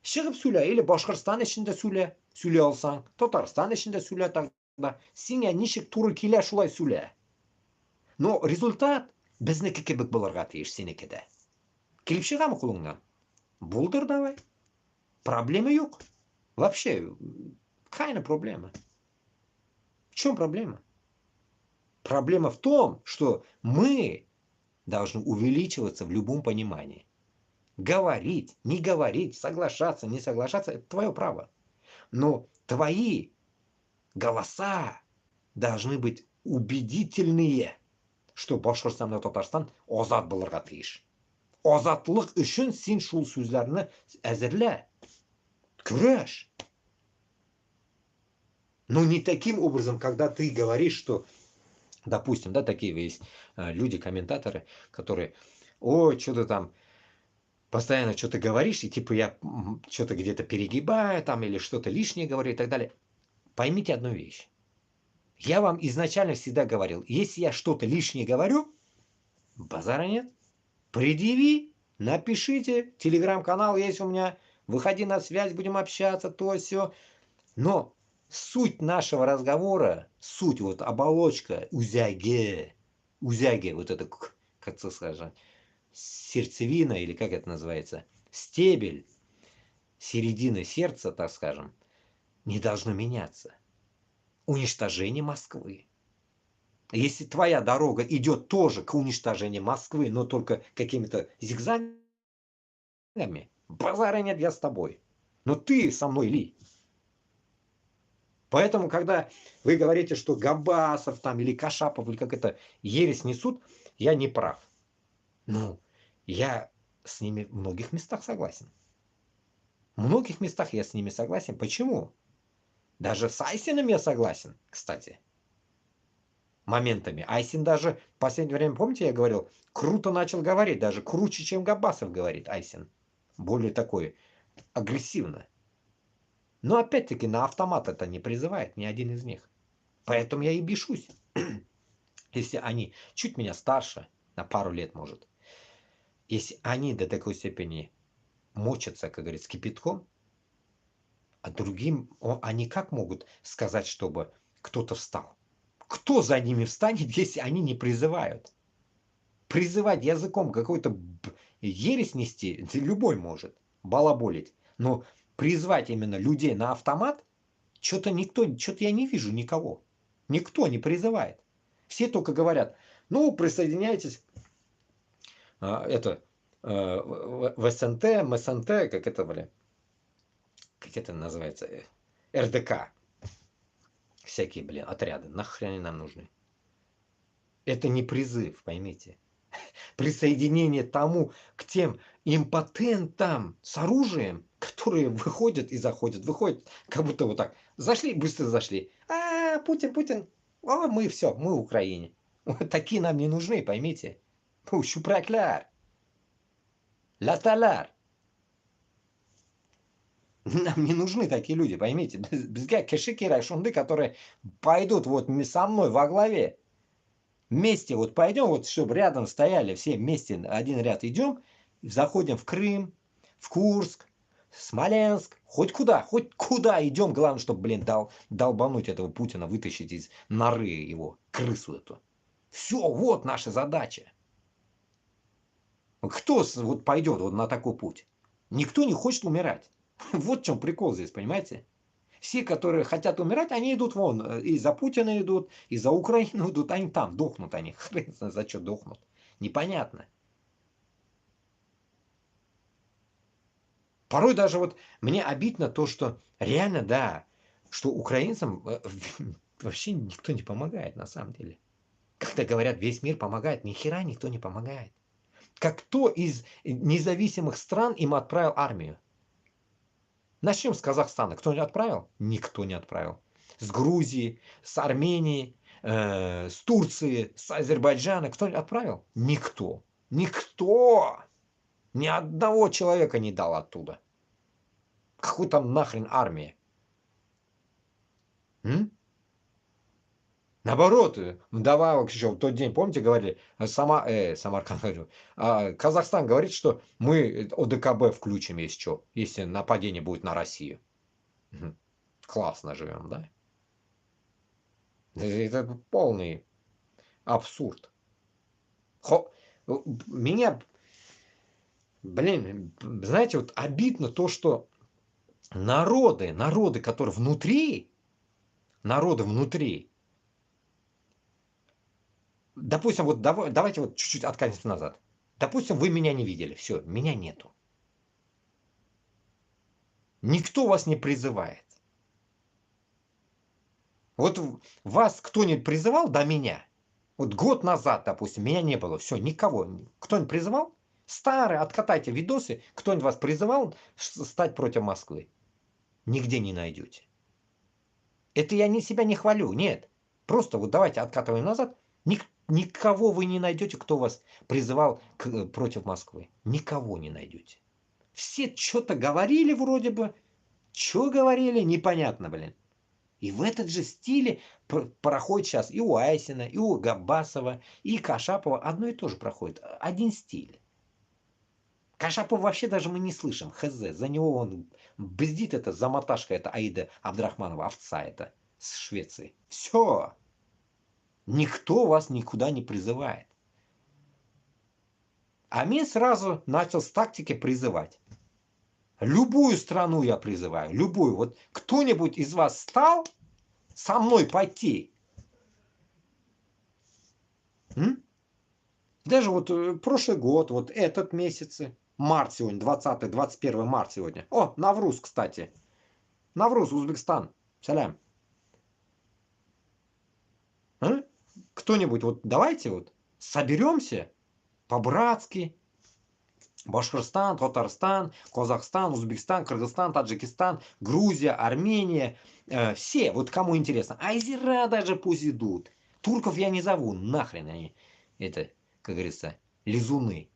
Шығып сөйле. Или Башқұртстан ішінде сөйле алсаң, Татарстан ішінде сөйле тогда. Сиңа нешік туры келе шулай сөйле. Но результат біздікі кебек болырға тиіш сенікі де. Келіп шығамы қолыңнан? Булдыр давай. Проблемы yok. Вообще, какая проблема? В чем проблема? Проблема в том, что мы должны увеличиваться в любом понимании. Говорить, не говорить, соглашаться, не соглашаться, это твое право. Но твои голоса должны быть убедительные, что Башқұртстан мен Татарстан азат болырға тиіш. Азатлық үшін сен шул сөздерді әзірле. Күреш. Но не таким образом, когда ты говоришь, что, допустим, да, такие есть люди, комментаторы, которые, ой, что-то там, постоянно что-то говоришь, и типа я что-то где-то перегибаю там, или что-то лишнее говорю и так далее. Поймите одну вещь. Я вам изначально всегда говорил, если я что-то лишнее говорю, базара нет. Предъяви, напишите, телеграм-канал есть у меня, выходи на связь, будем общаться, то все. Но суть нашего разговора, суть, вот оболочка, узяге, вот это, как это сказать, сердцевина, или как это называется, стебель, середина сердца, так скажем, не должно меняться. Уничтожение Москвы. Если твоя дорога идет тоже к уничтожению Москвы, но только какими-то зигзагами, базара нет, я с тобой. Но ты со мной ли? Поэтому, когда вы говорите, что Габасов там или Кашапов, или как это ересь несут, я не прав. Ну, я с ними в многих местах согласен. В многих местах я с ними согласен. Почему? Даже с Айсином я согласен, кстати. Моментами. Айсин даже в последнее время, помните, я говорил, круто начал говорить, даже круче, чем Габасов говорит Айсин. Более такой агрессивно. Но опять-таки на автомат это не призывает ни один из них. Поэтому я и бешусь. Если они чуть меня старше, на пару лет может, если они до такой степени мочатся, как говорится, кипятком, А другим они как могут сказать, чтобы кто-то встал? Кто за ними встанет, если они не призывают? Призывать языком какой-то ересь нести любой может, балаболить. Но призвать именно людей на автомат, что-то я не вижу никого. Никто не призывает. Все только говорят, ну, присоединяйтесь, это, в СНТ, МСНТ, как это, блин, как это называется, РДК. Всякие, блин, отряды. Нахрен они нам нужны? Это не призыв, поймите. Присоединение тому к тем импотентам с оружием, которые выходят и заходят, выходят, как будто вот так, зашли, быстро зашли. Путин, мы все, мы в Украине. Вот такие нам не нужны, поймите. Шупракляр, латаляр. Нам не нужны такие люди, поймите. Бізге кешикера шунды, которые пойдут вот со мной во главе. Вместе вот пойдем, вот чтобы рядом стояли все вместе, один ряд идем, заходим в Крым, в Курск, Смоленск, хоть куда идем, главное, чтобы, блин, долбануть этого Путина, вытащить из норы его, крысу эту. Все, вот наша задача. Кто вот пойдет вот на такой путь? Никто не хочет умирать. Вот в чем прикол здесь, понимаете? Все, которые хотят умирать, они идут вон, и за Путина идут, и за Украину идут, они там, дохнут они, хрен знает за что дохнут. Непонятно. Порой даже вот мне обидно то, что реально, да, что украинцам вообще никто не помогает на самом деле. Когда говорят, весь мир помогает, ни хера никто не помогает. Как кто из независимых стран им отправил армию? Начнем с Казахстана. Кто не отправил? Никто не отправил. С Грузии, с Армении, с Турции, с Азербайджана. Кто отправил? Никто. Никто. Ни одного человека не дал оттуда. Какой там нахрен армия? М? Наоборот, вдобавок еще в тот день, помните, говорили, Самарканд, говорю, Казахстан говорит, что мы ОДКБ включим, если что, если нападение будет на Россию. Классно живем, да? Это полный абсурд. Меня, блин, знаете, вот обидно то, что народы, которые внутри, допустим, вот давайте вот чуть-чуть откатимся назад. Допустим, вы меня не видели, все, меня нету. Никто вас не призывает. Вот вас кто-нибудь призывал до меня? Вот год назад, допустим, меня не было, все, никого. Кто-нибудь призывал? Старые, откатайте видосы, кто-нибудь вас призывал стать против Москвы? Нигде не найдете. Это я себя не хвалю, нет. Просто вот давайте откатываем назад. Никого вы не найдете, кто вас призывал против Москвы. Никого не найдете. Все что-то говорили вроде бы. Что говорили, непонятно, блин. И в этот же стиле проходит сейчас и у Айсина, и у Габбасова, и Кашапова. Одно и то же проходит. Один стиль. Кашапова вообще даже мы не слышим. Хз. За него он бздит, это замоташка, это Аида Абдрахманова, овца это с Швеции. Все. Никто вас никуда не призывает. А мне сразу начал с тактики призывать. Любую страну я призываю, любую. Вот кто-нибудь из вас стал со мной пойти? Даже вот прошлый год, вот этот месяц, март сегодня, 20-21 март сегодня. О, Навруз, кстати. Навруз, Узбекистан. Салям. Кто-нибудь, вот давайте вот соберемся по-братски. Башкортостан, Татарстан, Казахстан, Узбекистан, Кыргызстан, Таджикистан, Грузия, Армения. Все, вот кому интересно. Азера даже пусть идут. Турков я не зову, нахрен они. Это, как говорится, лизуны.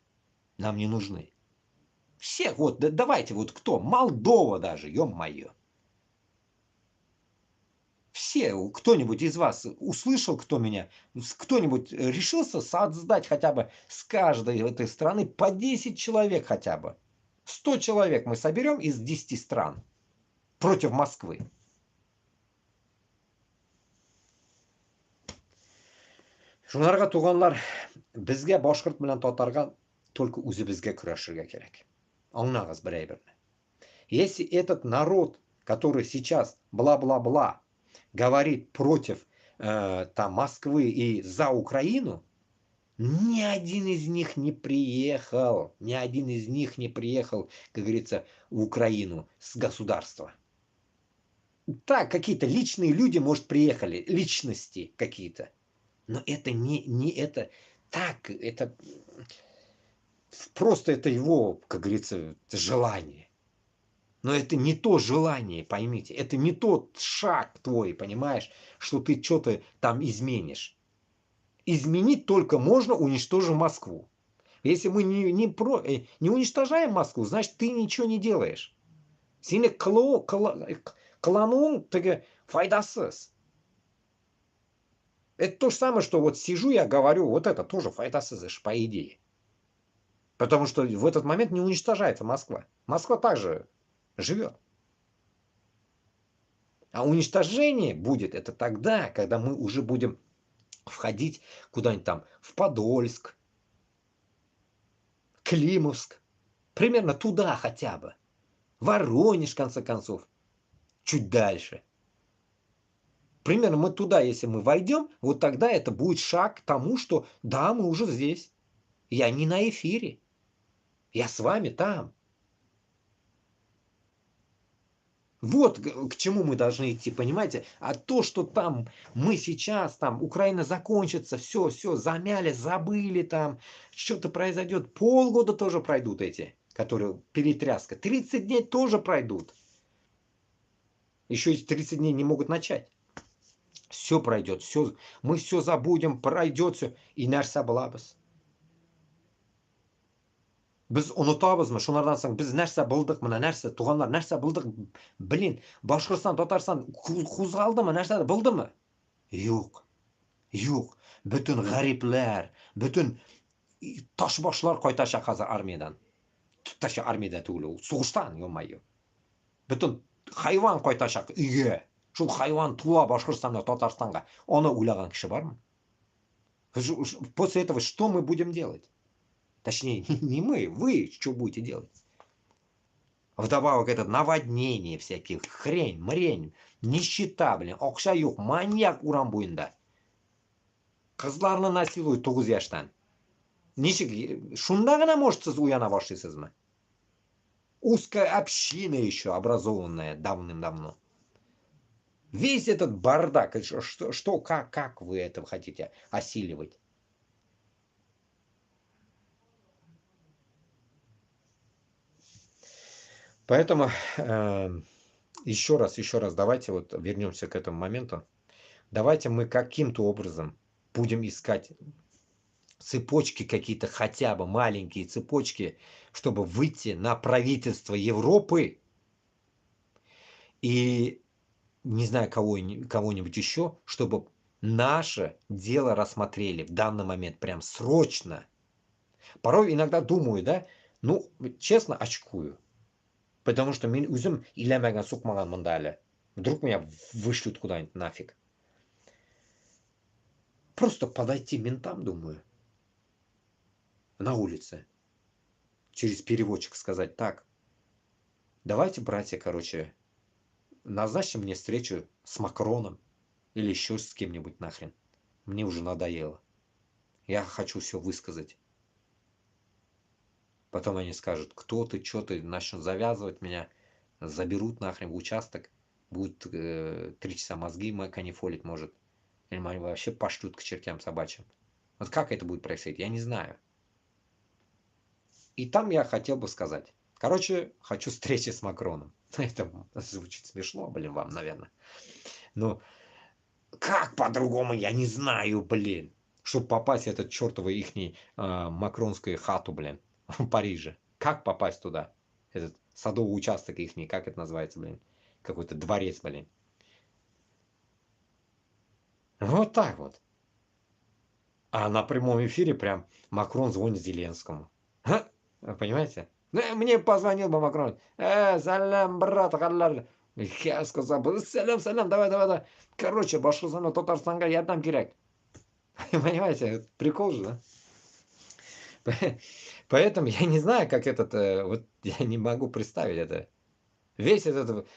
Нам не нужны. Всех, вот, давайте, вот кто? Молдова даже, ё-моё. Все, кто-нибудь из вас услышал, кто-нибудь решился создать хотя бы с каждой этой страны по 10 человек хотя бы. 100 человек мы соберем из 10 стран. против Москвы. Шунарга туганлар, безгә башкорт белән татарга только үзебезгә көрәшергә кирәк. Аңлагыз берәйберне. Если этот народ, который сейчас бла-бла-бла говорит против там Москвы и за Украину, ни один из них не приехал, ни один из них не приехал, как говорится, в Украину с государства. Так, какие-то личные люди, может, приехали, личности какие-то. Но это не это так, это просто это его, как говорится, желание. Но это не то желание, поймите, это не тот шаг твой, понимаешь, что ты что-то там изменишь. Изменить только можно, уничтожив Москву. Если мы не уничтожаем Москву, значит, ты ничего не делаешь. Сені клану файдасыз. Это то же самое, что вот сижу я говорю, вот это тоже файдасыз, по идее. Потому что в этот момент не уничтожается Москва. Москва также живет. А уничтожение будет это тогда, когда мы уже будем входить куда-нибудь там в Подольск, Климовск, примерно туда хотя бы. Воронеж, в конце концов, чуть дальше. Примерно мы туда, если мы войдем, вот тогда это будет шаг к тому, что да, мы уже здесь. Я не на эфире. Я с вами там. Вот к чему мы должны идти, понимаете? А то, что там мы сейчас, там Украина закончится, все, замяли, забыли, там что-то произойдет. Полгода тоже пройдут эти, которые перетряска. 30 дней тоже пройдут. Еще эти 30 дней не могут начать. Все пройдет, все, мы все забудем, пройдет все. И нәрсә булабыз. Biz unutabızmı? Şunlardan soң biz нәрсә булдык, менә нәрсә, туганлар, нәрсә булдык? Блин, Башкортстан, Татарстан кузгалдымы, нәрсә булдымы? Юк. Юк. Bütün гарипләр, bütün ташбашлар кайтачак хәзер армиядан. Туташы армияда түгел ул, сугыштан, ё-моё. Bütün хайван кайтачак өйгә. Шул хайван тула Башкортстанга, Татарстанга. Аны уйлаган кеше бармы? После этого что мы будем делать? Точнее, не мы, вы что будете делать? Вдобавок это наводнение всяких, хрень, мрень, нищета, блин, акча юк, маньяк урам буенда. Кызларны насилует 9 яшьтан. Ничек, шунда гына может сіз уяна башлыйсызмы? Узкая община еще образованная давным-давно. Весь этот бардак, что как вы это хотите осиливать? Поэтому еще раз, давайте вот вернемся к этому моменту. Давайте мы каким-то образом будем искать цепочки какие-то, хотя бы маленькие цепочки, чтобы выйти на правительство Европы и, не знаю, кого-нибудь еще, чтобы наше дело рассмотрели в данный момент прям срочно. Порой иногда думаю, да, ну, честно, очкую. Потому что мен өзім илемеген сукмаган мында әлі. Вдруг меня вышлют куда-нибудь нафиг. Просто подойти ментам, думаю, на улице. Через переводчик сказать, так, давайте, братья, короче, назначьте мне встречу с Макроном или еще с кем-нибудь нахрен. Мне уже надоело. Я хочу все высказать. Потом они скажут, кто ты, что ты, начнут завязывать меня, заберут нахрен в участок, будут 3 часа мозги канифолить может, или они вообще пошлют к чертям собачьим. Вот как это будет происходить, я не знаю. И там я хотел бы сказать, короче, хочу встречи с Макроном. Это звучит смешно, блин, вам, наверное. Но как по-другому, я не знаю, блин, чтобы попасть в этот чертовый ихний макронскую хату, блин. В Париже. Как попасть туда? Этот садовый участок ихний, как это называется, блин? Какой-то дворец, блин. Вот так вот. А на прямом эфире прям Макрон звонит Зеленскому. Вы понимаете? Мне позвонил бы Макрон. Салям, брат, халлар. Я сказал, салям, давай, давай, давай. Короче, Башқұртстанға, Татарстанға ярдам керек. Понимаете, прикол же, да? Поэтому я не знаю, как этот, вот я не могу представить это. Весь этот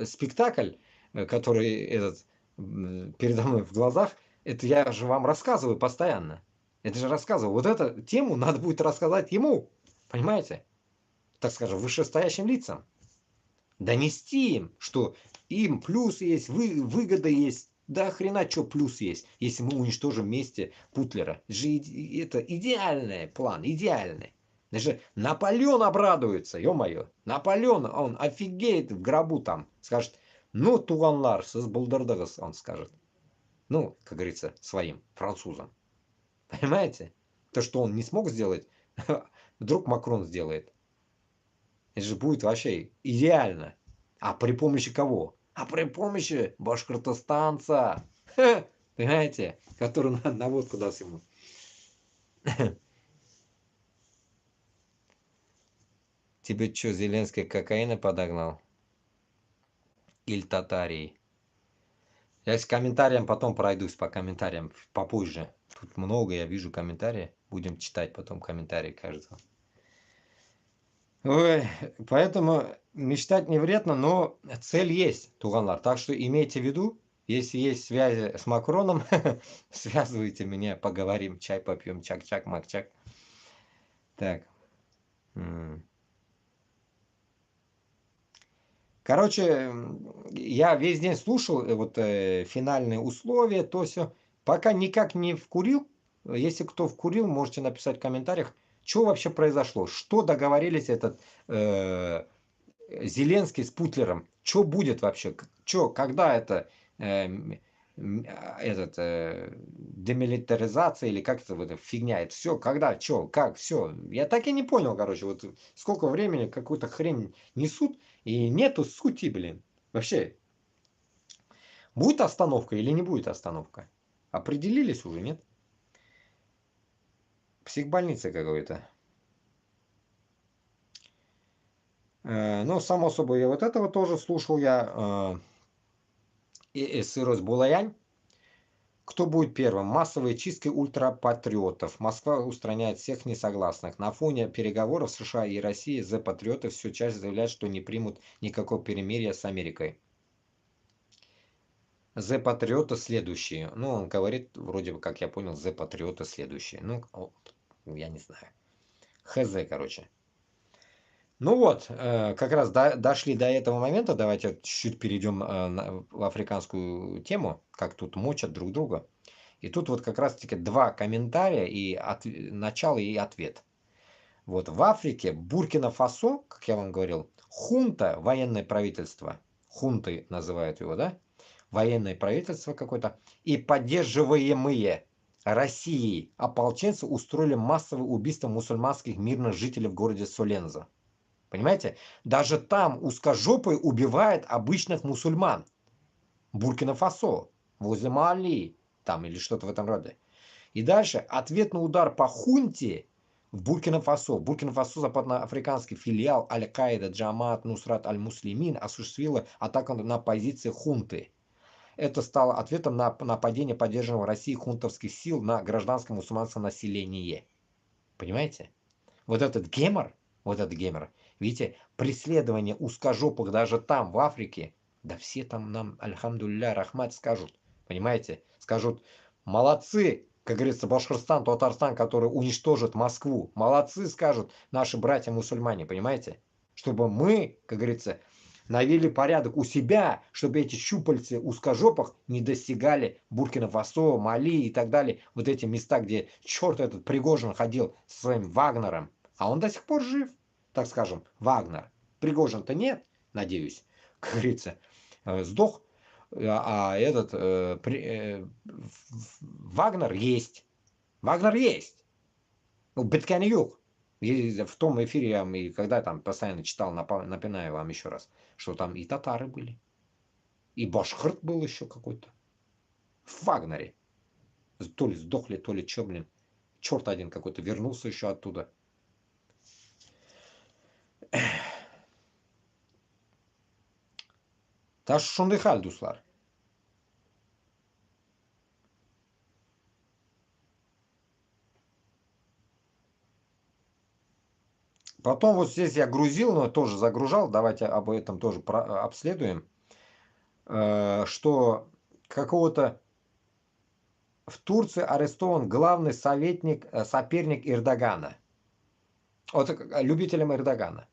спектакль, который этот передо мной в глазах, это я же вам рассказываю постоянно. Это же рассказываю. Вот эту тему надо будет рассказать ему. Понимаете? Так скажем, вышестоящим лицам. Донести им, что им плюс есть, выгода есть. Да хрена что плюс есть, если мы уничтожим вместе Путлера. Это идеальный план, идеальный. Даже Наполеон обрадуется, ё-моё. Наполеон, он офигеет в гробу там. Скажет, ну, туғанлар, сіз бұлдырдыңыз, он скажет. Ну, как говорится, своим французам. Понимаете? То, что он не смог сделать, вдруг Макрон сделает. Это же будет вообще идеально. А при помощи кого? А при помощи башкортостанца. Понимаете? Который на водку даст ему. Тебе что, Зеленский кокаина подогнал? Или татарий? Я с комментарием потом пройдусь, по комментариям попозже. Тут много, я вижу комментарии. Будем читать потом комментарии каждого. Ой, поэтому мечтать не вредно, но цель есть, Туганлар. Так что имейте в виду, если есть связи с Макроном, связывайте меня, поговорим, чай попьем, чак-чак, мак-чак. Так. Короче, я весь день слушал вот финальные условия, то все. Пока никак не вкурил. Если кто вкурил, можете написать в комментариях, что вообще произошло, что договорились этот Зеленский с Путлером, что будет вообще, что, когда это демилитаризация или как это вот фигня, это все, когда, что, как, все. Я так и не понял, короче, вот сколько времени какую-то хрень несут, и нету сути, блин. Вообще, будет остановка или не будет остановка? Определились уже, нет? Психбольница какой-то. Ну, само собой, я вот этого тоже слушал я. Сырос Булаянь. Кто будет первым? Массовые чистки ультрапатриотов. Москва устраняет всех несогласных. На фоне переговоров США и России Z-патриоты все чаще заявляют, что не примут никакого перемирия с Америкой. Z-патриоты следующие. Ну, он говорит, вроде бы, как я понял, Z-патриоты следующие. Ну, я не знаю. Хз, короче. Ну вот, как раз дошли до этого момента. Давайте чуть-чуть перейдем в африканскую тему, как тут мочат друг друга. И тут вот как раз-таки два комментария, и начало и ответ. Вот в Африке, Буркина-Фасо, как я вам говорил, хунта, военное правительство, хунты называют его, да? Военное правительство какое-то, и поддерживаемые Россией ополченцы устроили массовое убийство мусульманских мирных жителей в городе Солензо. Понимаете? Даже там узкожопые убивают обычных мусульман. Буркина-Фасо, возле Мали, там или что-то в этом роде. И дальше ответный удар по хунте в Буркина-Фасо. Буркина-Фасо, западноафриканский филиал Аль-Каида Джамаат Нусрат Аль-Муслимин осуществила атаку на позиции хунты. Это стало ответом на нападение поддержанного Россией хунтовских сил на гражданское мусульманское население. Понимаете? Вот этот гемор, видите, преследование узкожопых даже там, в Африке, да все там нам, альхамдулилля, рахмат скажут, понимаете, скажут, молодцы, как говорится, Башкортостан, Татарстан, который уничтожит Москву, молодцы, скажут наши братья-мусульмане, понимаете, чтобы мы, как говорится, навели порядок у себя, чтобы эти щупальцы узкожопых не достигали Буркина-Фасо, Мали и так далее, вот эти места, где черт этот Пригожин ходил со своим Вагнером, а он до сих пор жив, так скажем, Вагнер. Пригожин-то нет, надеюсь, как говорится, сдох, а этот Вагнер есть. Вагнер есть. Бетканюк. И в том эфире я и когда там постоянно читал, напоминаю вам еще раз, что там и татары были, и башкирт был еще какой-то. В Вагнере. То ли сдохли, то ли что, блин. Черт один какой-то вернулся еще оттуда. Taş ушундай хал, достар. Потом вот здесь я грузил, но тоже загружал. Давайте об этом тоже обследуем. Что какого-то в Турции арестован главный соперник Эрдогана. Вот любителям Эрдогана.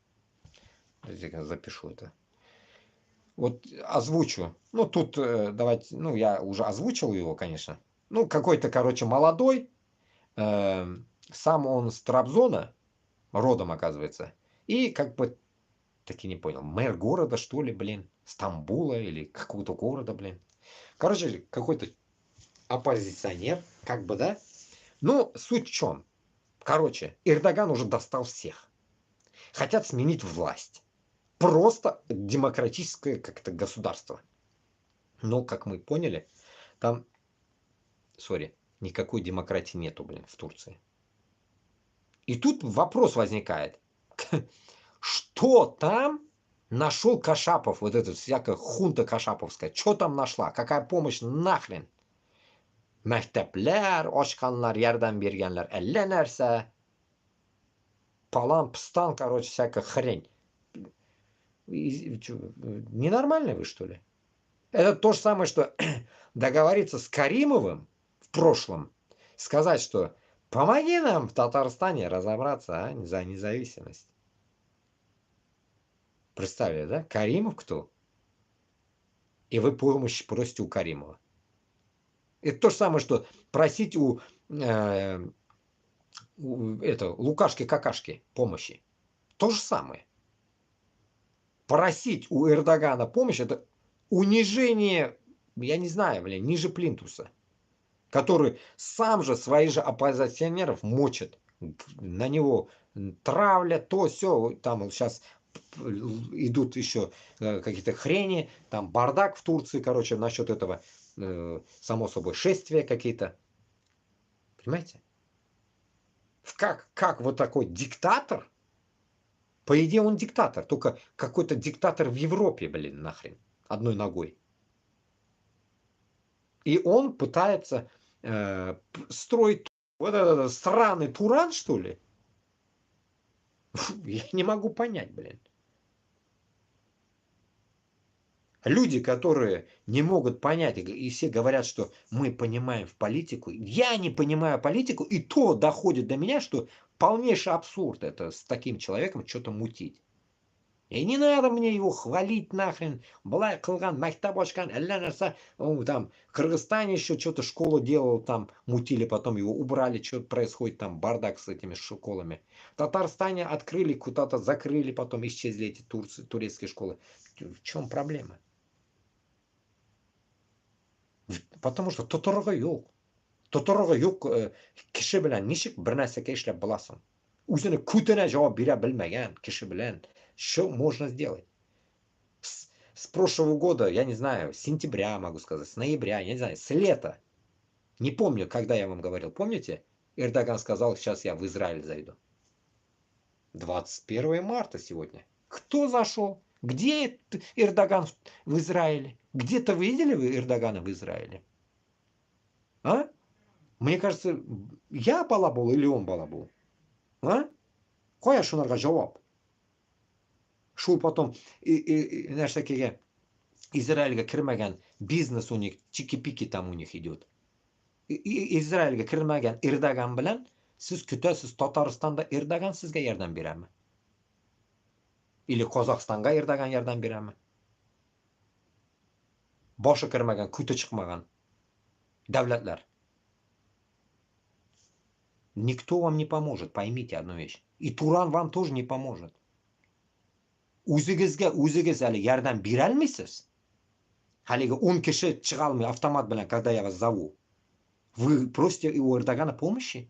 Я запишу это. Вот озвучу. Ну, тут давайте, ну, я уже озвучил его, конечно. Ну, какой-то, короче, молодой. Сам он с Трабзона, родом, оказывается. И как бы, так и не понял, мэр города, что ли, блин, Стамбула или какого-то города, блин. Короче, какой-то оппозиционер, как бы, да. Ну, суть в чем? Короче, Эрдоган уже достал всех. Хотят сменить власть. Просто демократическое как-то государство. Но, как мы поняли, там, никакой демократии нету, блин, в Турции. И тут вопрос возникает. Что там нашел Кашапов, вот эта всякая хунта кашаповская? Что там нашла? Какая помощь нахрен? Mektepler, ochqanlar, yardım berganlar, alla narsa. Палан, пстан, короче, всякая хрень. Ненормальные вы, что ли? Это то же самое, что договориться с Каримовым в прошлом, сказать, что помоги нам в Татарстане разобраться, за независимость. Представили, да? Каримов кто? И вы помощь просите у Каримова. Это то же самое, что просить у Лукашки-какашки помощи. То же самое. Просить у Эрдогана помощь — это унижение, я не знаю, блин, ниже плинтуса. Который сам же своих же оппозиционеров мочит. На него травля, то все. Там сейчас идут еще какие-то хрени, там бардак в Турции, короче, насчет этого, само собой, шествия какие-то. Понимаете? Как вот такой диктатор, по идее он диктатор, только какой-то диктатор в Европе, блин, нахрен, одной ногой. И он пытается строить вот этот странный Туран, что ли? Я не могу понять, блин. Люди, которые не могут понять, и все говорят, что мы понимаем в политику. Я не понимаю политику, и то доходит до меня, что полнейший абсурд это с таким человеком что-то мутить. И не надо мне его хвалить нахрен. Былай кылган, мактаб ачкан, әллә нәрсә. Там в Кыргызстане еще что-то школу делал, там мутили, потом его убрали, что происходит там, бардак с этими школами. В Татарстане открыли, куда-то закрыли, потом исчезли эти турецкие школы. В чем проблема? Потому что тоторого yok. To'rig'i yo'q kishi bilan nishik bir narsaga ishlab bilasan. O'zini ko'tini javob bera bilmagan kishi bilan что можно сделать? С прошлого года, я не знаю, с сентября могу сказать, с ноября, я не знаю, с лета. Не помню, когда я вам говорил. Помните? Эрдоган сказал, сейчас я в Израиль зайду. 21 марта сегодня. Кто зашел? Где Эрдоган в Израиле? Где-то вы видели вы Эрдогана в Израиле? А? Мне кажется, я балабол или он балабол? А? Қоя шуларға жауап. Шул потом нәрсәкеге Израильге кірмәгән бизнес у них, чики-пики там у них идет. Израильге кірмәгән Эрдоган белән сез көтәсез Татарстанда Эрдоган сезгә ярдәм бирәме? Или Казахстанга Эрдоган ярдәм бирәме? Башы кірмәгән, күте чыкмаган дәүләтләр. Никто вам не поможет, поймите одну вещь. И Туран вам тоже не поможет. O'zingizga o'zingiz hali yordam berolmaysiz. Haligi 10 kishi chiqa olmay avtomat bilan, когда я вас зову. Вы просите у Эрдогана помощи,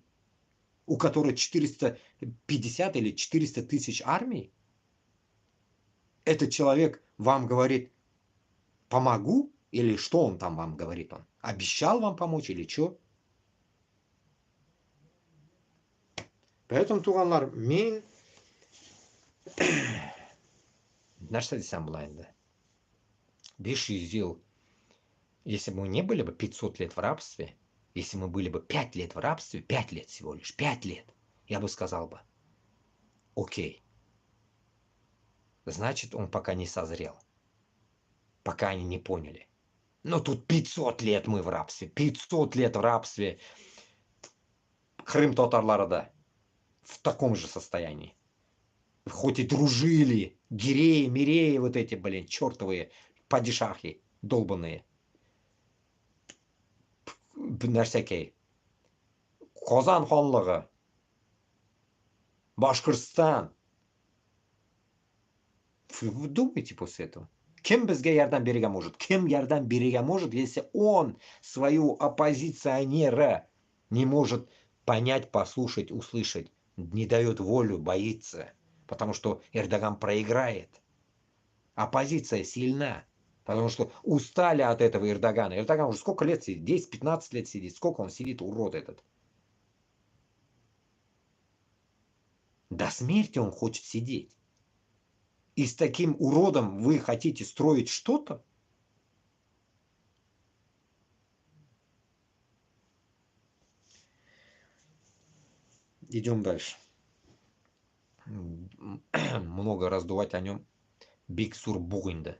у которого 450 или 400 тысяч армий. Этот человек вам говорит, помогу, или что он там вам говорит? Он обещал вам помочь или что? Поэтому, туганлар, мен нәрсе десем булайын да. Бешизил. Если бы мы не были бы 500 лет в рабстве, если мы были бы 5 лет в рабстве, 5 лет всего лишь, 5 лет, я бы сказал бы, окей, значит, он пока не созрел, пока они не поняли. Но тут 500 лет мы в рабстве, 500 лет в рабстве. Крым татарлары да, в таком же состоянии. Хоть и дружили, гиреи, миреи, вот эти, блин, чертовые падишахи, долбаные. Нәрсекей. Qozon xonlig'i, Башкортостан. Вы думаете после этого? Кем bizga yordam bergan может? Кем yordam bergan может, если он свою оппозиционера не может понять, послушать, услышать, не дает волю, боится, потому что Эрдоган проиграет. Оппозиция сильна, потому что устали от этого Эрдогана. Эрдоган уже сколько лет сидит? 10-15 лет сидит. Сколько он сидит, урод этот? До смерти он хочет сидеть. И с таким уродом вы хотите строить что-то? Идем дальше. Много раздувать о нем. Биг Сур Бугинда.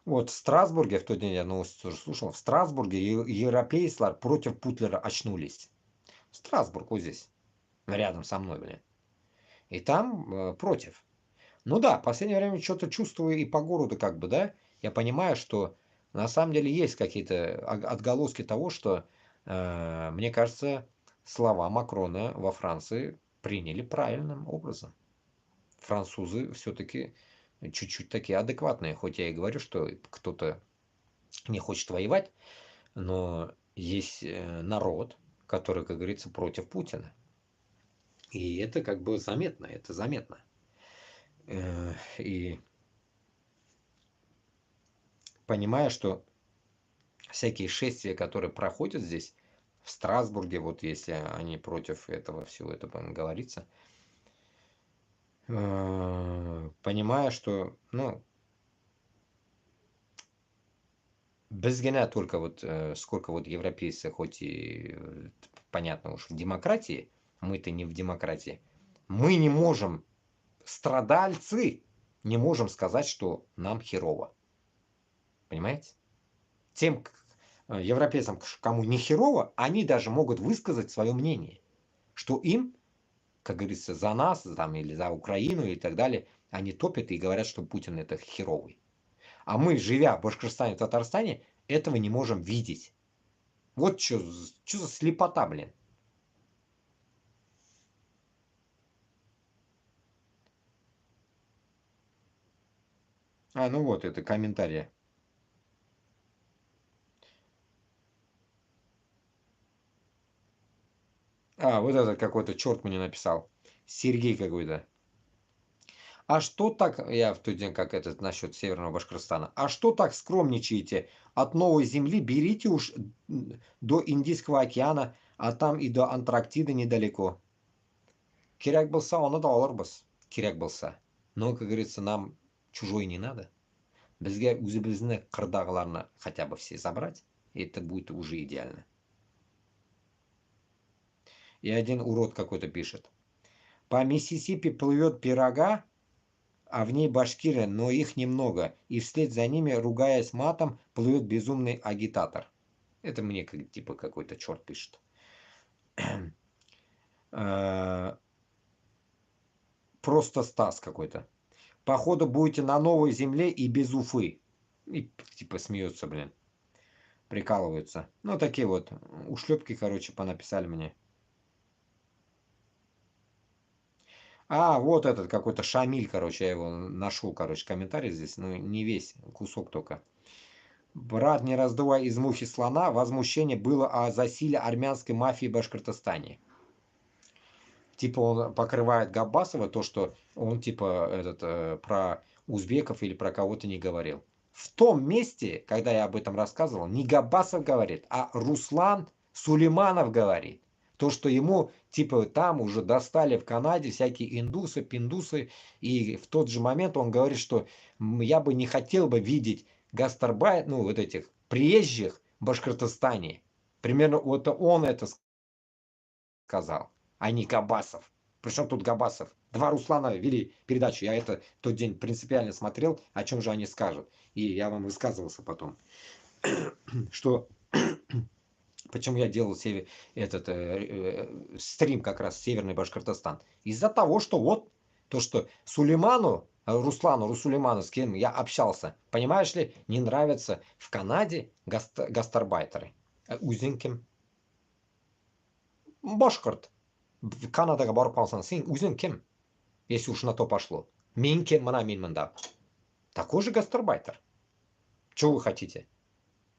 Вот в Страсбурге, в тот день я новости тоже слушал, в Страсбурге европейцы против Путлера очнулись. Страсбург вот здесь, рядом со мной, блин. И там против. Ну да, в последнее время что-то чувствую и по городу как бы, да. Я понимаю, что на самом деле есть какие-то отголоски того, что, мне кажется, слова Макрона во Франции приняли правильным образом. Французы все-таки чуть-чуть такие адекватные, хоть я и говорю, что кто-то не хочет воевать, но есть народ, который, как говорится, против Путина. И это как бы заметно, это заметно. И понимая, что всякие шествия, которые проходят здесь, в Страсбурге, вот если они против этого всего этого говорится, понимая, что, ну, безгина только вот сколько вот европейцы, хоть и понятно уж в демократии, мы-то не в демократии, мы не можем, страдальцы, не можем сказать, что нам херово. Понимаете? Тем европейцам, кому не херово, они даже могут высказать свое мнение, что им, как говорится, за нас там, или за Украину и так далее, они топят и говорят, что Путин это херовый. А мы, живя в Башкортостане, в Татарстане, этого не можем видеть. Вот что за слепота, блин. А, ну вот, это комментарий. А, вот этот какой-то черт мне написал. Сергей какой-то. А что так, я в тот день, как этот, насчет Северного Башкортостана, а что так скромничаете? От новой земли берите уж до Индийского океана, а там и до Антарктиды недалеко. Киряк болса, оны да алырбыз. Киряк болса. Но, как говорится, нам чужой не надо. Безге үзебезне кырдагыларны хотя бы все забрать, и это будет уже идеально. И один урод какой-то пишет. По Миссисипи плывет пирога, а в ней башкиры, но их немного, и вслед за ними, ругаясь матом, плывет безумный агитатор. Это мне как, типа какой-то черт пишет. Просто Стас какой-то. Походу будете на новой земле и без Уфы. И типа смеются, блин. Прикалываются. Ну, такие вот ушлепки, короче, понаписали мне. А, вот этот какой-то Шамиль, короче, я его нашел, короче, комментарий здесь, ну, не весь, кусок только. Брат, не раздувай из мухи слона, возмущение было о засилии армянской мафии в Башкортостане. Типа он покрывает Габбасова, то, что он типа этот, про узбеков или про кого-то не говорил. В том месте, когда я об этом рассказывал, не Габбасов говорит, а Руслан Сулейманов говорит. То, что ему, типа, там уже достали в Канаде всякие индусы, пиндусы, и в тот же момент он говорит, что я бы не хотел бы видеть гастарбайт, ну, вот этих приезжих в Башкортостане. Примерно вот он это сказал, а не Габасов. Причем тут Габасов? Два Руслана вели передачу. Я это в тот день принципиально смотрел, о чем же они скажут. И я вам высказывался потом, что почему я делал этот стрим как раз Северный Башкортостан. Из-за того, что вот то, что Сулейману, Руслану Русулейману, с кем я общался, понимаешь ли, не нравятся в Канаде гастарбайтеры. Үзең Башкорт. В Канадаға барып қалсаң, сен өзің кім? Если уж на то пошло. Мен кем, мына мен мында. Такой же гастарбайтер. Чего вы хотите?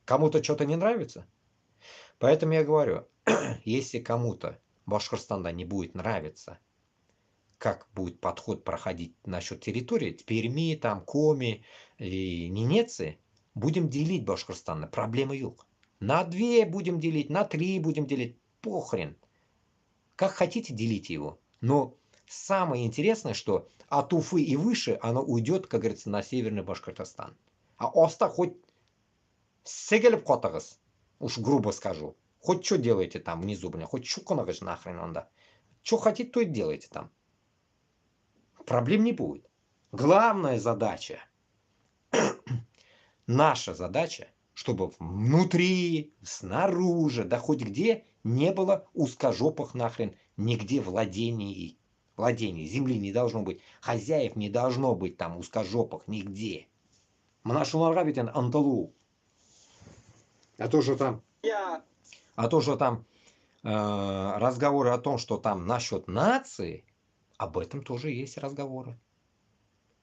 Кому-то что-то не нравится? Поэтому я говорю, если кому-то Башкортостанда не будет нравиться, как будет подход проходить насчет территории, Перми, там, Коми и Ненецы, будем делить Башкортостан на проблемы юг. На 2 будем делить, на 3 будем делить, похрен. Как хотите, делите его. Но самое интересное, что от Уфы и выше оно уйдет, как говорится, на Северный Башкортостан. А оста хоть сегелеп котагыз, уж грубо скажу. Хоть что делаете там внизу, блин, хоть чуконагыз нахрен он да. Что хотите, то и делайте там. Проблем не будет. Главная задача, наша задача, чтобы внутри, снаружи, да хоть где не было узкожопых нахрен нигде владений. Владений. Земли не должно быть. Хозяев не должно быть там узкожопых нигде. Мнашуларға бетен анталу. А то, что там... разговоры о том, что там насчет нации, об этом тоже есть разговоры.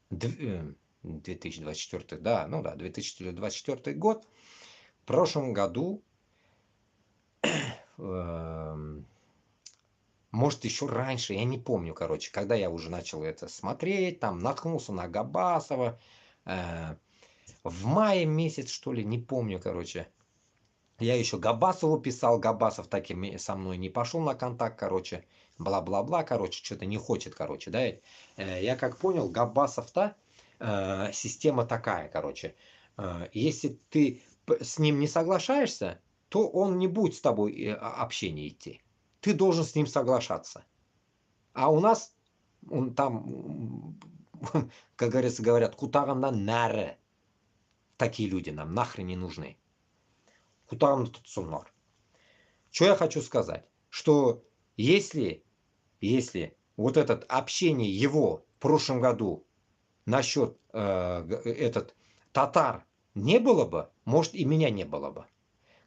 2024, да, ну да, 2024 год. В прошлом году, может, еще раньше, я не помню, короче, когда я уже начал это смотреть, там наткнулся на Габасова, в мае месяц, что ли, не помню, короче. Я еще Габасову писал, Габасов так и со мной не пошел на контакт, короче, бла-бла-бла, короче, что-то не хочет, короче, да. Я как понял, Габасов-то система такая, короче, если ты с ним не соглашаешься, то он не будет с тобой общение идти. Ты должен с ним соглашаться. А у нас он там, как говорится, говорят, кутагандан наре. Такие люди нам нахрен не нужны. Кутаган тут сунар. Что я хочу сказать? Что если вот это общение его в прошлом году насчет этот татар не было бы, может и меня не было бы.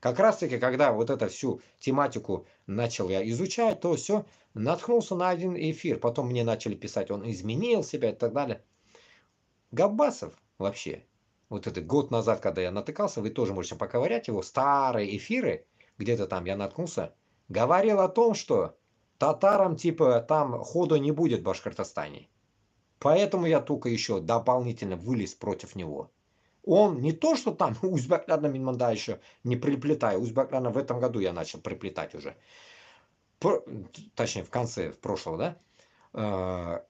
Как раз таки, когда вот эту всю тематику начал я изучать, то все, наткнулся на один эфир. Потом мне начали писать, он изменил себя и так далее. Габбасов вообще, вот это год назад, когда я натыкался, вы тоже можете поковырять его, старые эфиры, где-то там я наткнулся, говорил о том, что татарам типа там хода не будет в Башкортостане. Поэтому я только еще дополнительно вылез против него. Он не то, что там узбекларна минманда еще не приплетаю. Узбекларна в этом году я начал приплетать уже. Точнее, в конце прошлого, да?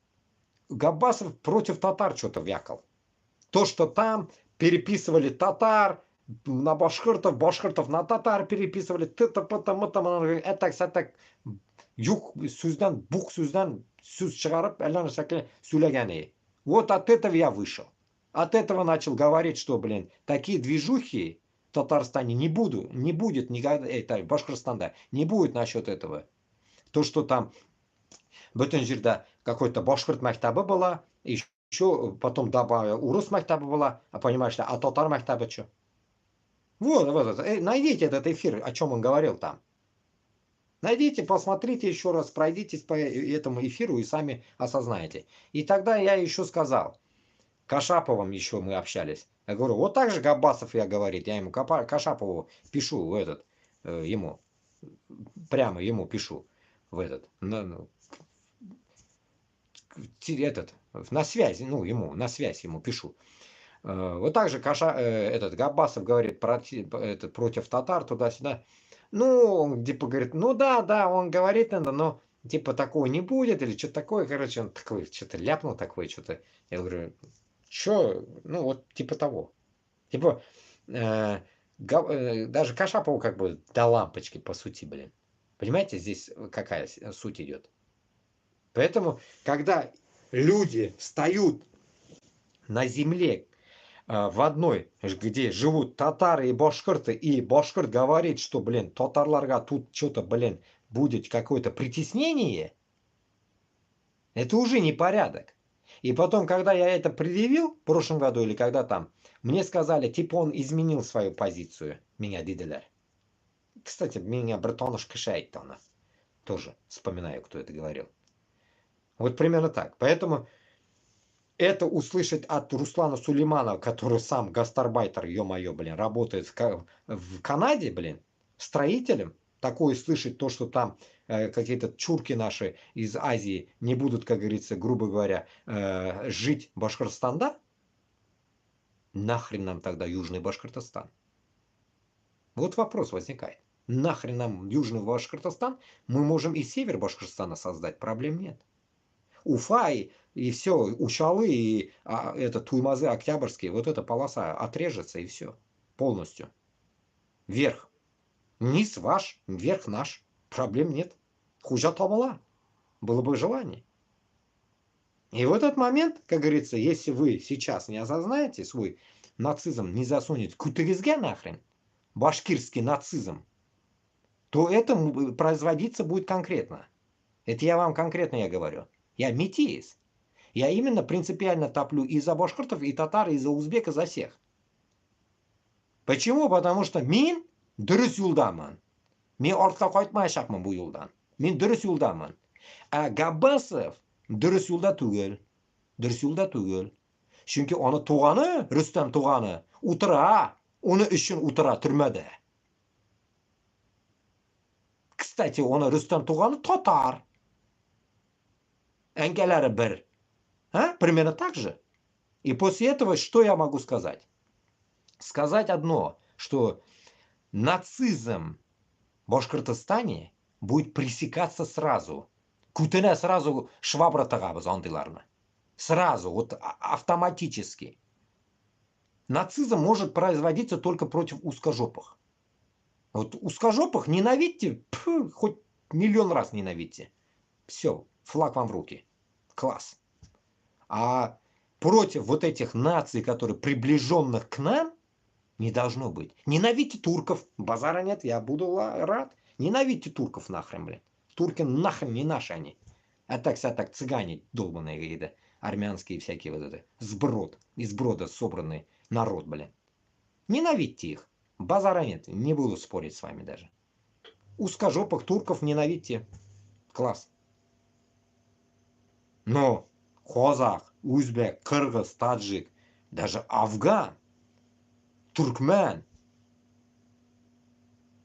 Габбасов против татар что-то вякал. То, что там переписывали татар на башкиртов, башкиртов на татар переписывали. Это юг сөзден, бук сөзден сөз шығарып, әлі шәкілі сөйлеген. Вот от этого я вышел. От этого начал говорить, что, блин, такие движухи в Татарстане не будет никогда, это, в Башкортостане не будет насчет этого. То, что там бүтін жерде какой-то башкорт мәктәбі была, еще потом добавил урыс мәктәбі была, а понимаешь, а татар мәктәбі что? Вот, найдите этот эфир, о чем он говорил там. Найдите, посмотрите еще раз, пройдитесь по этому эфиру и сами осознаете. И тогда я еще сказал, Кашаповым еще мы общались. Я говорю, вот так же Габасов я говорит, я ему Кашапову пишу в этот, ему, прямо ему пишу в этот, на связь, ну, ему, на связь ему пишу. Вот так же этот Габасов говорит против татар, туда-сюда. Ну, он типа говорит, ну да, да, он говорит это, но типа такого не будет, или что-то такое, короче, он такой, что-то ляпнул такое, что-то. Я говорю, что, ну вот типа того. Типа, даже Кашапову как бы до лампочки, по сути, блин. Понимаете, здесь какая суть идет? Поэтому, когда люди встают на земле в одной, где живут татары и башкирты, и башкирт говорит, что, блин, татарларга тут что-то, блин, будет какое-то притеснение, это уже не порядок. И потом, когда я это предъявил в прошлом году или когда там, мне сказали, типа он изменил свою позицию, меня Диделер. Кстати, меня братонушка Шайтона. Тоже вспоминаю, кто это говорил. Вот примерно так. Поэтому это услышать от Руслана Сулейманова, который сам гастарбайтер, ё-моё, блин, работает в Канаде, блин, строителем, такое слышать то, что там какие-то чурки наши из Азии не будут, как говорится, грубо говоря, жить в Башкортостане, нахрен нам тогда Южный Башкортостан? Вот вопрос возникает. Нахрен нам Южный Башкортостан? Мы можем и север Башкортостана создать, проблем нет. Уфа и все, Учалы и это Туймазы Октябрьские, вот эта полоса отрежется и все. Полностью. Вверх. Низ ваш, вверх наш. Проблем нет. Хуже табала. Было бы желание. И в этот момент, как говорится, если вы сейчас не осознаете свой нацизм, не засунете кутыризге нахрен, башкирский нацизм, то это производиться будет конкретно. Это я вам конкретно я говорю. Я метис. Я именно принципиально топлю и за башкиртов, и татар, и за узбека, за всех. Почему? Потому что мен дұрыс юлдамын. Мен артқа қайтмайшақпын бұл юлдан. Мен дұрыс юлдамын. А Габбасов дұрыс юлда түгел. Дұрыс юлда түгел. Чөнки аны туғаны, Рөстәм туғаны, утыра. Оны өчен утыра төрмәдә. Кстати, оны Рөстәм туғаны татар. Әнкәләре бер. Примерно так же. И после этого что я могу сказать? Сказать одно, что нацизм в Башкортостане будет пресекаться сразу. Күтенә сразу швабра тагабыз андыйларны. Сразу, вот автоматически. Нацизм может производиться только против узкожопых. Вот узкожопых ненавидьте, хоть миллион раз ненавидьте. Все, флаг вам в руки. Класс. А против вот этих наций, которые приближенных к нам, не должно быть. Ненавидьте турков. Базара нет, я буду рад. Ненавидьте турков нахрен, блин. Турки нахрен не наши они. А так, цыгане долбаные какие-то. Армянские всякие вот это. Сброд. Из брода собранный народ, блин. Ненавидьте их. Базара нет. Не буду спорить с вами даже. Узкожопых турков ненавидьте. Класс. Но казах, узбек, кыргыз, таджик, даже афган, туркмен,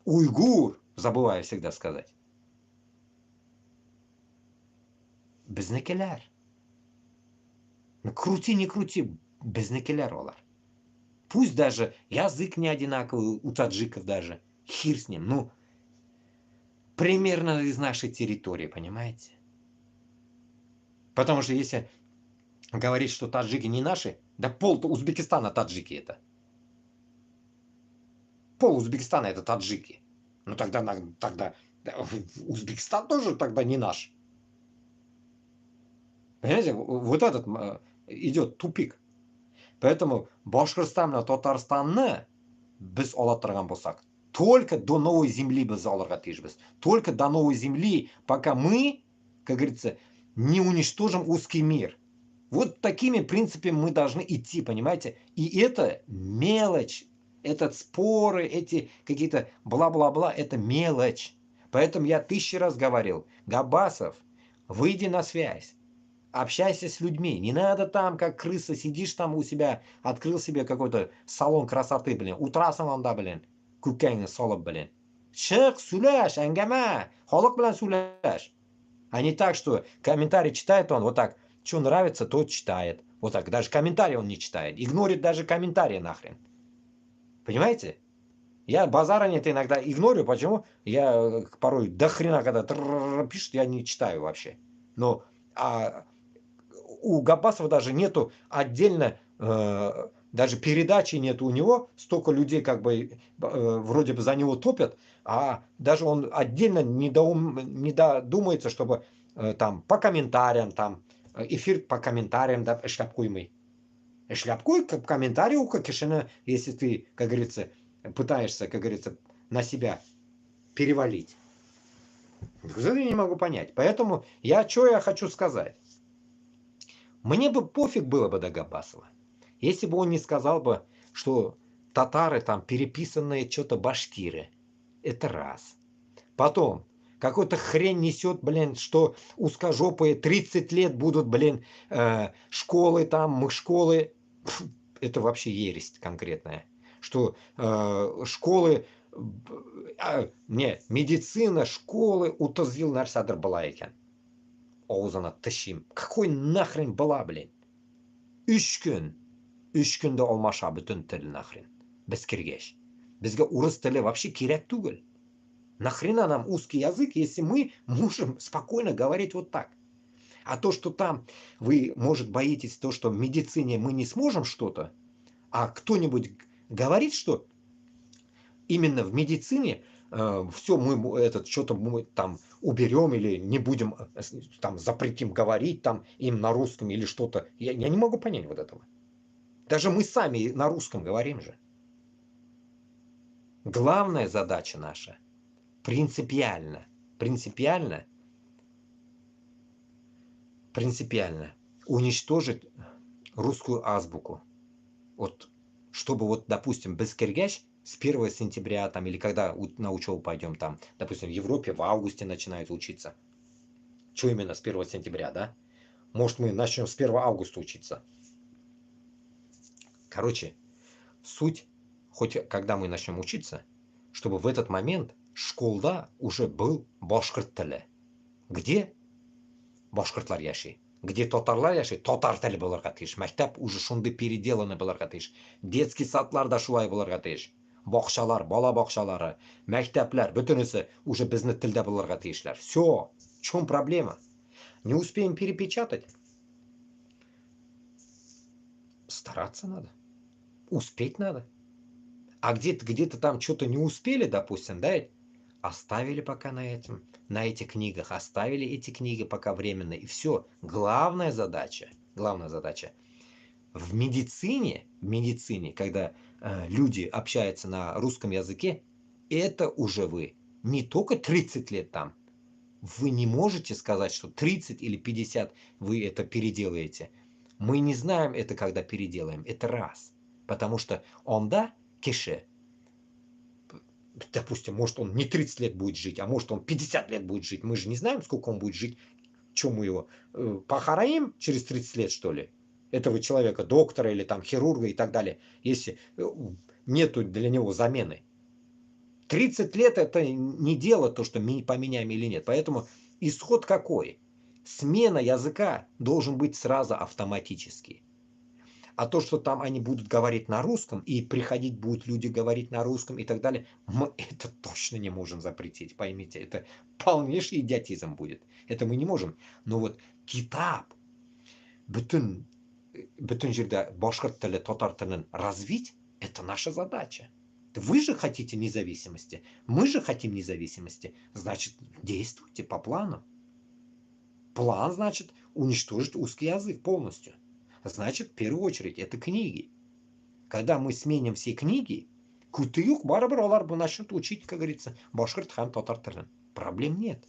уйгур, забываю всегда сказать. Безнекелер. Крути, не крути, безнекелер олар. Пусть даже язык не одинаковый у таджиков даже. Хир с ним. Ну, примерно из нашей территории, понимаете? Потому что если говорить, что таджики не наши, да пол Узбекистана таджики это. Пол Узбекистана это таджики. Ну тогда Узбекистан тоже тогда не наш. Понимаете, вот этот идет тупик. Поэтому Башкортостан, Татарстанны без ала торган болсак, только до новой земли без аларга тиешбез. Только до новой земли, пока мы, как говорится, не уничтожим узкий мир. Вот такими принципами мы должны идти, понимаете? И это мелочь. Это споры, эти какие-то бла-бла-бла, это мелочь. Поэтому я 1000 раз говорил, Габасов, выйди на связь. Общайся с людьми. Не надо там, как крыса, сидишь там у себя, открыл себе какой-то салон красоты, блин. Утрасаманда, блин. Күккәңне салып, блин. Шық, сөйләш, әңгәмә. Халык белән сөйләш. А не так, что комментарий читает он вот так. Что нравится, то читает. Вот так. Даже комментарий он не читает. Игнорит даже комментарии нахрен. Понимаете? Я базара нет иногда игнорю. Почему? Я порой до хрена, когда пишут, я не читаю вообще. Но у Габбасова даже нету отдельно, даже передачи нет у него, столько людей как бы вроде бы за него топят, а даже он отдельно не додумается, чтобы там по комментариям, там эфир по комментариям, да, шляпкуемый. Шляпкуй комментарий, как если ты, как говорится, пытаешься, как говорится, на себя перевалить. Я не могу понять. Поэтому что я хочу сказать. Мне бы пофиг было бы до Габасова, если бы он не сказал бы, что татары там переписанные что-то башкиры. Это раз. Потом, какой-то хрень несет, блин, что узкожопые 30 лет будут, блин, школы там, мы школы. Это вообще ересь конкретная. Что школы, не, медицина, школы утазвил нарсадр была екен. Оғызына тышим. Какой нахрен была, блин? 3 күн. 3 күнде алмаша бүтін тіл нахрен. Біз кіргеш. Бізге урыс тілі вообще керек түгіл. Нахрена нам узкий язык, если мы можем спокойно говорить вот так? А то, что там вы, может, боитесь, то, что в медицине мы не сможем что-то, а кто-нибудь говорит, что именно в медицине все мы что-то мы там уберем или не будем там запретим говорить там им на русском или что-то. Я не могу понять вот этого. Даже мы сами на русском говорим же. Главная задача наша принципиально уничтожить русскую азбуку. Вот, чтобы вот, допустим, Бескиргяч с 1 сентября там, или когда на учебу пойдем там, допустим, в Европе в августе начинают учиться. Что именно с 1 сентября, да? Может, мы начнем с 1 августа учиться. Короче, суть, хоть когда мы начнем учиться, чтобы в этот момент школда уже был башкорт тілі. Где башкортлар яши? Где татарлар яши? Татар тілі боларға тиіш. Мәктәп уже шунды переделаны боларға тиіш. Детский садлар да шулай боларға тиіш. Бақшалар, бала бақшалары, мәктәпләр, бөтенесе уже безне тілдә боларға тиешләр. Все. В чем проблема? Не успеем перепечатать? Стараться надо. Успеть надо. А где-то там что-то не успели, допустим, да, оставили пока на этих книгах, оставили эти книги пока временно, и все. Главная задача в медицине, когда люди общаются на русском языке, это уже вы. Не только 30 лет там. Вы не можете сказать, что 30 или 50 вы это переделаете. Мы не знаем это, когда переделаем. Это раз. Потому что он, да, кеше, допустим, может он не 30 лет будет жить, а может он 50 лет будет жить. Мы же не знаем, сколько он будет жить. Что мы его похороим через 30 лет, что ли? Этого человека, доктора или там хирурга и так далее, если нету для него замены. 30 лет это не дело, то, что мы поменяем или нет. Поэтому исход какой? Смена языка должен быть сразу автоматически. А то, что там они будут говорить на русском, и приходить будут люди говорить на русском и так далее, мы это точно не можем запретить, поймите. Это полнейший идиотизм будет. Это мы не можем. Но вот китап, бүтін жерде башқұрт тілі, татар тілін развить, это наша задача. Вы же хотите независимости, мы же хотим независимости. Значит, действуйте по плану. План, значит, уничтожить узкий язык полностью. Значит, в первую очередь, это книги. Когда мы сменим все книги, кутыюк барабар олар начнут учить, как говорится, башкирт һәм татар тілін. Проблем нет.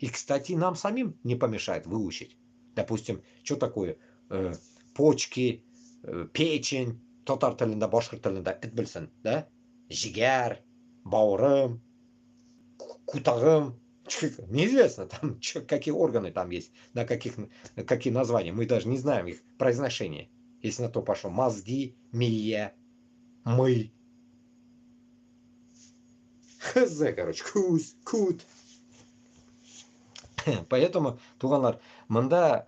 И, кстати, нам самим не помешает выучить. Допустим, что такое почки, печень, татар тілінде, башкирт тілінде эт білсін, да? Жигер, бауырым, кутағым. Неизвестно, там какие органы там есть, да, какие названия. Мы даже не знаем их произношение. Если на то пошло. Мозги, мия, мы. Хз, короче, кут. Поэтому, туғанлар, мында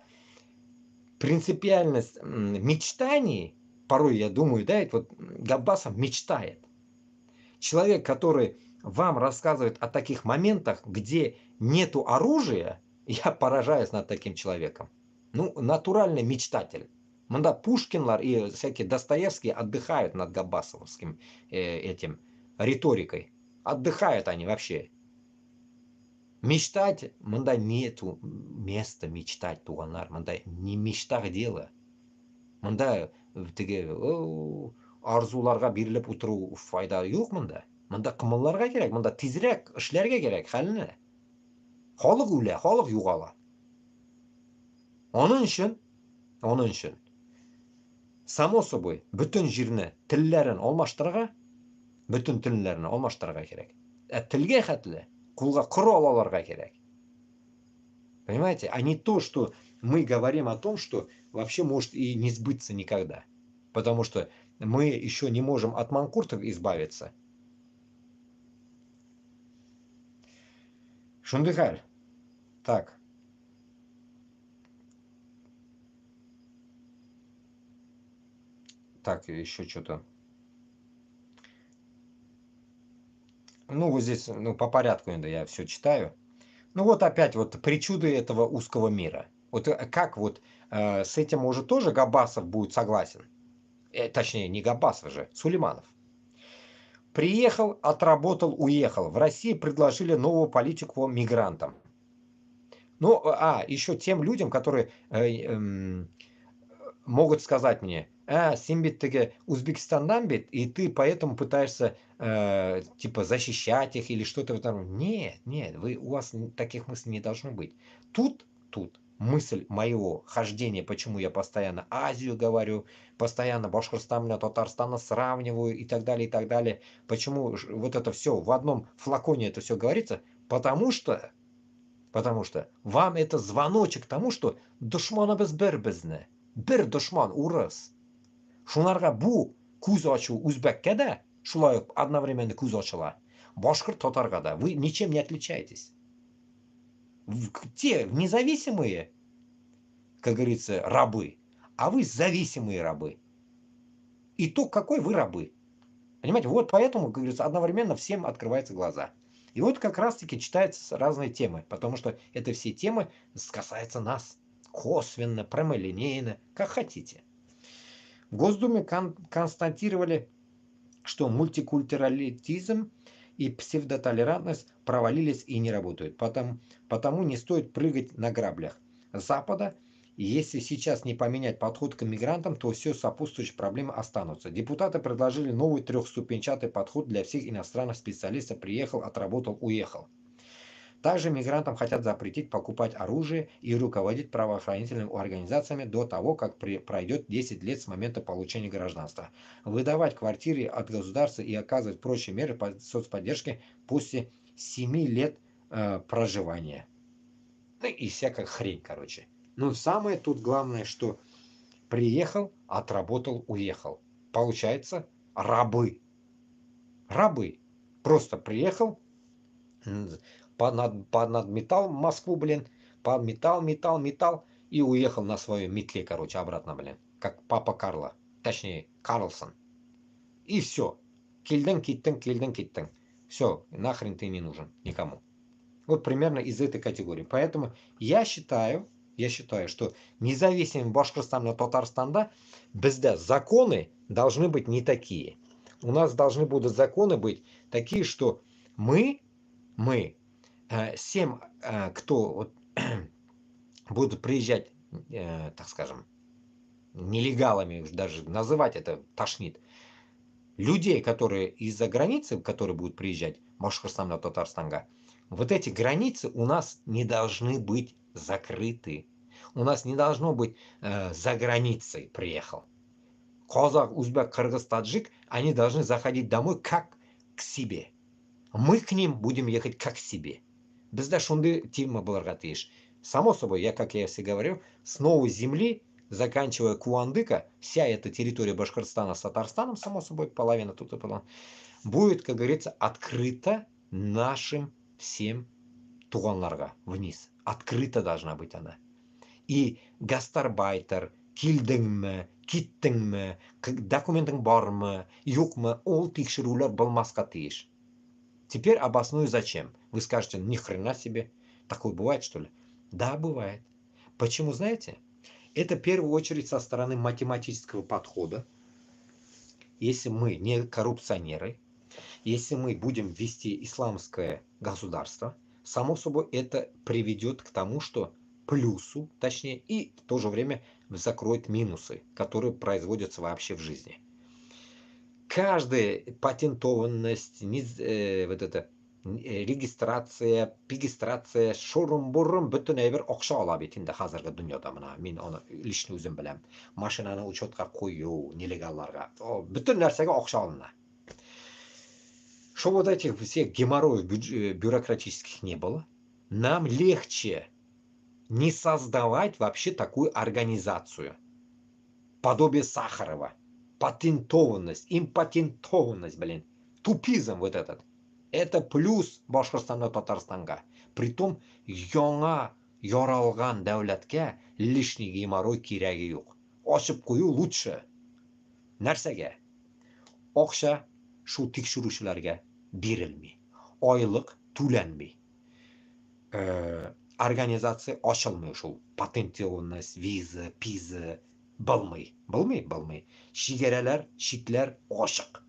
принципиальность мечтаний, порой я думаю, да, вот Габбасов мечтает. человек, который вам рассказывает о таких моментах, где нету оружия, я поражаюсь над таким человеком. Ну, натуральный мечтатель. Мында Пушкинлар и всякие Достоевские отдыхают над Габбасовским этим риторикой. Отдыхают они вообще. Мечтать, мында нету места мечтать, туганар. Мында не мечтах дело. Мында теге арзуларга бирилип утуруу файда жок мында. Мында кымылларга керек, мында тизирээк ишлерге керек халыны. Халык үлө, халык югала. Onun için само собой бүтүн жирне тиллерин алмаштырга, бүтүн тиллерин алмаштырга керек. Тилге хатлы кулга курал аларга керек. Понимаете? А не то, что мы говорим о том, что вообще может и не сбыться никогда. Потому что мы еще не можем от манкуртов избавиться. Шундыхаль. Так. Так, еще что-то. Ну, вот здесь, ну, по порядку я все читаю. Ну, вот опять вот причуды этого узкого мира. Вот как вот с этим уже тоже Габасов будет согласен. Точнее, не Габасов же, Сулейманов. Приехал, отработал, уехал. В России предложили новую политику по мигрантам. Ну, еще тем людям, которые могут сказать мне, сен бит теге Узбекистандан бит, и ты поэтому пытаешься типа защищать их или что-то в этом. Нет, нет, у вас таких мыслей не должно быть. Тут мысль моего хождения, почему я постоянно Азию говорю, постоянно Башкортостан, Татарстана сравниваю и так далее, почему вот это все в одном флаконе это все говорится, потому что вам это звоночек тому, что душманыбыз бер-безне. Бер душман урыс. Шунарга бу күз ачу үзбәккә дә шулай ук одновременно күз ачыла. Башкорт татарга да. Вы ничем не отличаетесь. Те независимые, как говорится, рабы, а вы зависимые рабы. Итог какой? Вы рабы. Понимаете? Вот поэтому, как говорится, одновременно всем открываются глаза. И вот как раз-таки читаются разные темы, потому что это все темы касаются нас. Косвенно, прямолинейно, как хотите. В Госдуме констатировали, что мультикультурализм и псевдотолерантность провалились и не работают. Потому не стоит прыгать на граблях Запада. Если сейчас не поменять подход к мигрантам, то все сопутствующие проблемы останутся. Депутаты предложили новый трехступенчатый подход для всех иностранных специалистов. Приехал, отработал, уехал. Также мигрантам хотят запретить покупать оружие и руководить правоохранительными организациями до того, как пройдет 10 лет с момента получения гражданства. Выдавать квартиры от государства и оказывать прочие меры соцподдержки после 7 лет проживания. Ну и всякая хрень, короче. Но самое тут главное, что приехал, отработал, уехал. Получается, рабы. Рабы. Просто приехал, поднадметал Москву, блин, металл, и уехал на своей метле, короче, обратно, блин, как папа Карла, точнее, Карлсон. И все. Кильден, киттен. Все, нахрен ты не нужен никому. Вот примерно из этой категории. Поэтому я считаю, что независимым Башкортостан и Татарстанда безде законы должны быть не такие. У нас должны будут законы быть такие, что мы всем, кто вот, будут приезжать, так скажем, нелегалами, даже называть это тошнит, людей, которые из-за границы, которые будут приезжать в Башкортостан и Татарстанга, вот эти границы у нас не должны быть закрыты. У нас не должно быть за границей приехал. Казах, узбек, кыргыз, таджик, они должны заходить домой как к себе. Мы к ним будем ехать как к себе. Безда шунды тима буларга тиеш. Само собой, как я все говорю, с новой земли, заканчивая Куандыка, вся эта территория Башкортостана с Татарстаном, само собой, половина тут и половина, будет, как говорится, открыта нашим всем туганларга вниз. Открыта должна быть она. И гастарбайтер, Kildingmi, ketdingmi, dokumenting bormi, yo'qmi, ол tekshiruvlar bo'lmasqa тиеш. Теперь обосную зачем. Вы скажете, ни хрена себе. Такое бывает, что ли? Да, бывает. Почему, знаете? Это в первую очередь со стороны математического подхода. Если мы не коррупционеры, если мы будем вести исламское государство, само собой это приведет к тому, что плюсу, точнее, и в то же время закроет минусы, которые производятся вообще в жизни. Каждая патентованность, вот это registratsiya, pigistratsiya, sho'rim-bo'rim butun bir oqsha oladi endi hozirgi dunyoda. Mana men uni ilishni o'zim bilaman. Mashinani учетga qo'yuv, nelegallarga, butun narsaga oqsha olinadi. Чтобы вот этих всех геморроев бюрократических не было, нам легче не создавать вообще такую организацию. Подобие Сахарова. Патентованность, импатентованность, блин. Тупизм вот этот. Это плюс Башкортстанга, Татарстанга. Притом, яңа яралган дәүләткә лишний геморрой кирәге юк. Ачып кую лучше. Нәрсәгә? Акча шул тикшерүчеләргә бирелми. Айлык түләнми. Организация ачылмый шул. Патентованность, виза, пиза. Булмый. Шигәрәләр, чикләр ачык.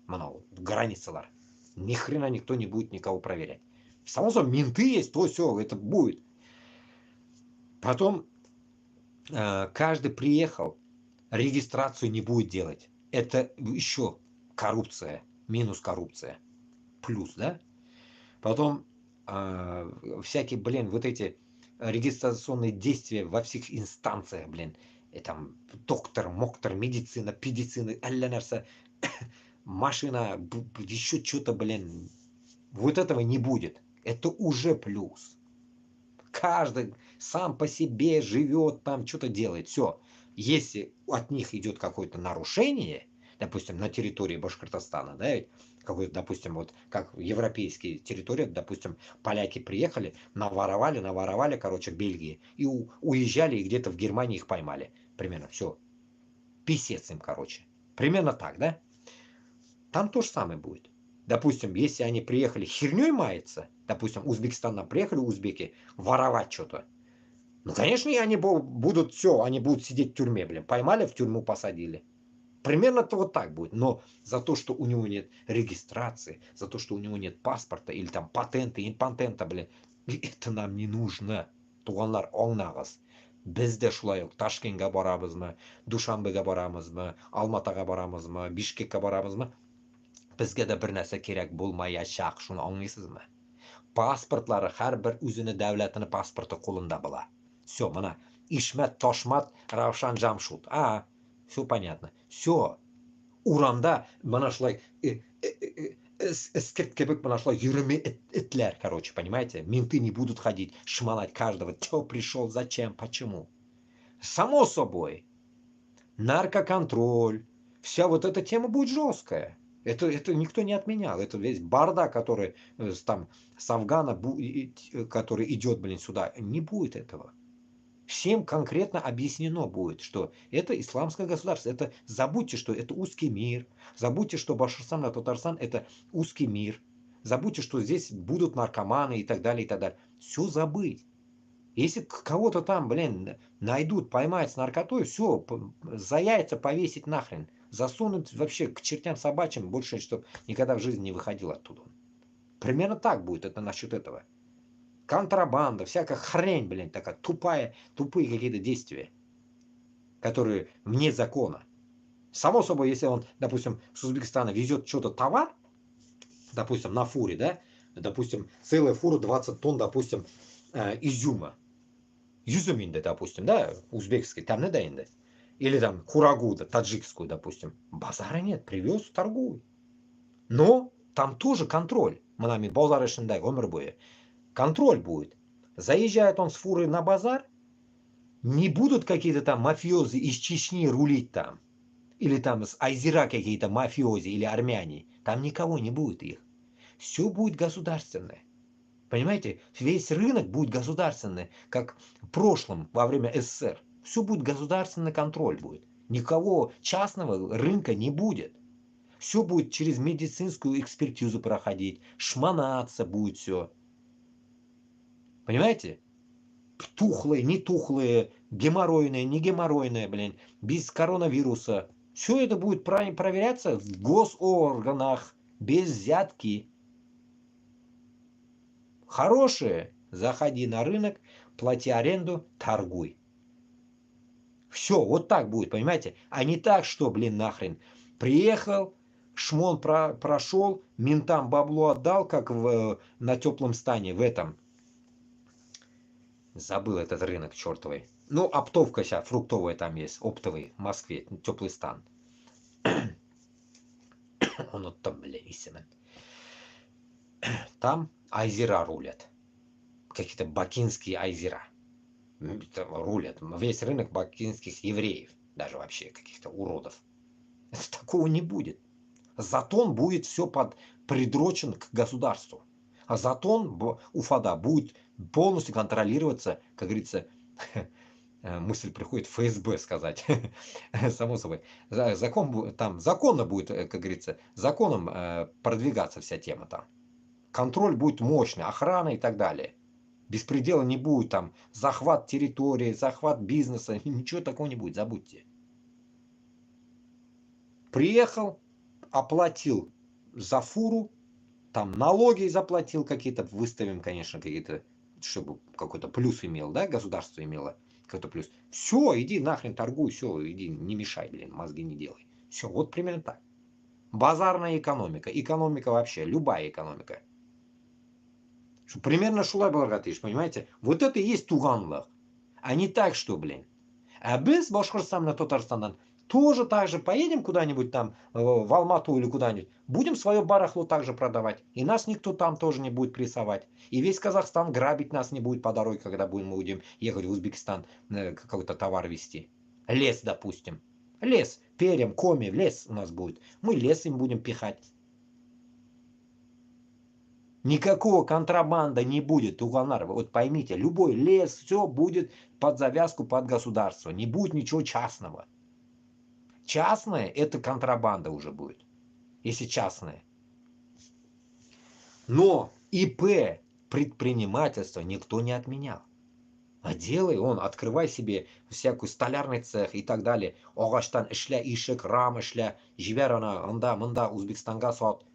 Манау, границалар. Ни хрена никто не будет никого проверять. Само собой, менты есть, то все, это будет. Потом каждый приехал, регистрацию не будет делать. Это еще коррупция, минус коррупция. Плюс, да? Потом всякие, блин, вот эти регистрационные действия во всех инстанциях, блин. И там доктор, медицина, педицина, әллә нәрсә. Машина, еще что-то, блин. Вот этого не будет. Это уже плюс. Каждый сам по себе живет, там что-то делает. Все. Если от них идет какое-то нарушение, допустим, на территории Башкортостана, да, какой-то, допустим, вот как европейские территории, допустим, поляки приехали, наворовали, короче, в Бельгии, и уезжали, и где-то в Германии их поймали. Примерно, все. Писец им, короче. Примерно так, да? Там то же самое будет. Допустим, если они приехали херней маяться, допустим, Узбекистан приехали узбеки воровать что-то, ну, конечно, и они будут все, они будут сидеть в тюрьме, блин. Поймали, в тюрьму посадили. Примерно-то вот так будет. Но за то, что у него нет регистрации, за то, что у него нет паспорта, или там патента, импатента, блин, это нам не нужно. Туганлар, аңнагыз. Biz de шулай ук Ташкентке барабызмы, Душанбеге барамызмы, Алматага барамызмы, Бишкекке барабызмы? Bizga да бер нәрсә кирәк булмаячак, шуны аңлыйсызмы? Паспортлары һәрбер үзенең дәүләтенең паспорты кулында була. Все, мына Ишмәт, Ташмат, Равшан, Джамшут. Все понятно. Все. Урамда мына шулай эскерт кебек мына шулай йөрми этләр, короче, понимаете? Менты не будут ходить, шмалать каждого. Кто пришел, зачем, почему? Само собой. Наркоконтроль. Вся вот эта тема будет жесткая. Это никто не отменял. Это весь бардак, который там с Афгана, который идет, блин, сюда. Не будет этого. Всем конкретно объяснено будет, что это исламское государство. Это забудьте, что это узкий мир. Забудьте, что Башкортостан и Татарстан это узкий мир. Забудьте, что здесь будут наркоманы и так далее, и так далее. Все забыть. Если кого-то там, блин, найдут, поймать с наркотой, все, за яйца повесить нахрен. Засунуть вообще к чертям собачьим, больше, чтобы никогда в жизни не выходил оттуда. Примерно так будет это насчет этого. Контрабанда, всякая хрень, блин, такая тупые какие-то действия, которые вне закона. Само собой, если он, допустим, с Узбекистана везет что-то товар, допустим, на фуре, да, допустим, целая фура 20 тонн, допустим, изюма. Юзуминда, допустим, да, узбекский, там не дайнда. Или там курагу, таджикскую, допустим. Базара нет, привез, торгуй. Но там тоже контроль. Манами базары шиндай, умер будет. Контроль будет. Заезжает он с фурой на базар, не будут какие-то там мафиозы из Чечни рулить там. Или там с Айзера какие-то мафиози или армяне. Там никого не будет их. Все будет государственное. Понимаете, весь рынок будет государственный, как в прошлом, во время СССР. Все будет государственный контроль будет. Никого частного рынка не будет. Все будет через медицинскую экспертизу проходить. Шмонаться будет все. Понимаете? Тухлые, не тухлые, геморройные, не геморройные, блин, без коронавируса. Все это будет проверяться в госорганах, без взятки. Хорошие, заходи на рынок, плати аренду, торгуй. Все, вот так будет, понимаете? А не так, что, блин, нахрен. Приехал, шмон прошел, ментам бабло отдал, как на теплом стане, в этом. Забыл этот рынок чертовый. Ну, оптовка сейчас, фруктовая там есть, оптовый, в Москве, теплый стан. Он вот там, бля, истина. Там айзера рулят. Какие-то бакинские айзера. Рулят. Весь рынок бакинских евреев. Даже вообще каких-то уродов. Такого не будет. Затон будет все придрочен к государству. А затон УФАДа будет полностью контролироваться, как говорится, мысль приходит ФСБ сказать, само собой. Там законно будет, как говорится, законом продвигаться вся тема там. Контроль будет мощный, охрана и так далее. Беспредела не будет там, захват территории, захват бизнеса, ничего такого не будет, забудьте. Приехал, оплатил за фуру, там налоги заплатил какие-то, выставим, конечно, какие-то, чтобы какой-то плюс имел, да, государство имело какой-то плюс. Все, иди нахрен торгуй, все, иди, не мешай, блин, мозги не делай. Все, вот примерно так. Базарная экономика, экономика вообще, любая экономика. Примерно шулай Балгатыш, понимаете? Вот это и есть туганлық. А не так, что, блин. А біз Башкортостаннан, Татарстаннан тоже так же поедем куда-нибудь там, в Алмату или куда-нибудь, будем свое барахло также продавать. И нас никто там тоже не будет прессовать. И весь Казахстан грабить нас не будет по дороге, когда мы будем ехать в Узбекистан какой-то товар везти. Лес, допустим. Лес. Перем, коми, лес у нас будет. Мы лес им будем пихать. Никакого контрабанда не будет, Туганар. Вот поймите, любой лес, все будет под завязку, под государство. Не будет ничего частного. Частное – это контрабанда уже будет, если частное. Но ИП, предпринимательство никто не отменял. А делай он, открывай себе всякую столярный цех и так далее. Оғаштан ішля, ишек, рам ішля, жібер ана, анда, мында, Өзбекстанға сат.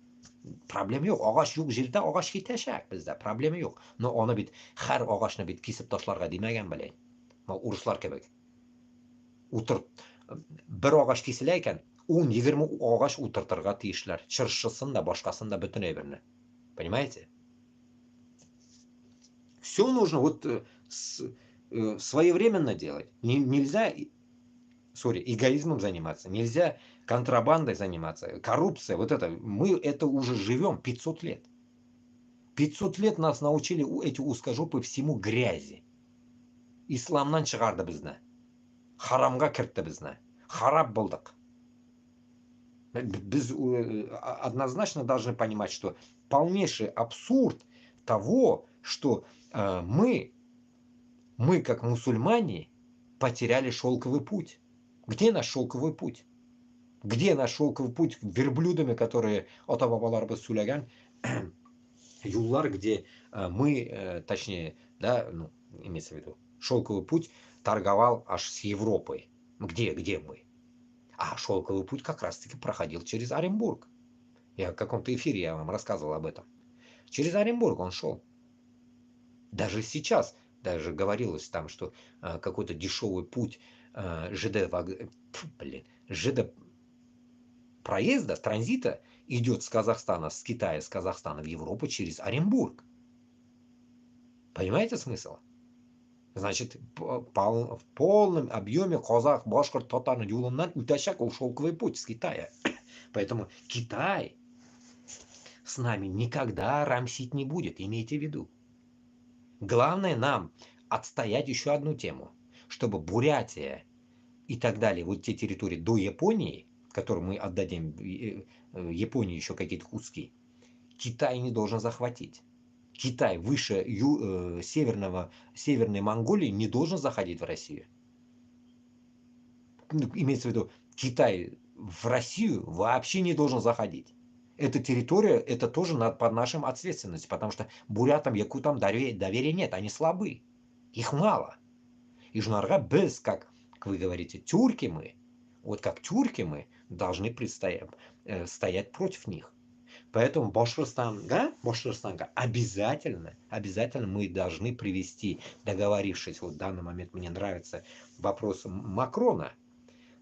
Проблема yok. Ағаш yok жерде ағаш кетешек bizde. Проблема yok. Но оны бит һәр ағашны бит кисеп ташларга димәгән белән. Урыслар кебек. Утыр бер агач киселә икән, 10-20 агач утыртырга тиешләр. Чыршысын да, башкасын да бөтенләй берне. Понимаете? Все нужно вот своевременно делать. Нельзя, эгоизмом заниматься. Нельзя контрабандой заниматься. Коррупция, вот это. Мы это уже живем 500 лет. 500 лет нас научили эти узкожопы всему грязи. Исламнан чыгарды безне. Харамга кертті безне. Хараб болдық. Біз однозначно должны понимать, что полнейший абсурд того, что мы как мусульмане потеряли шелковый путь. Где наш шелковый путь? Где наш шелковый путь верблюдами, которые ата-бабалар біз сөйлеген юллар, где мы, точнее, да, ну, имеется в виду, шелковый путь торговал аж с Европой. Где мы? А шелковый путь как раз-таки проходил через Оренбург. Я в каком-то эфире я вам рассказывал об этом. Через Оренбург он шел. Даже сейчас, даже говорилось там, что какой-то дешевый путь ЖД проезда, транзита идет с Казахстана, с Китая, с Казахстана в Европу через Оренбург. Понимаете смысл? Значит, в полном объеме казах, башкорт, татар юлынан утащак ул шелковый путь с Китая. Поэтому Китай с нами никогда рамсить не будет, имейте в виду. Главное нам отстоять еще одну тему, чтобы Бурятия и так далее, вот те территории до Японии, которые мы отдадим Японии еще какие-то куски, Китай не должен захватить. Китай выше Северной Монголии не должен заходить в Россию. ну, имеется в виду, Китай в Россию вообще не должен заходить. Эта территория, это тоже под нашим ответственностью, потому что бурятам, якутам доверия нет, они слабы, их мало. И жнарға біз, как вы говорите, тюрки мы, вот как тюрки мы должны стоять против них. Поэтому Башкортостанга обязательно мы должны привести, договорившись, вот в данный момент мне нравится вопрос Макрона,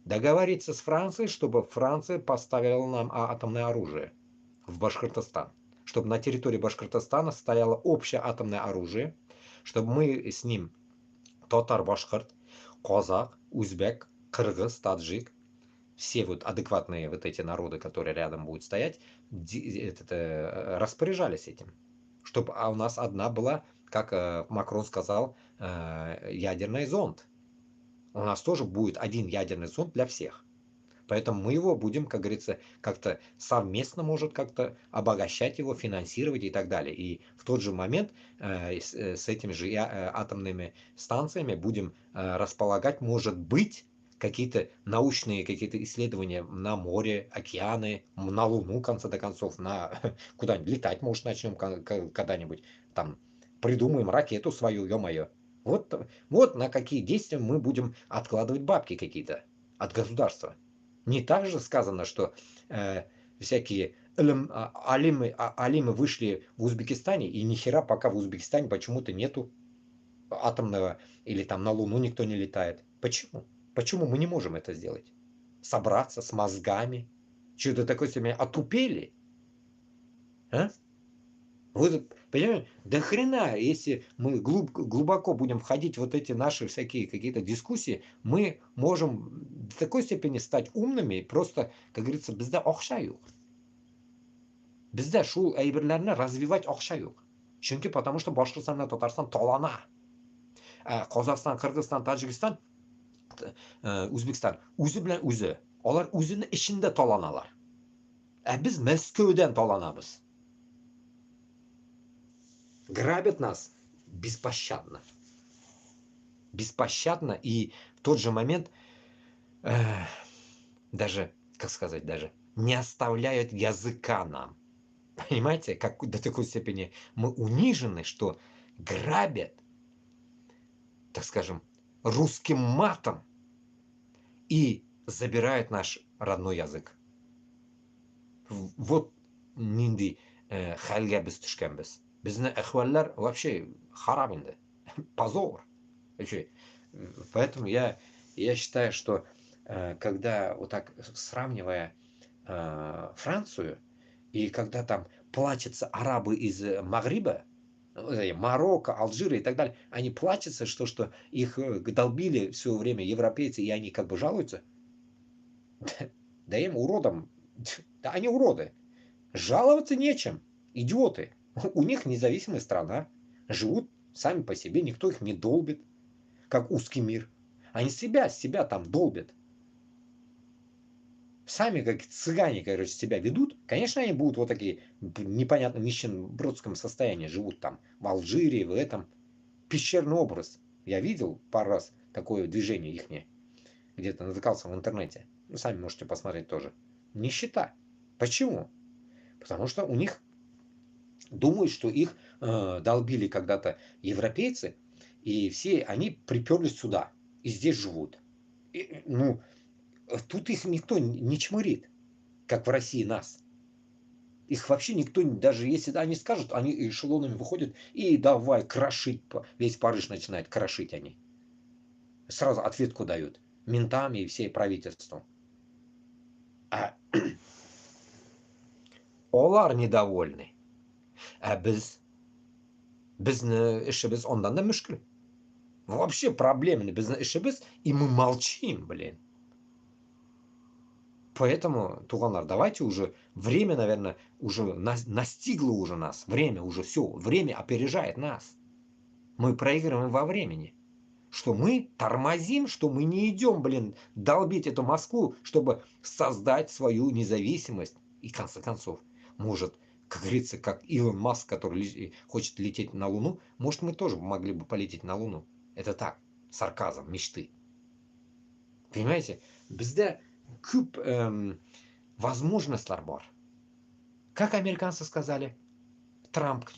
договориться с Францией, чтобы Франция поставила нам атомное оружие в Башкортостан. Чтобы на территории Башкортостана стояло общее атомное оружие, чтобы мы с ним, татар, башкорт, казах, узбек, кыргыз, таджик, все вот адекватные вот эти народы, которые рядом будут стоять, распоряжались этим. Чтобы у нас одна была, как Макрон сказал, ядерный зонд. У нас тоже будет один ядерный зонд для всех. Поэтому мы его будем, как говорится, как-то совместно, может, как-то обогащать его, финансировать и так далее. И в тот же момент с этими же атомными станциями будем располагать, может быть, какие-то научные какие-то исследования на море, океаны, на Луну, в конце концов, на куда-нибудь летать, может, начнем когда-нибудь, там, придумаем ракету свою, ё-моё. Вот на какие действия мы будем откладывать бабки какие-то от государства. Не так же сказано, что всякие алимы вышли в Узбекистане, и нихера пока в Узбекистане почему-то нету атомного, или там на Луну никто не летает. Почему? Почему мы не можем это сделать? Собраться с мозгами? Что-то такое себе отупели? А? Вы понимаете, до хрена, если мы глубоко будем входить в вот эти наши всякие какие-то дискуссии, мы можем до такой степени стать умными, просто, как говорится, bizda ақша жоқ. Bizda шу әйберләрне развивать ақша жоқ. Чөнки потому что Башкортстан белән Татарстан талана. Казакстан, Кыргызстан, Таджикстан, Үзбекстан үзе белән үзе. Алар үзенең эчендә таланалар. Без Мәскәүдән таланабыз. Грабят нас беспощадно. Беспощадно, и в тот же момент даже, как сказать, даже не оставляют языка нам. Понимаете, как до такой степени мы унижены, что грабят, так скажем, русским матом и забирают наш родной язык. Вот нинди хәлгә без төшкәнбез. Безне әхвәлләр вообще харап инде. Позор. Поэтому я считаю, что когда вот так сравнивая Францию, и когда там плачутся арабы из Магриба, Марокко, Алжира и так далее, они плачутся, что их долбили все время европейцы, и они как бы жалуются. Да им уродам, да они уроды. Жаловаться нечем, идиоты. У них независимая страна, живут сами по себе, никто их не долбит, как узкий мир. Они себя там долбят. Сами как цыгане, короче, себя ведут. Конечно, они будут вот такие непонятно нищебродском состоянии, живут там в Алжире, в этом. Пещерный образ. Я видел пару раз такое движение ихнее. Где-то натыкался в интернете. Ну, сами можете посмотреть тоже. Нищета. Почему? Потому что у них думают, что их долбили когда-то европейцы, и все они приперлись сюда, и здесь живут. И, ну, тут их никто не чмырит, как в России нас. Их вообще никто, даже если они скажут, они эшелонами выходят и давай крошить, весь Париж начинает крошить они. Сразу ответку дают ментам и всей правительству. А олар недовольны. А bizning ishimiz ondan da mushkul. Вообще проблемный bizning ishimiz, и мы молчим, блин. Поэтому, туганlar, давайте уже, время, наверное, уже настигло уже нас. Время уже все, время опережает нас. Мы проигрываем во времени. Что мы тормозим, что мы не идем, блин, долбить эту Москву, чтобы создать свою независимость. И в конце концов, может, как говорится, как Илон Маск, который хочет лететь на Луну, может, мы тоже могли бы полететь на Луну. Это так, сарказм, мечты. Понимаете? Bizda ko'p возможностей бар. Как американцы сказали? Трамп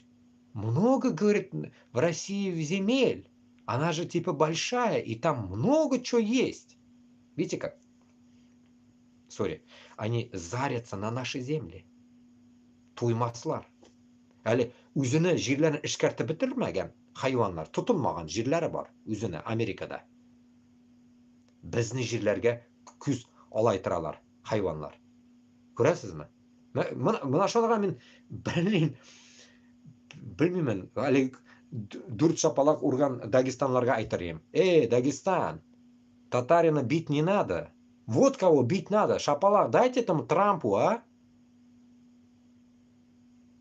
много, говорит, в России земель. Она же типа большая, и там много чего есть. Видите как? Сори. Они зарятся на наши земли. Туймаслар. Әле үзенә җирләрне эшкәртеп бетермәгән хайваннар, тотылмаган җирләре бар үзенә Америкада. Безне җирләргә күз алайтыралар хайваннар. Күрәсезме? Менә шуңа мин белмим, әле дүрт шапалак урган Дагестанларга әйтер идем. Дагестан, татарина бить не надо. Вот кого бить надо. Шапалак дайте этому Трампу, а?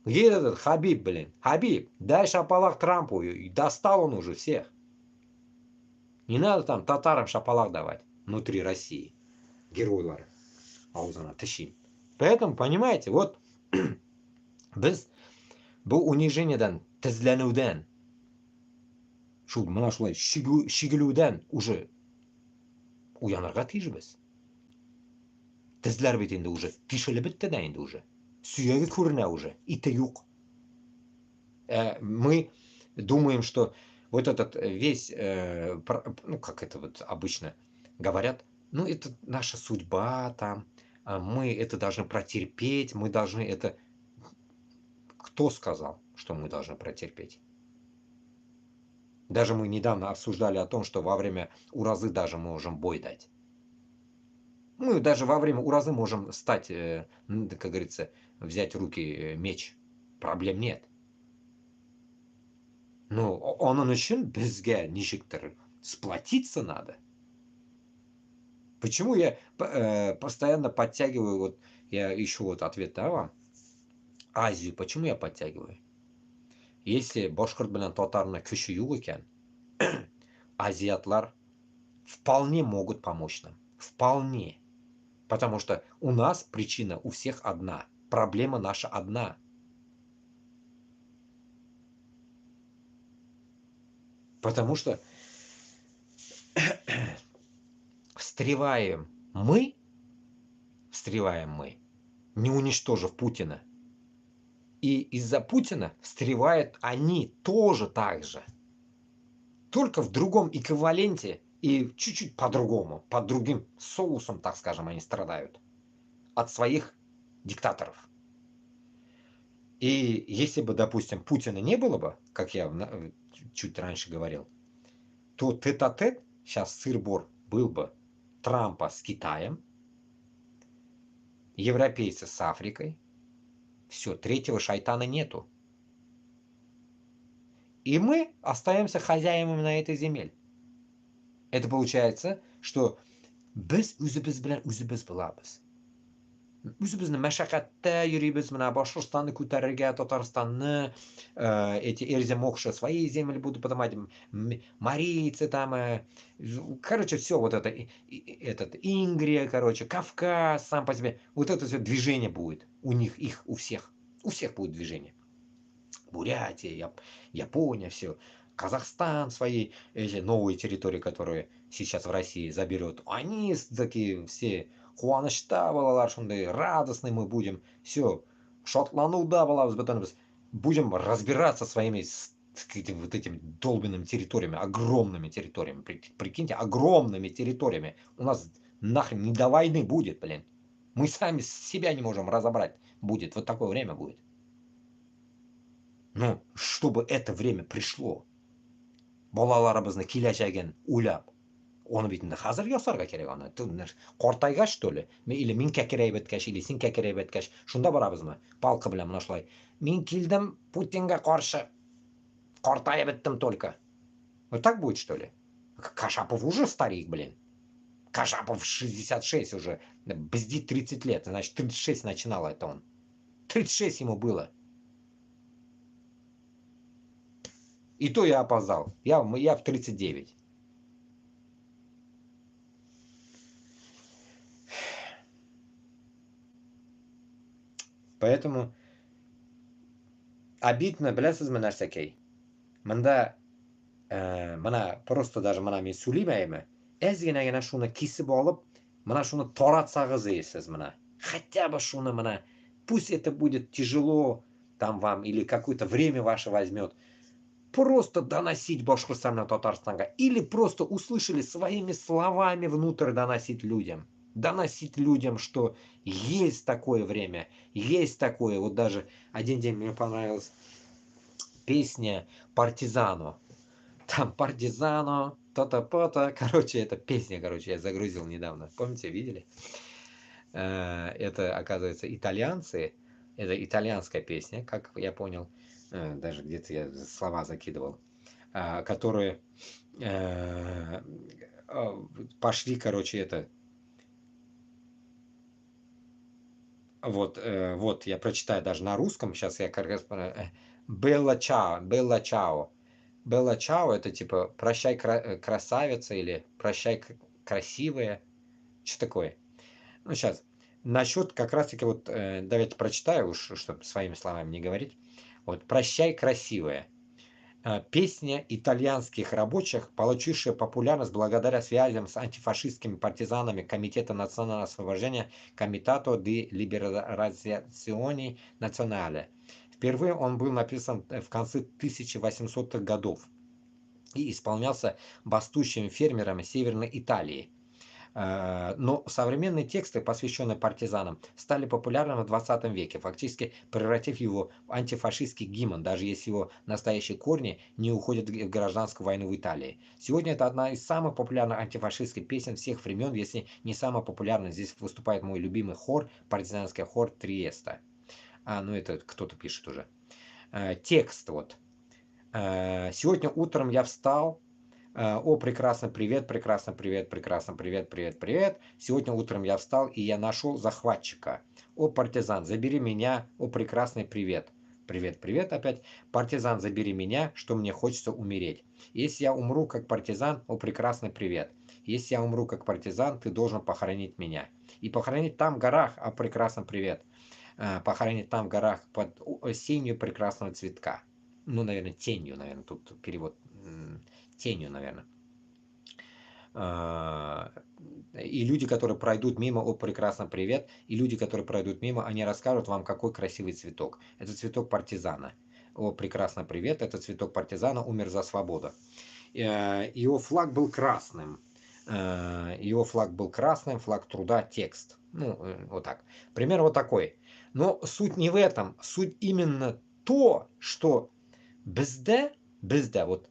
Где этот Хабиб, блин? Хабиб, дай шапалак Трампу. И достал он уже всех. Не надо там татарам шапалак давать внутри России. Геройлар. Аузына тащим. Поэтому, понимаете, вот біз бұл унижениеден, тізленуден, мына шулай шигілуден уже уянырға тиішбіз. Тізлер бит енді уже тишелі бітті да енді уже. Сүйегі көріне уже, иті юқ. Мы думаем, что вот этот весь, ну как это вот обычно говорят, ну это наша судьба там, мы это должны протерпеть, мы должны это... Кто сказал, что мы должны протерпеть? Даже мы недавно обсуждали о том, что во время уразы даже можем бой дать. Мы даже во время уразы можем стать, как говорится, взять в руки меч. Проблем нет. Но onun için bizге ничектір сплотиться надо. Почему я постоянно подтягиваю, вот я ищу вот ответ, да, вам? Азию, почему я подтягиваю? Если башқұрт белән татарны көче юк икән, азиатлар вполне могут помочь нам. Вполне. Потому что у нас причина у всех одна. Проблема наша одна. Потому что встреваем мы, не уничтожив Путина. И из-за Путина встревают они тоже так же. Только в другом эквиваленте и чуть-чуть по-другому, под другим соусом, так скажем, они страдают от своих диктаторов. И если бы, допустим, Путина не было бы, как я чуть раньше говорил, то тет-а-тет сейчас сыр-бор был бы Трампа с Китаем, европейцы с Африкой. Все, третьего шайтана нету. И мы остаемся хозяевами на этой земле. Это получается, что без үзебез белән үзебез булабыз. Үзебезне мәшәкатьтә йөрибез, менә Башкортстанны күтәрергә, Татарстанны, эти Эрзя-Мокша свои земли будут поднимать, марийцы там, короче, все вот это, этот Ингрия, короче, Кавказ сам по себе, вот это все движение будет у них, их, у всех будет движение. Бурятия, Япония, все. Казахстан свои эти новые территории, которые сейчас в России заберет, они такие все қуанышта балалар, шундай радостный мы будем, все, шотлануда балабыз, будем разбираться своими вот этими долбанными территориями, огромными территориями, прикиньте, огромными территориями. У нас нахрен не до войны будет, блин. Мы сами себя не можем разобрать, будет, вот такое время будет. Ну, чтобы это время пришло, балаларыбызны киләчәген уйлап, оны бит инде хәзер ясарга кирәк аны. Картайгач, что ли? Или мин кәкерәй беткәч, или син кәкерәй беткәч, шунда барабызмы? Палка белән менә шулай. Мин килдем Путинга каршы. Картая беттем только. Вот так будет, что ли? Кашапов уже старик, блин. Кашапов 66 уже. Бздит 30 лет. Значит, 36 начинал это он. 36 ему было. И то я опоздал. Я в 39. Поэтому обидно, беләсезме нәрсәкәй? Монда, мына просто даже мына мен сөйләмәйме? ozginagina shuni kesib olib, mana shuni taratsangiz deysiz mana. Хотя бы shuni mana. Пусть это будет тяжело там вам или какое-то время ваше возьмет. Просто доносить Башкортостан Татарстанга. Или просто услышали своими словами внутрь доносить людям. Доносить людям, что есть такое время, есть такое. Вот даже один день мне понравилась песня «Партизану». Там «Партизану», то-то-то. Короче, это песня, короче, я загрузил недавно. Помните, видели? Это, оказывается, итальянцы. Это итальянская песня, как я понял. Даже где-то я слова закидывал. Которые пошли, короче, это... Вот, я прочитаю даже на русском. Сейчас я как раз... Белла чао, Белла чао. Белла чао это типа прощай, красавица, или прощай, красивая. Что такое? Ну, сейчас. Насчет как раз-таки вот, давайте прочитаю уж, чтобы своими словами не говорить. Вот, прощай, красивая. Песня итальянских рабочих, получившая популярность благодаря связям с антифашистскими партизанами Комитета национального освобождения Комитато di Liberazione Nazionale. Впервые он был написан в конце 1800-х годов и исполнялся бастующими фермерами Северной Италии. Но современные тексты, посвященные партизанам, стали популярными в 20 веке, фактически превратив его в антифашистский гимн, даже если его настоящие корни не уходят в гражданскую войну в Италии. Сегодня это одна из самых популярных антифашистских песен всех времен, если не самая популярная. Здесь выступает мой любимый хор, партизанский хор Триеста. Ну это кто-то пишет уже. Текст вот. Сегодня утром я встал. О, прекрасно, привет, прекрасно, привет, прекрасно, привет, привет, привет. Сегодня утром я встал, и я нашел захватчика. О, партизан, забери меня. О, прекрасный, привет. Привет, привет опять. Партизан, забери меня, что мне хочется умереть. Если я умру как партизан, о, прекрасный, привет. Если я умру как партизан, ты должен похоронить меня. И похоронить там в горах, о, прекрасный, привет. Похоронить там в горах под сенью прекрасного цветка. Ну, наверное, тенью, наверное, тут перевод тенью, наверное. И люди, которые пройдут мимо, о, прекрасно, привет. И люди, которые пройдут мимо, они расскажут вам, какой красивый цветок. Это цветок партизана. О, прекрасно, привет. Это цветок партизана, умер за свободу. Его флаг был красным. Его флаг был красным, флаг труда, текст. Ну, вот так. Пример вот такой. Но суть не в этом. Суть именно то, что безде, вот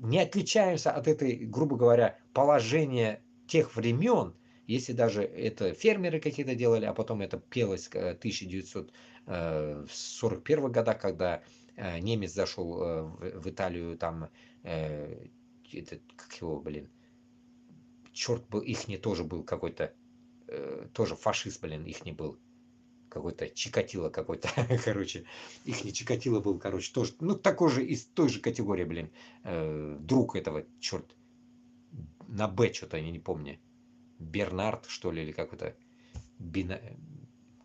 не отличаемся от этой, грубо говоря, положения тех времен, если даже это фермеры какие-то делали, а потом это пелось в 1941 году, когда немец зашел в Италию, там, как его, блин, черт был, ихний тоже был какой-то, тоже фашист, блин, ихний был. Какой-то Чикатило какой-то, короче, их не Чикатило был, короче, тоже, ну, такой же, из той же категории, блин, друг этого, черт, на Б что-то, я не помню, Бернард, что ли, или какой-то,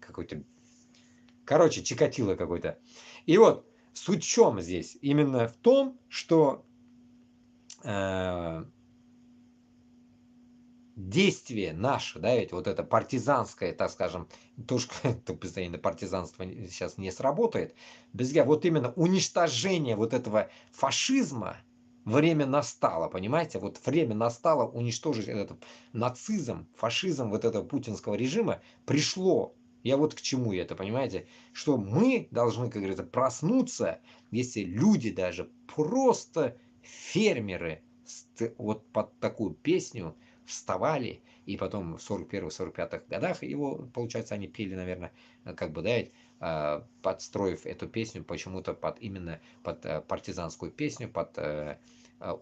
какой-то, короче, Чикатило какой-то. И вот, суть в чем здесь? Именно в том, что действие наше, да, ведь вот это партизанское, так скажем, тоже постоянно партизанство сейчас не сработает, без вот именно уничтожение вот этого фашизма, время настало, понимаете, вот время настало уничтожить этот нацизм, фашизм вот этого путинского режима, пришло. Я вот к чему это, понимаете, что мы должны, как говорится, проснуться, если люди даже просто фермеры вот под такую песню вставали, и потом в 41-45 годах его, получается, они пели, наверное, как бы, да, ведь, подстроив эту песню почему-то под именно под партизанскую песню, под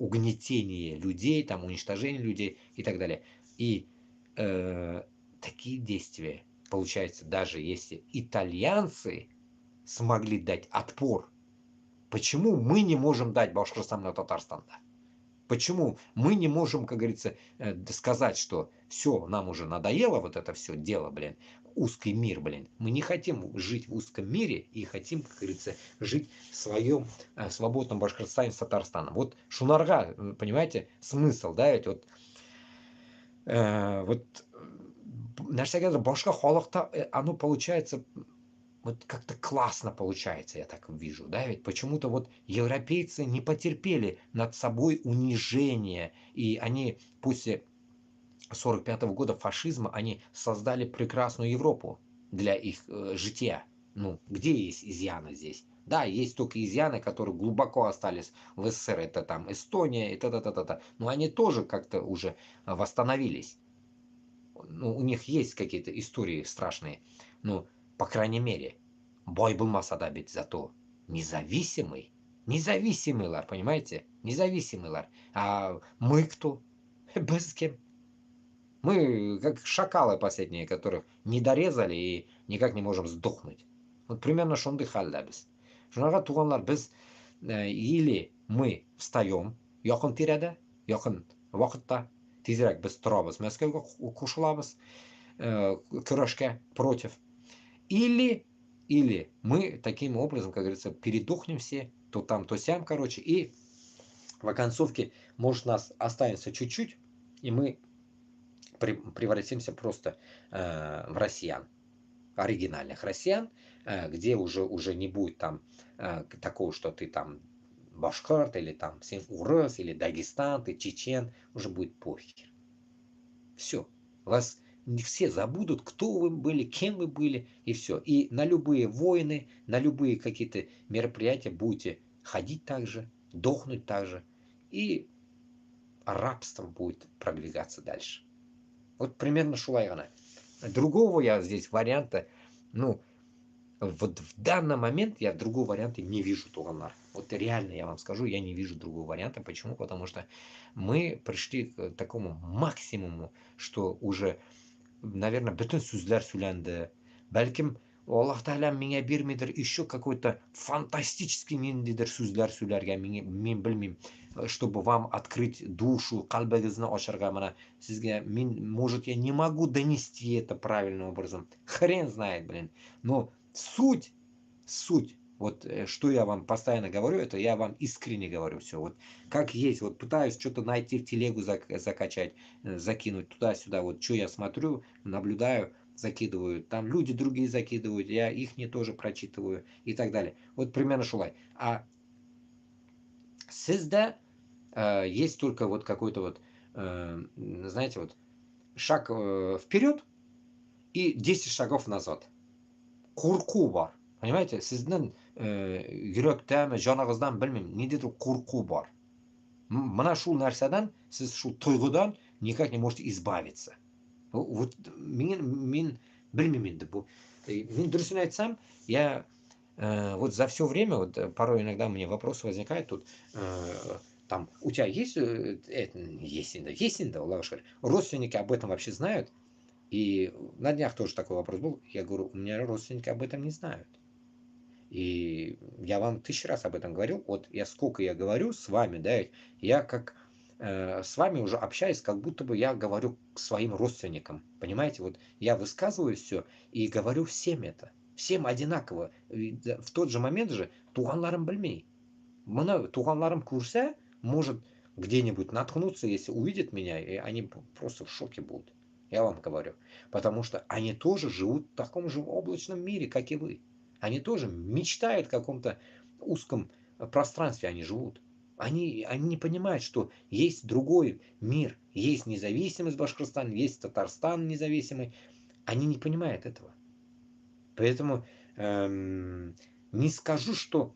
угнетение людей, там, уничтожение людей и так далее. И такие действия, получается, даже если итальянцы смогли дать отпор, почему мы не можем дать Башкортостану Татарстану? Почему мы не можем, как говорится, сказать, что все, нам уже надоело вот это все дело, блин, узкий мир, блин. Мы не хотим жить в узком мире и хотим, как говорится, жить в своем свободном Башкортостане с Татарстаном. Вот Шунарга, понимаете, смысл, да, ведь вот Вот нәрсәгәдер башка халыкта, оно получается, вот как-то классно получается, я так вижу, да, ведь почему-то вот европейцы не потерпели над собой унижение, и они после 45-го года фашизма, они создали прекрасную Европу для их жития. Ну, где есть изъяны здесь? Да, есть только изъяны, которые глубоко остались в СССР, это там Эстония и та-та-та-та-та, но они тоже как-то уже восстановились. Ну, у них есть какие-то истории страшные, ну, по крайней мере, бой был масада бит зато независимый, независимый, понимаете, независимый, а мы кто? Без кем? Мы как шакалы последние, которых не дорезали и никак не можем сдохнуть. Вот примерно шундай халдабыз. Шуңарга туганлар, без или мы встаем якын тирәдә, якын вакытта, тизрәк без торабыз, Мәскәүгә кушылабыз көрәшкә против. Или мы таким образом, как говорится, передохнем все, то там, то сям, короче, и в оконцовке, может, нас останется чуть-чуть, и мы превратимся просто в россиян, оригинальных россиян, где уже не будет там такого, что ты там башкарт, или там урыс, или Дагестан, ты чечен, уже будет похер. Все. Вас не все забудут, кто вы были, кем вы были, и все. И на любые войны, на любые какие-то мероприятия будете ходить так же, дохнуть так же, и рабство будет продвигаться дальше. Вот примерно шулайгана. Другого я здесь варианта, ну, вот в данный момент я другого варианта не вижу, туганлар. Вот реально я вам скажу, я не вижу другого варианта. Почему? Потому что мы пришли к такому максимуму, что уже, наверное, бүтін сүзләр сөйләнді. Бәлкім, Аллаһ Тәғәлә миңа бирмидер еще какой-то фантастический ниндидер сүзләр сөйләргә, мен белмим, чтобы вам открыть душу, калбыгызны ачарга, мына сезгә мин, может, я не могу донести это правильным образом. Хрен знает, блин. Но суть, вот что я вам постоянно говорю, это я вам искренне говорю все. Вот как есть, вот пытаюсь что-то найти в телегу закачать, закинуть туда-сюда, вот что я смотрю, наблюдаю, закидываю, там люди другие закидывают, я их не тоже прочитываю и так далее. Вот примерно шулай. А сізді есть только вот какой-то вот, знаете, вот шаг вперед и 10 шагов назад. Қорқу бар. Понимаете, сіздің жүректен, жаныңыздан, білмеймін, недетір қорқу бар. Мына шул нәрсәдән, сіз шул тойғыдан никак не можете избавиться. Вот мен білмеймін енді бұл. Мен дұрысын айтсам, я вот за все время, вот порой иногда мне вопрос возникает тут, там, у тебя есть, есть инда, Аллах шкаль, родственники об этом вообще знают? И на днях тоже такой вопрос был. Я говорю, у меня родственники об этом не знают. И я вам 1000 раз об этом говорил. Вот я сколько я говорю с вами, да, я как с вами уже общаюсь, как будто бы я говорю к своим родственникам. Понимаете, вот я высказываю все и говорю всем это. Всем одинаково. И в тот же момент же туганларым білмей. Мына туганларым көрсә, может где-нибудь наткнуться, если увидят меня, и они просто в шоке будут. Я вам говорю. Потому что они тоже живут в таком же облачном мире, как и вы. Они тоже мечтают в каком-то узком пространстве, они живут. Они не понимают, что есть другой мир. Есть независимость Башкортостана, есть Татарстан независимый. Они не понимают этого. Поэтому не скажу, что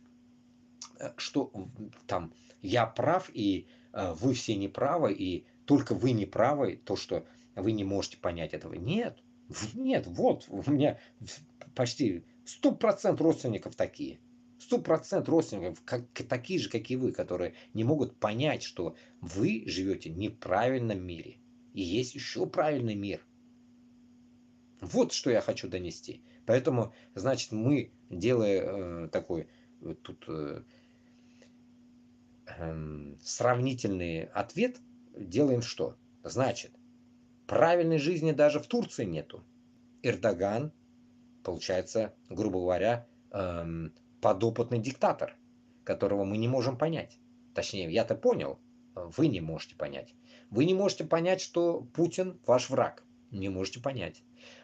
там я прав, и вы все неправы, и только вы неправы, то, что вы не можете понять этого. Нет, нет, вот у меня почти 100% родственников такие. 100% родственников такие же, как и вы, которые не могут понять, что вы живете в неправильном мире. И есть еще правильный мир. Вот что я хочу донести. Поэтому, значит, мы, делая такой тут сравнительный ответ, делаем что? Значит, правильной жизни даже в Турции нету. Эрдоган, получается, грубо говоря, подопытный диктатор, которого мы не можем понять. Точнее, я-то понял, вы не можете понять. Вы не можете понять, что Путин ваш враг. Не можете понять.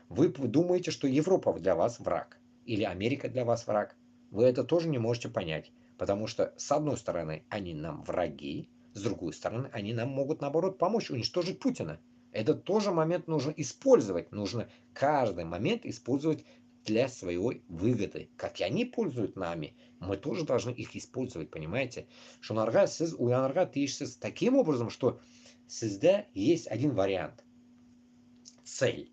Вы думаете, что Европа для вас враг. Или Америка для вас враг. Вы это тоже не можете понять. Потому что, с одной стороны, они нам враги, с другой стороны, они нам могут, наоборот, помочь уничтожить Путина. Этот тоже момент нужно использовать. Нужно каждый момент использовать для своей выгоды. Как и они пользуют нами, мы тоже должны их использовать, понимаете? Шунарга, сіз уянарга тиешсіз таким образом, что sizda есть один вариант. Цель.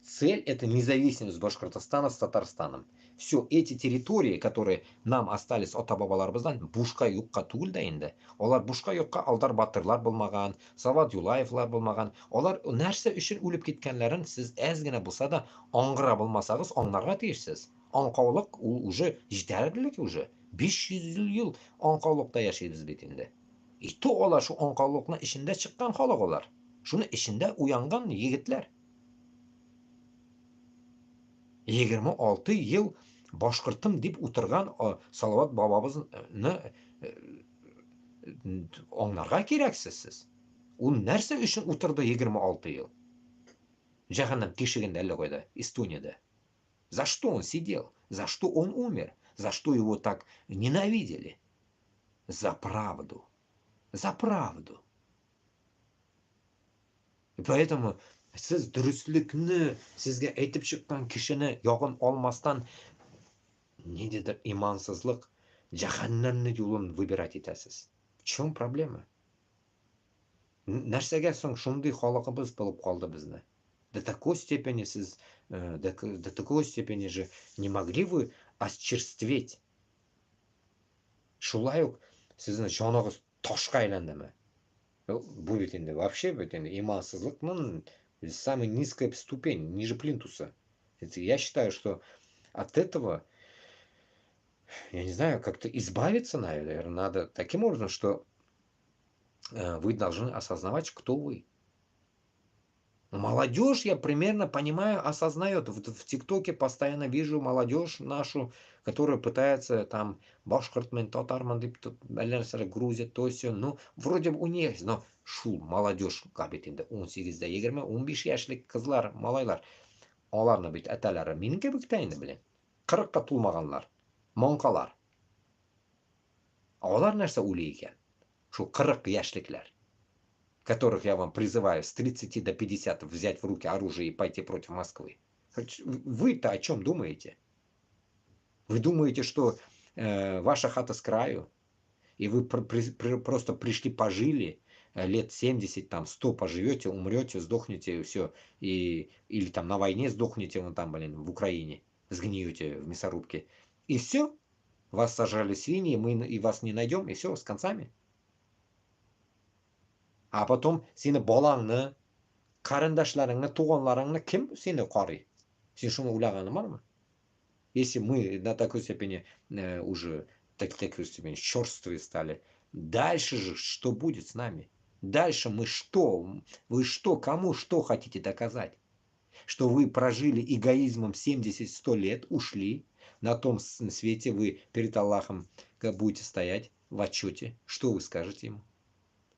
Цель – это независимость Башкортостана с Татарстаном. Все эти территории, которые нам остались от бабаларыбыздан, бушка юкка түгел да инде. Олар бушка юкка Алдар Батырлар булмаган, Сават Юлаевлар булмаган. Олар нәрсә өчен үлеп киткәннәрен сез әз генә булса да аңгыра булмасагыз, аңларга тиешсез. Аңкаулык ул уже җитәрлек уже. 500 ел аңкаулыкта яшибез бит инде. И то алар шу аңкаулыкның ичендә чыккан халык алар. Шуны ичендә уянган егетләр. 26 ел башкортым дип утырган Салават бабабызны аңларга кирәксез сез. Ул нәрсә өчен утырды 26 ел? Җәһәннәм тишегендә әллә кайда, Эстониядә. За что он сидел? За что он умер? За что его так ненавидели? За правду. За правду. И поэтому siz durustlikni sizga aytib chiqqan kishini yog'in olmasdan nidedir imonsizlik jahannamni yo'lini выбирать etasiz. В чем проблема? Narsaga so'ng shunday xalqimiz bo'lib qoldi bizni. До такой степени siz до такой степени же не могли вы очерстветь. Шулай ук sizni joningiz toshga aylandimi? Bu bit endi вообще bit endi imonsizlikning самая низкая ступень, ниже плинтуса. Я считаю, что от этого, я не знаю, как-то избавиться, наверное, надо таким образом, что вы должны осознавать, кто вы. Молодежь, я примерно понимаю, осознает. В ТикТоке постоянно вижу молодежь нашу, которая пытается там башкортмен, татарман, грузит, то все. Ну, вроде бы у них, но шул молодежь бит инде 18-да 20-15 яшьлек кызлар, малайлар. Аларны бит әтәләре минем кебек тә инде белән. 40-ка тулмаганнар. Монкалар. Алар нәрсә уйлый икән? Шу 40 яшьлекләр, которых я вам призываю с 30 до 50 взять в руки оружие и пойти против Москвы. Вы-то о чем думаете? Вы думаете, что ваша хата с краю, и вы просто пришли, пожили, лет 70, там, 100 поживете, умрете, сдохнете, и все, или там на войне сдохнете, вон там, блин, в Украине, сгниете в мясорубке, и все, вас сожрали свиньи, мы и вас не найдем, и все, с концами. А потом сені балаңны, қарындашларыңны, туғанларыңны кім сені қарый? Сен шуны ойлағаны бармы? Если мы на такой степени уже такой степени черствые стали, дальше же что будет с нами? Дальше мы что? Вы что? Кому что хотите доказать? Что вы прожили эгоизмом 70-100 лет, ушли, на том свете вы перед Аллахом будете стоять в отчете. Что вы скажете ему?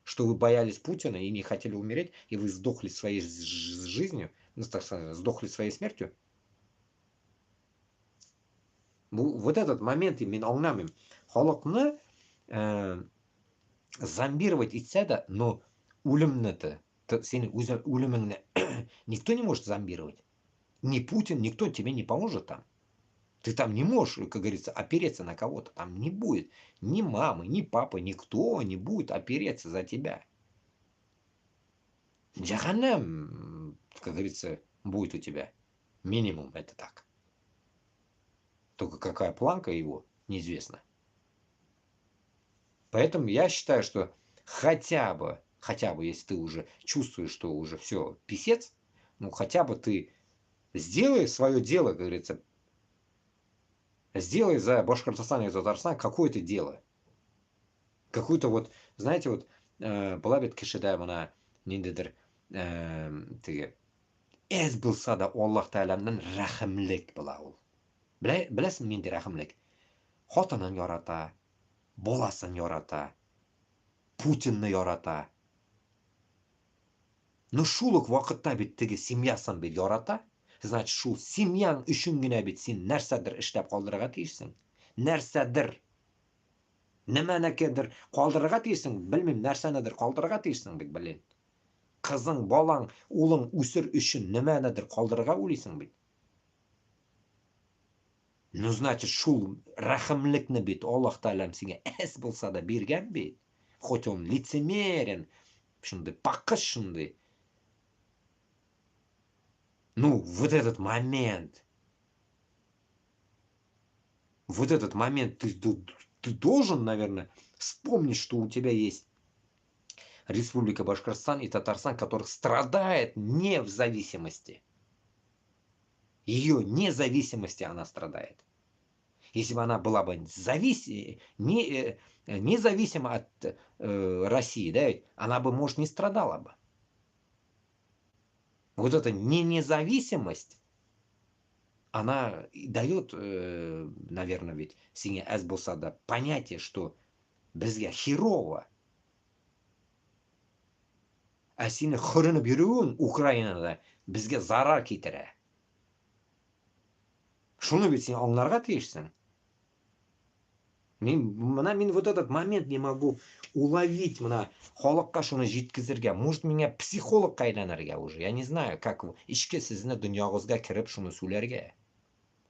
Что вы боялись Путина и не хотели умереть, и вы сдохли своей жизнью, ну, так сказать, сдохли своей смертью? Вот этот момент именно аңламыйм. Халыкны зомбировать итсә дә, но үлемне-то, сені үлемеңне никто не может зомбировать. Ни Путин, никто тебе не поможет там. Ты там не можешь, как говорится, опереться на кого-то. Там не будет ни мамы, ни папы, никто не будет опереться за тебя. Джаханнам, как говорится, будет у тебя. Минимум это так. Только какая планка его, неизвестно. Поэтому я считаю, что хотя бы, если ты уже чувствуешь, что уже все, писец, ну хотя бы ты сделай свое дело, как говорится, сделай за Башкортостан и за Татарстан какое-то дело. Какую-то вот, знаете, вот, была бит кешедә мына ниндидер теге әз булса да Аллаһ Тәгаләннән рәхимлек була ул. Беләсең нинди рәхимлек? Хатынын ярата, баласын ярата, Путинны ярата. Ну шулык вакытта бит теге семьясын бит ярата. Значит, шул семьяң өчен генә бит син нәрсәдер эшләп калдырырга тиешсең. Нәрсәдер, нәмәнекедер калдырырга тиешсең. Белмим, нәрсәнедер калдырырга тиешсең бит, блин. Кызың, балаң, улың үсер өчен нәмәнедер калдырырга уйлыйсың бит. Ну, значит, шул рәхимлекне бит Аллаһ Таалам сиңа әз булса да биргән бит. Хоть он лицемерен, шундый пакыш шундый. Ну, вот этот момент ты должен, наверное, вспомнить, что у тебя есть Республика Башкортостан и Татарстан, которых страдает не в зависимости. Ее независимости она страдает. Если бы она была бы независима от России, да, она бы, может, не страдала бы. Вот эта независимость, она дает, наверное, ведь сине әз булса да понятие, что безгә херово. Ә сине хөренеп йөрүең Украинада безгә зарар китерә. Шуны бит син аңларга тиешсең. Мин вот этот момент не могу уловить, мына халыкка шуны җиткезергә. Может, миңа психологка әйләнергә уже. Я не знаю, как ичке сезне дөньягызга кереп шуны сөйләргә.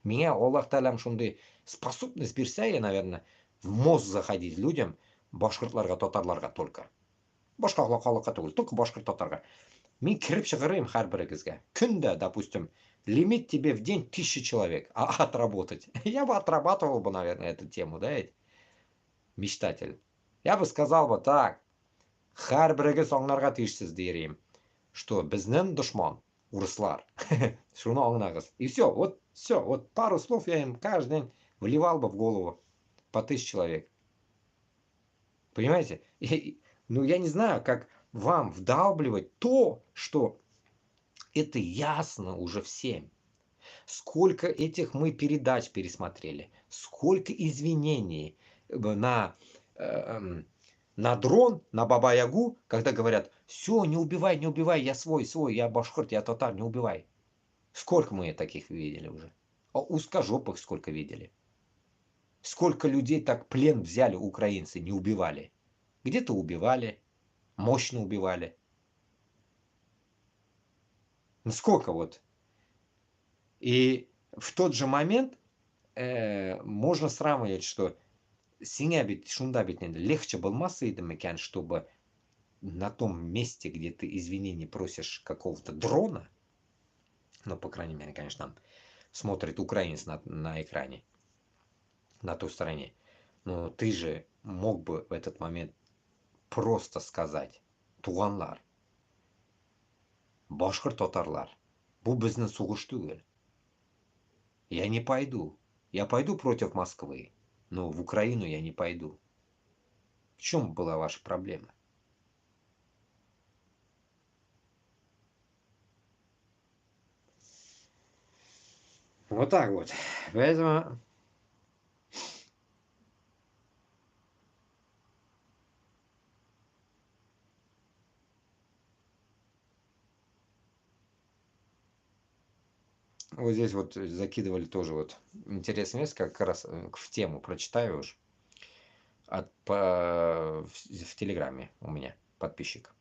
Миңа Аллаһ Таалам шундый способность бирсә, я, наверное, в мозг заходить людям, башкортларга, татарларга только. Башка халыкка түгел, только башкорт, татарга. Мин кирип чыгарыйм һәрберегезгә. Көндә, допустим, лимит тебе в день 1000 человек отработать. Я бы отрабатывал бы, наверное, эту тему, да, ведь? Мечтатель. Я бы сказал бы так. Һәрберегез аңларга тиешсез дiyeyim, что безнең дошман урыслар. Шуны аңлагыз. И все, вот пару слов я им каждый день вливал бы в голову по 1000 человек. Понимаете? Ну, я не знаю, как вам вдалбливать то, что это ясно уже всем. Сколько этих мы передач пересмотрели, сколько извинений на, на дрон, на Баба-Ягу, когда говорят, все, не убивай, я свой, я башкорт, я татар, не убивай. Сколько мы таких видели уже? А узкожопых сколько видели? Сколько людей так плен взяли украинцы, не убивали? Где-то убивали, мощно убивали. Ну сколько вот? И в тот же момент можно сравнивать, что сиңа бит шунда бит инде легче булмас иде микән, чтобы на том месте, где ты извинений просишь какого-то дрона, ну, по крайней мере, конечно, там смотрит украинец на экране, на той стороне, но ты же мог бы в этот момент просто сказать: туганлар, башкорт, татарлар, бу безнең сугыш түгел. Я не пойду. Я пойду против Москвы, но в Украину я не пойду. В чем была ваша проблема? Вот так вот. Поэтому вот здесь вот закидывали тоже вот интересное место, как раз в тему прочитаю уж в Телеграме у меня подписчик.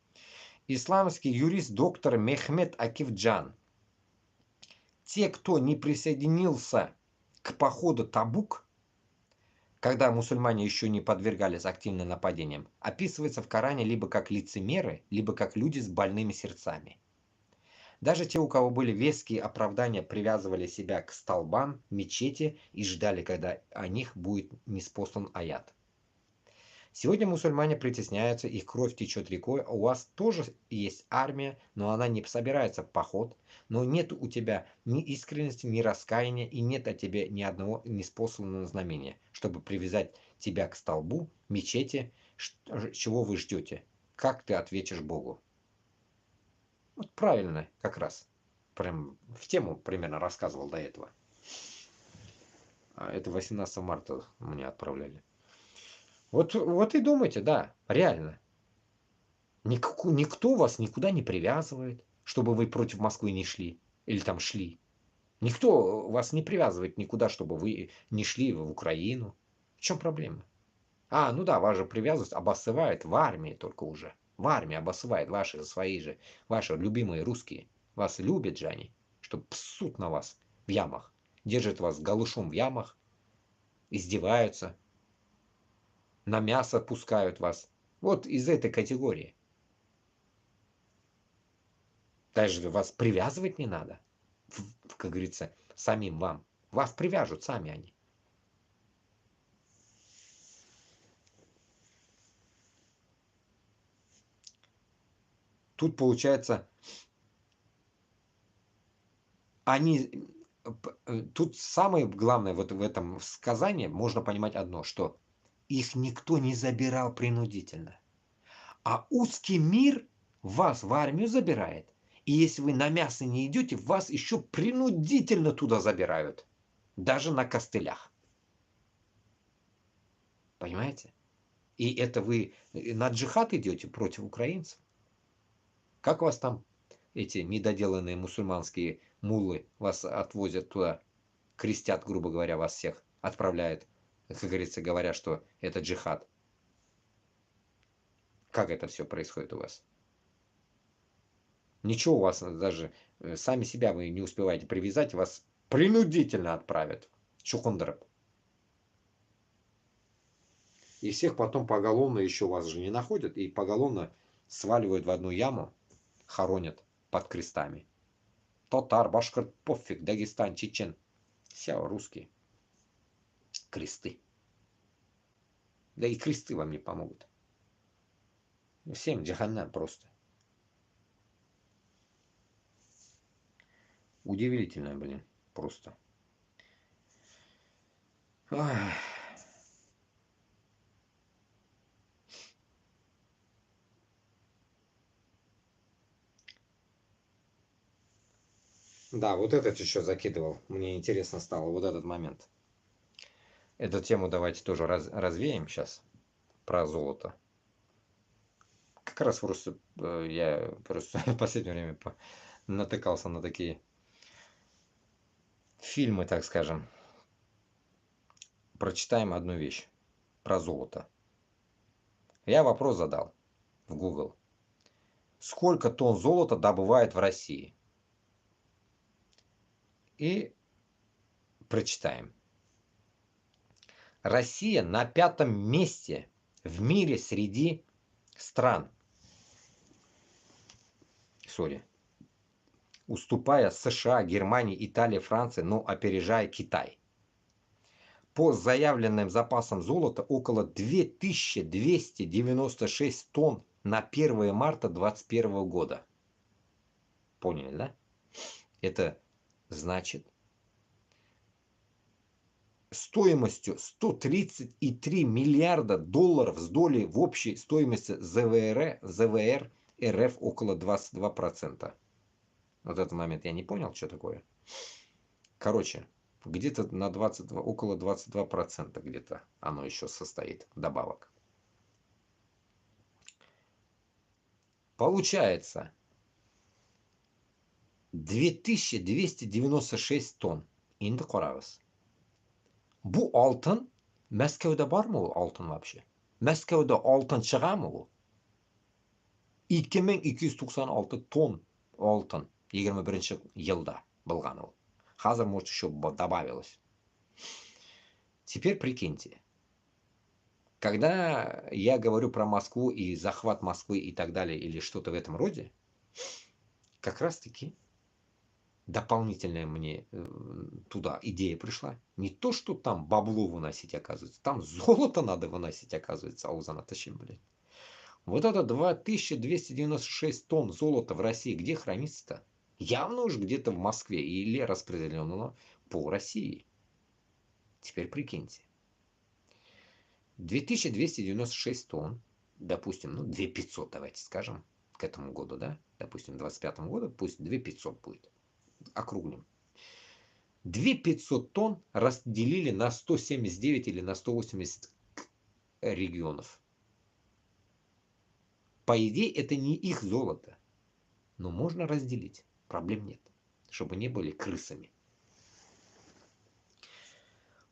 Исламский юрист доктор Мехмед Акивджан. Те, кто не присоединился к походу Табук, когда мусульмане еще не подвергались активным нападениям, описывается в Коране либо как лицемеры, либо как люди с больными сердцами. Даже те, у кого были веские оправдания, привязывали себя к столбам мечети и ждали, когда о них будет ниспослан аят. Сегодня мусульмане притесняются, их кровь течет рекой, а у вас тоже есть армия, но она не собирается в поход, но нет у тебя ни искренности, ни раскаяния, и нет от тебя ни одного ниспосланного знамения, чтобы привязать тебя к столбу, мечети, чего вы ждете? Как ты ответишь Богу? Вот правильно, как раз. Прям в тему примерно рассказывал до этого. Это 18 марта мне отправляли. Вот и думайте, да, реально. Никто вас никуда не привязывает, чтобы вы против Москвы не шли. Или там шли. Никто вас не привязывает никуда, чтобы вы не шли в Украину. В чем проблема? Ну да, вас же привязывают, обоссывают в армии только уже. В армии обоссывают ваши, свои же, ваши любимые русские. Вас любят же они, что псут на вас в ямах. Держат вас голышом в ямах, издеваются, на мясо пускают вас. Вот из этой категории. Даже вас привязывать не надо, как говорится, самим вам. Вас привяжут сами они. Тут получается, они... Тут самое главное вот в этом сказании можно понимать одно, что их никто не забирал принудительно. А узкий мир вас в армию забирает. И если вы на мясо не идете, вас еще принудительно туда забирают. Даже на костылях. Понимаете? И это вы на джихад идете против украинцев. Как вас там эти недоделанные мусульманские муллы вас отвозят туда, крестят, грубо говоря, вас всех, отправляют, как говорится, говоря, что это джихад. Как это все происходит у вас? Ничего у вас даже, сами себя вы не успеваете привязать, вас принудительно отправят. Чухондрат. И всех потом поголовно еще вас же не находят, и поголовно сваливают в одну яму, хоронят под крестами. Татар, башкирт, пофиг, Дагестан, чечен. Все русские. Кресты. Да и кресты вам не помогут. Всем джаханнам просто. Удивительно, блин. Просто. Ах. Да, вот этот еще закидывал. Мне интересно стало вот этот момент. Эту тему давайте тоже развеем сейчас. Про золото. Как раз просто я просто в последнее время натыкался на такие фильмы, так скажем. Прочитаем одну вещь про золото. Я вопрос задал в Google. Сколько тонн золота добывают в России? И прочитаем. Россия на 5-м месте в мире среди стран. Уступая США, Германии, Италии, Франции, но опережая Китай. По заявленным запасам золота около 2296 тонн на 1 марта 2021 года. Поняли, да? Это значит стоимостью 133 миллиарда долларов с долей в общей стоимости ЗВР РФ около 22%. Вот этот момент я не понял, что такое. Короче, где-то на 22, около 22% где-то оно еще состоит, добавок. Получается 2296 тонн. Инде қараңыз. Bu altın Мәскеуде бар mı o altın вообще? Мәскеуде altın шыға mı o? 2296 тонн алтын 21 жылда болған ол. Қазір, может, еще добавилось. Теперь прикиньте. Когда я говорю про Москву и захват Москвы и так далее, или что-то в этом роде, как раз-таки дополнительная мне туда идея пришла. Не то, что там бабло выносить, оказывается. Там золото надо выносить, оказывается. Аузана тащим, блин. Вот это 2296 тонн золота в России где хранится-то? Явно уж где-то в Москве или распределено по России. Теперь прикиньте. 2296 тонн, допустим, 2500, давайте скажем, к этому году, да? Допустим, к 25 году пусть 2500 будет. Округлим. 2500 тонн разделили на 179 или на 180 регионов. По идее, это не их золото. Но можно разделить. Проблем нет. Чтобы не были крысами.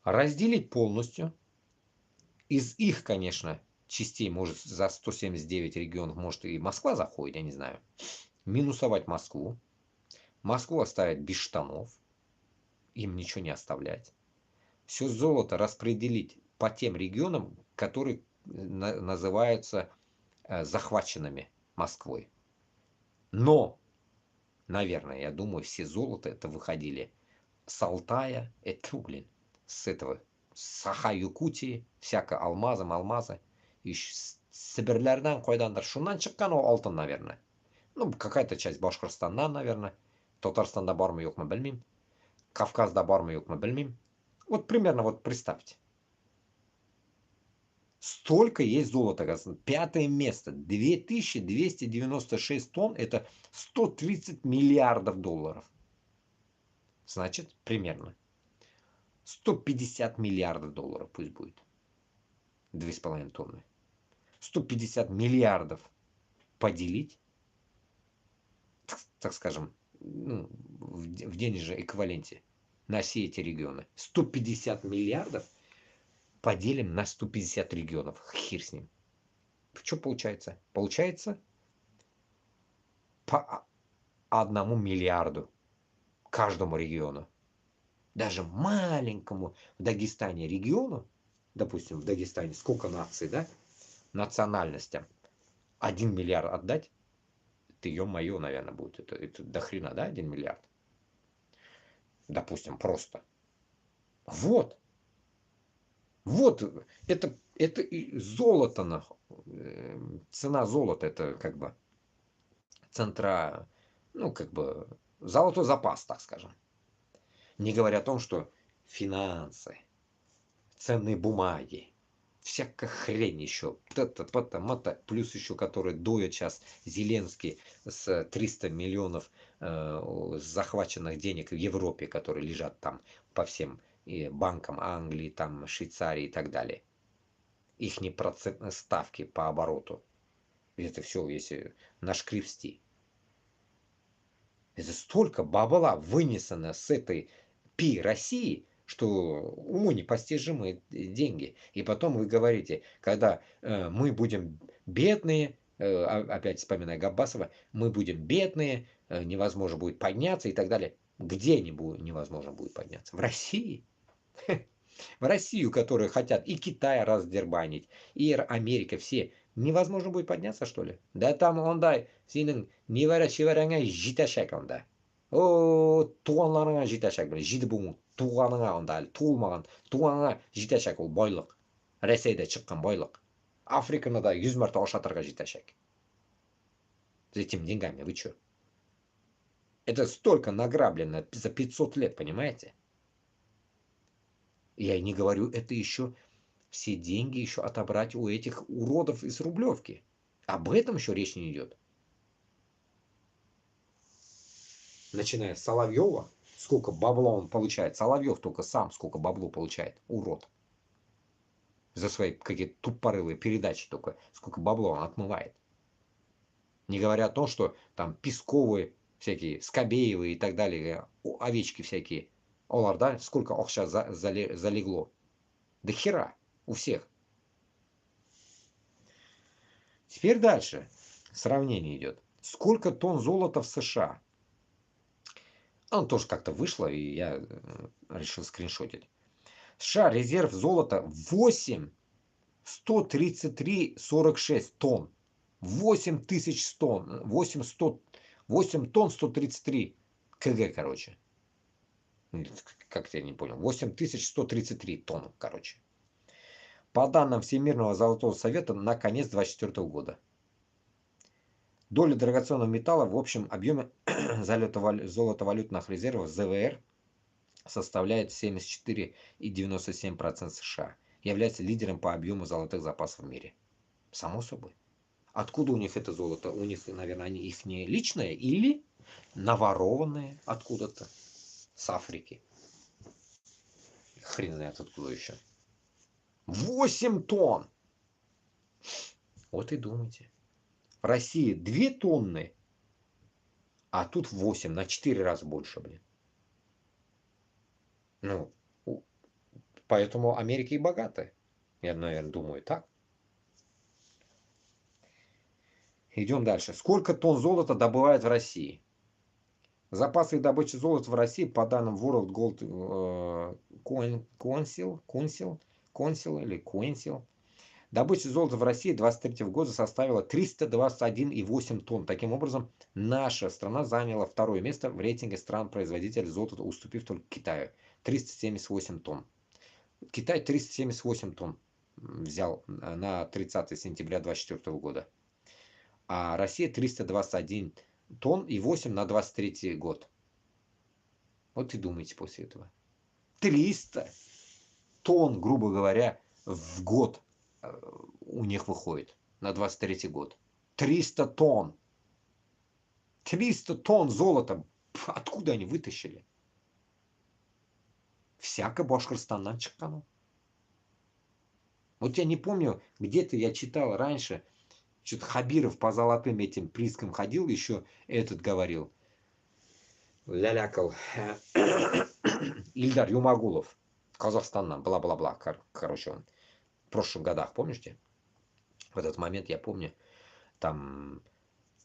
Разделить полностью. Из их, конечно, частей, может, за 179 регионов, может, и Москва заходит, я не знаю. Минусовать Москву. Москву оставить без штанов. Им ничего не оставлять. Все золото распределить по тем регионам, которые называются захваченными Москвой. Но, наверное, я думаю, все золото это выходили с Алтая, это, блин, с этого, с Саха-Якутии, всяко алмазы. И Сібірлерден қойдандыр. Шуннан шыққан ол алтын, наверное. Ну, какая-то часть Башкортостаннан, наверное. Татарстанда бар ма, yok mu bilмеймін. Кавказда бар ма, yok mu bilмеймін. Вот примерно, вот представьте. Столько есть золота. 5-е место. 2296 тонн. Это 130 миллиардов долларов. Значит, примерно 150 миллиардов долларов пусть будет. 2,5 тонны. 150 миллиардов поделить, так скажем, ну, в денежном эквиваленте на все эти регионы. 150 миллиардов поделим на 150 регионов. Хер с ним. Что получается? Получается по 1 миллиарду каждому региону. Даже маленькому в Дагестане региону, допустим, в Дагестане сколько наций, да? Национальностям. 1 миллиард отдать, это ё-моё, наверное, будет. Это до хрена, да, 1 миллиард? Допустим, просто. Вот. Вот. Это и золото. Цена золота, это как бы центра, ну, как бы золотой запас, так скажем. Не говоря о том, что финансы, ценные бумаги, всякая хрень еще, плюс еще, которые дует сейчас Зеленский с 300 миллионов захваченных денег в Европе, которые лежат там по всем банкам Англии, там, Швейцарии и так далее. Их процентные ставки по обороту. Это все, если нашкребсти. Это столько бабла вынесено с этой России, что уму непостижимые деньги. И потом вы говорите, когда мы будем бедные, опять вспоминая Габбасова, мы будем бедные, невозможно будет подняться и так далее. Где невозможно будет подняться? В России. В Россию, которые хотят и Китай раздербанить, и Америка, все. Невозможно будет подняться, что ли? Да там ондай, сенің невара-шевараңа житашак онда. О, туғанларыңа житашак, жиді бұң, туғаныңа онда, туылмаған, туғаныңа житашак, ол бойлық. Ресейде шыққан бойлық. Африканы да 100 мәрте ашатырға житашак. За этими деньгами, вы что? Это столько награблено за 500 лет, понимаете? Я и не говорю, это еще все деньги еще отобрать у этих уродов из Рублевки. Об этом еще речь не идет. Начиная с Соловьева, сколько бабла он получает. Соловьев только сам сколько бабло получает. Урод. За свои какие-то тупорылые передачи только. Сколько бабла он отмывает. Не говоря о том, что там Песковые, всякие Скобеевы и так далее, овечки всякие. Олар, да, сколько сейчас залегло. Да хера у всех. Теперь дальше сравнение идет. Сколько тонн золота в США? Он тоже как-то вышло, и я решил скриншотить. США резерв золота 133,46 тонн. 8 тысяч тонн. 8 тонн 133 кг, короче. Как-то я не понял. 8133 тонн, короче. По данным Всемирного золотого совета на конец 2024 года. Доля драгоценного металла в общем объеме золотовалютных резервов ЗВР составляет 74,97% США. Является лидером по объему золотых запасов в мире. Само собой. Откуда у них это золото? У них, наверное, они их не личное или наворованное откуда-то с Африки. Хрен знает откуда еще. 8 тонн! Вот и думайте. В России 2 тонны, а тут 8, на 4 раза больше, блин. Ну, поэтому Америка и богатая. Я, наверное, думаю так. Идем дальше. Сколько тонн золота добывают в России? Запасы добычи золота в России, по данным World Gold Council или Council, добыча золота в России 2023 года составила 321,8 тонн. Таким образом, наша страна заняла второе место в рейтинге стран-производителей золота, уступив только Китаю. 378 тонн. Китай 378 тонн взял на 30 сентября 2024 года. А Россия 321 тонн и 8 на 23 год. Вот и думайте после этого. 300 тонн, грубо говоря, в год у них выходит на 23 год. 300 тонн. 300 тонн золота. Откуда они вытащили? Всяко Башкортостаннан чыккану. Вот я не помню, где-то я читал раньше, что-то Хабиров по золотым этим приискам ходил, еще этот говорил, лялякал, Ильдар Юмагулов, Казахстаннан, бла-бла-бла, короче, он в прошлых годах, помните? В этот момент я помню, там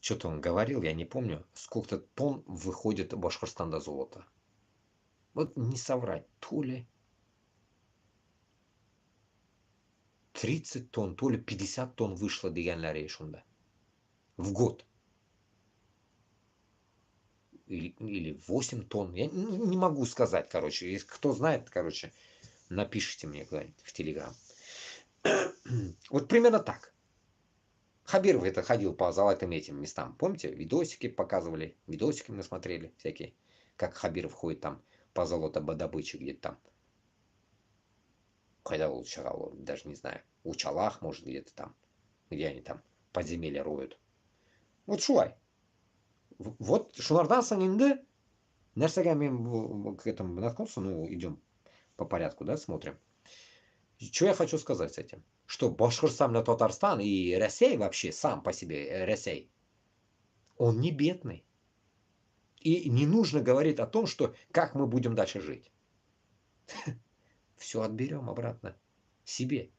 что-то он говорил, я не помню, сколько тонн выходит в Башкортостанда золота. Вот не соврать, то ли 30 тонн, то ли 50 тонн вышло дегенлярия шунда в год. Или 8 тонн. Я не могу сказать, короче. Если кто знает, короче, напишите мне куда-нибудь в Телеграм. Вот примерно так. Хабиров это ходил по золотым этим местам. Помните, видосики показывали, видосики мы смотрели всякие, как Хабиров ходит там по золотободобыче где-то там. Когда лучше, даже не знаю, в Учалах, может, где-то там, где они там подземелья роют. Вот шулай. Вот шулардан соң инде нәрсәгә мен к этому наткнулся, ну, идем по порядку, да, смотрим. Что я хочу сказать с этим? Что Башкортостан, Татарстан и Россия вообще сам по себе, Россия, он не бедный. И не нужно говорить о том, что как мы будем дальше жить. Все отберем обратно себе.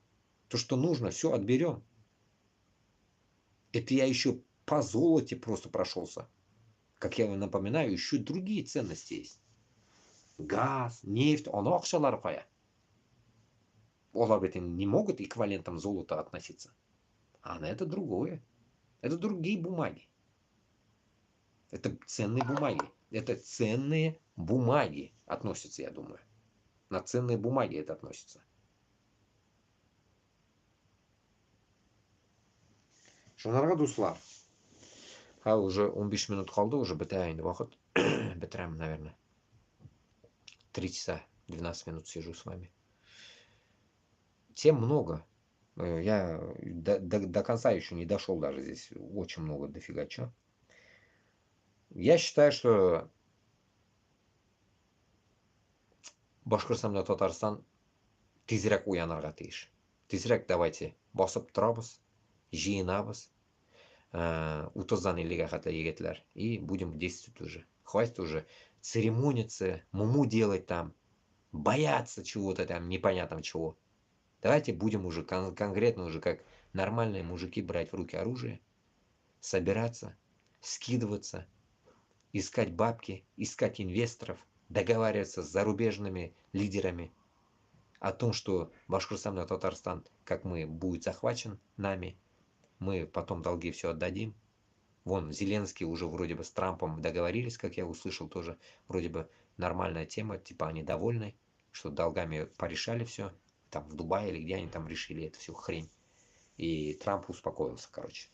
То, что нужно, все отберем. Это я еще по золоте просто прошелся. Как я вам напоминаю, еще другие ценности есть. Газ, нефть, он акчалар кая. Олар ведь не могут эквивалентом золота относиться. А на это другое. Это другие бумаги. Это ценные бумаги. Это ценные бумаги относятся, я думаю. На ценные бумаги это относится. Шунарга дуслар. А уже 15 минут қалды, уже бітайын уақыт. Бітіремін, наверное. 3 часа 12 минут сижу с вами. Тем много. Я до конца еще не дошел даже здесь. Очень много, дофига чё. Я считаю, что Башкортостан мен Татарстан тезірек оянарға тиіш. Тезірек давайте басып тұрамыз, жиынабыз. 30 или как егетлер. И будем действовать уже. Хватит уже церемониться, муму делать там, бояться чего-то там, непонятно чего. Давайте будем уже конкретно уже как нормальные мужики брать в руки оружие, собираться, скидываться, искать бабки, искать инвесторов, договариваться с зарубежными лидерами о том, что Башкортостан и Татарстан, как мы, будет захвачен нами, мы потом долги все отдадим. Вон, Зеленский уже вроде бы с Трампом договорились, как я услышал тоже, вроде бы нормальная тема, типа они довольны, что долгами порешали все, там в Дубае или где они там решили эту всю хрень. И Трамп успокоился, короче.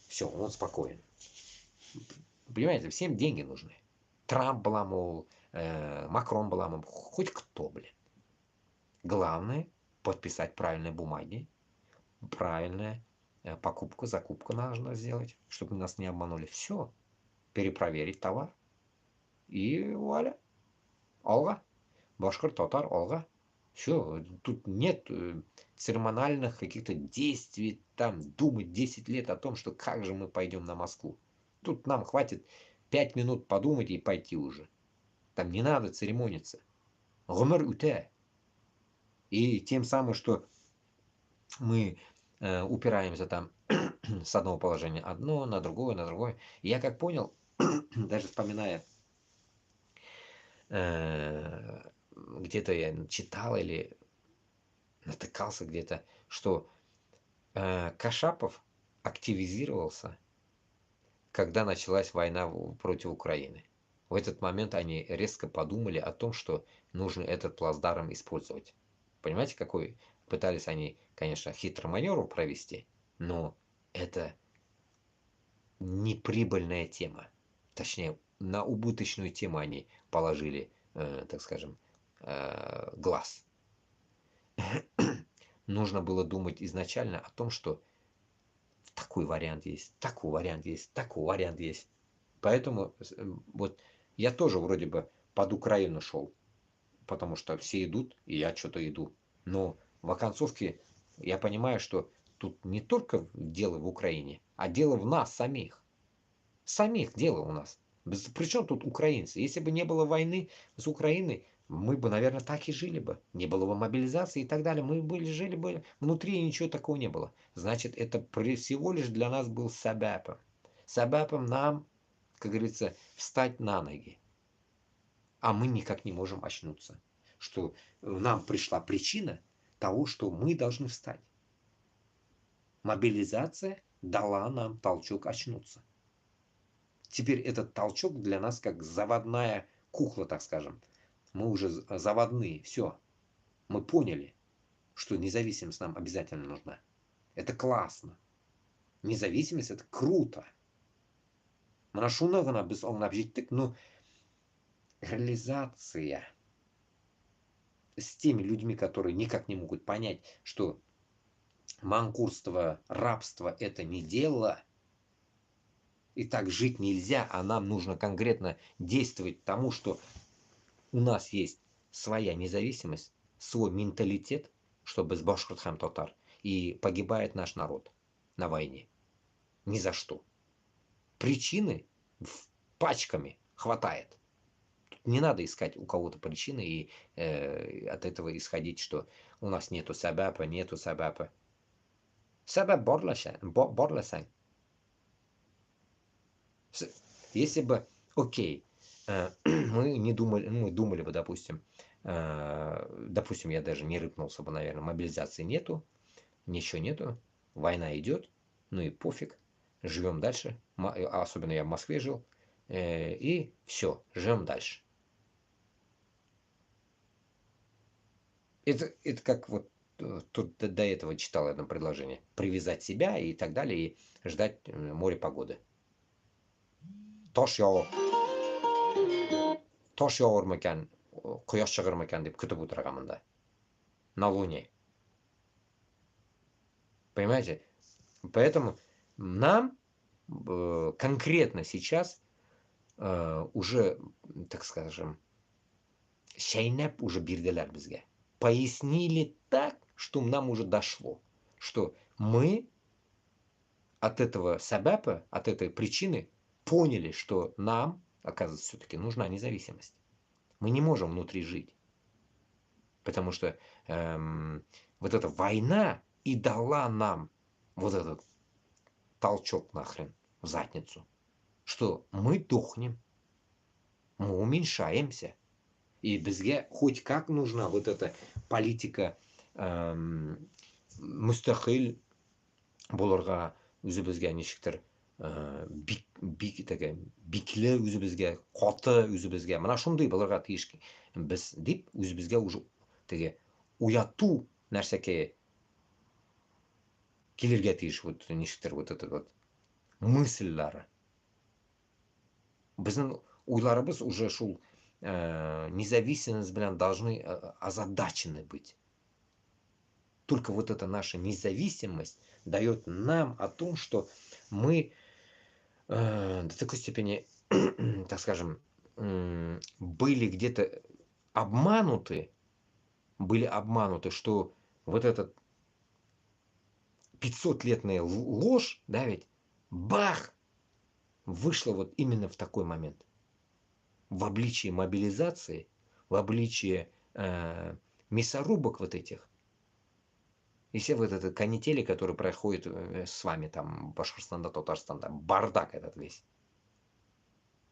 Все, он спокоен. Понимаете, всем деньги нужны. Трамп баламул, Макрон баламул, хоть кто, блин. Главное подписать правильные бумаги, правильная покупку, закупку нужно сделать, чтобы нас не обманули. Все, перепроверить товар. И вуаля. Алга. Башкор, татар, алга. Все, тут нет церемональных каких-то действий, там думать 10 лет о том, что как же мы пойдем на Москву. Тут нам хватит 5 минут подумать и пойти уже. Там не надо церемониться. Гомер үтә. И тем самым, что мы упираемся там с одного положения одно, на другое, на другое. И я как понял, даже вспоминая, где-то я читал или натыкался где-то, что Кашапов активизировался, когда началась война против Украины. В этот момент они резко подумали о том, что нужно этот плацдарм использовать. Понимаете, какой пытались они, конечно, хитрый маневр провести, но это неприбыльная тема. Точнее, на убыточную тему они положили, так скажем, глаз. Нужно было думать изначально о том, что такой вариант есть, такой вариант есть, такой вариант есть. Поэтому вот я тоже вроде бы под Украину шел, потому что все идут, и я что-то иду. Но в оконцовке я понимаю, что тут не только дело в Украине, а дело в нас самих. Самих дело у нас. Причем тут украинцы? Если бы не было войны с Украиной, мы бы, наверное, так и жили бы. Не было бы мобилизации и так далее. Мы были, жили бы внутри, и ничего такого не было. Значит, это всего лишь для нас был сабапом. Сабапом нам, как говорится, встать на ноги. А мы никак не можем очнуться. Что нам пришла причина того, что мы должны встать. Мобилизация дала нам толчок очнуться. Теперь этот толчок для нас как заводная кукла, так скажем. Мы уже заводные, все. Мы поняли, что независимость нам обязательно нужна. Это классно. Независимость это круто. Мына шуны гына без аңлап жеттік, но реализация с теми людьми, которые никак не могут понять, что манкурство, рабство это не дело, и так жить нельзя, а нам нужно конкретно действовать тому, что у нас есть своя независимость, свой менталитет, что без башкортхан татар, и погибает наш народ на войне. Ни за что. Причины пачками хватает. Тут не надо искать у кого-то причины и от этого исходить, что у нас нету сабапа, нету сабапа. Сабап борласан. Если бы, окей, мы не думали, мы думали бы, допустим, я даже не рыпнулся бы, наверное, мобилизации нету, ничего нету, война идет, ну и пофиг, живем дальше, особенно я в Москве жил, и все, живем дальше. Это как вот тут до этого читал одно предложение, привязать себя и так далее, и ждать море погоды. Tosh yog'ib tosh yog'armikan, quyosh chiqarmikan deb kutib o'tiramanda на Луне. Понимаете? Поэтому нам конкретно сейчас уже, так скажем, шайнап уже бирделер бізге. Пояснили так, что нам уже дошло, что мы от этого сабапа, от этой причины поняли, что нам, оказывается, все-таки нужна независимость. Мы не можем внутри жить. Потому что вот эта война и дала нам вот этот толчок нахрен в задницу, что мы тухнем, мы уменьшаемся. И бізге хоть как нужна вот эта политика мустақил боларға, өзі бізге нешіктір биклі өзі бізге, қоты өзі бізге, мына шундай бұларға тиіш біз деп өзі бізге уже теге уяту нәрсеге келерге тиіш вот нешіктір вот этот вот мысльлары. Біздің ойларыбыз уже шул независимость белән должны озадачены быть. Только вот эта наша независимость дает нам о том, что мы до такой степени, так скажем, были где-то обмануты были обмануты, что вот этот 500-летняя ложь, да ведь, бах, вышла вот именно в такой момент. В обличии мобилизации, в обличии мясорубок вот этих. И все вот это канители, которые проходят с вами там, Башкортостанда, Татарстанда, бардак этот весь.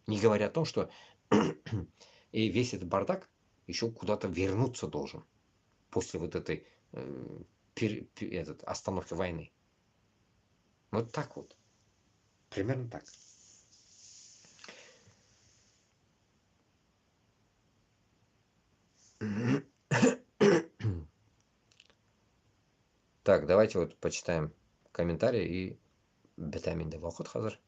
Не говоря о том, что и весь этот бардак еще куда-то вернуться должен после вот этой остановки войны. Вот так вот. Примерно так. Так, давайте вот почитаем комментарии и бетаминде вахот хазар.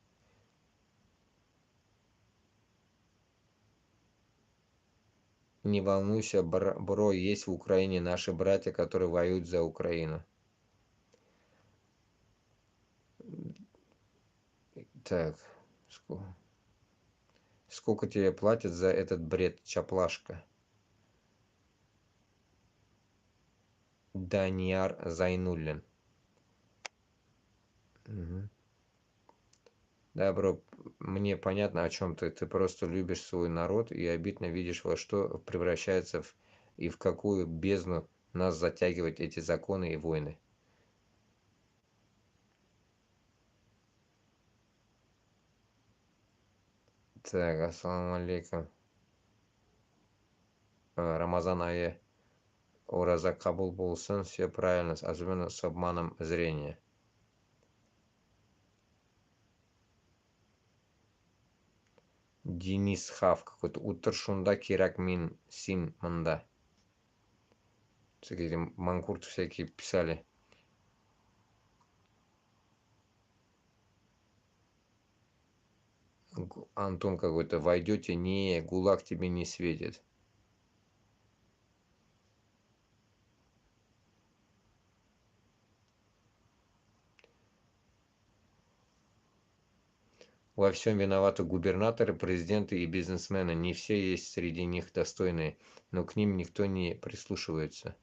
Не волнуйся, бро, есть в Украине наши братья, которые воюют за Украину. Так, сколько тебе платят за этот бред, чаплашка? Данияр Зайнуллин. Угу. Да, бро, мне понятно, о чем ты. Ты просто любишь свой народ и обидно видишь, во что превращается и в какую бездну нас затягивают эти законы и войны. Так, ассаламу алейкум. Рамазан Ае. Ураза Кабул Булсын, все правильно, особенно с обманом зрения. Денис Хав какой-то. Утыршунда Кирак Мин Син Манда. Какие-то манкурты всякие писали. Антон какой-то. Войдете, не, ГУЛАГ тебе не светит. Во всем виноваты губернаторы, президенты и бизнесмены. Не все есть среди них достойные, но к ним никто не прислушивается.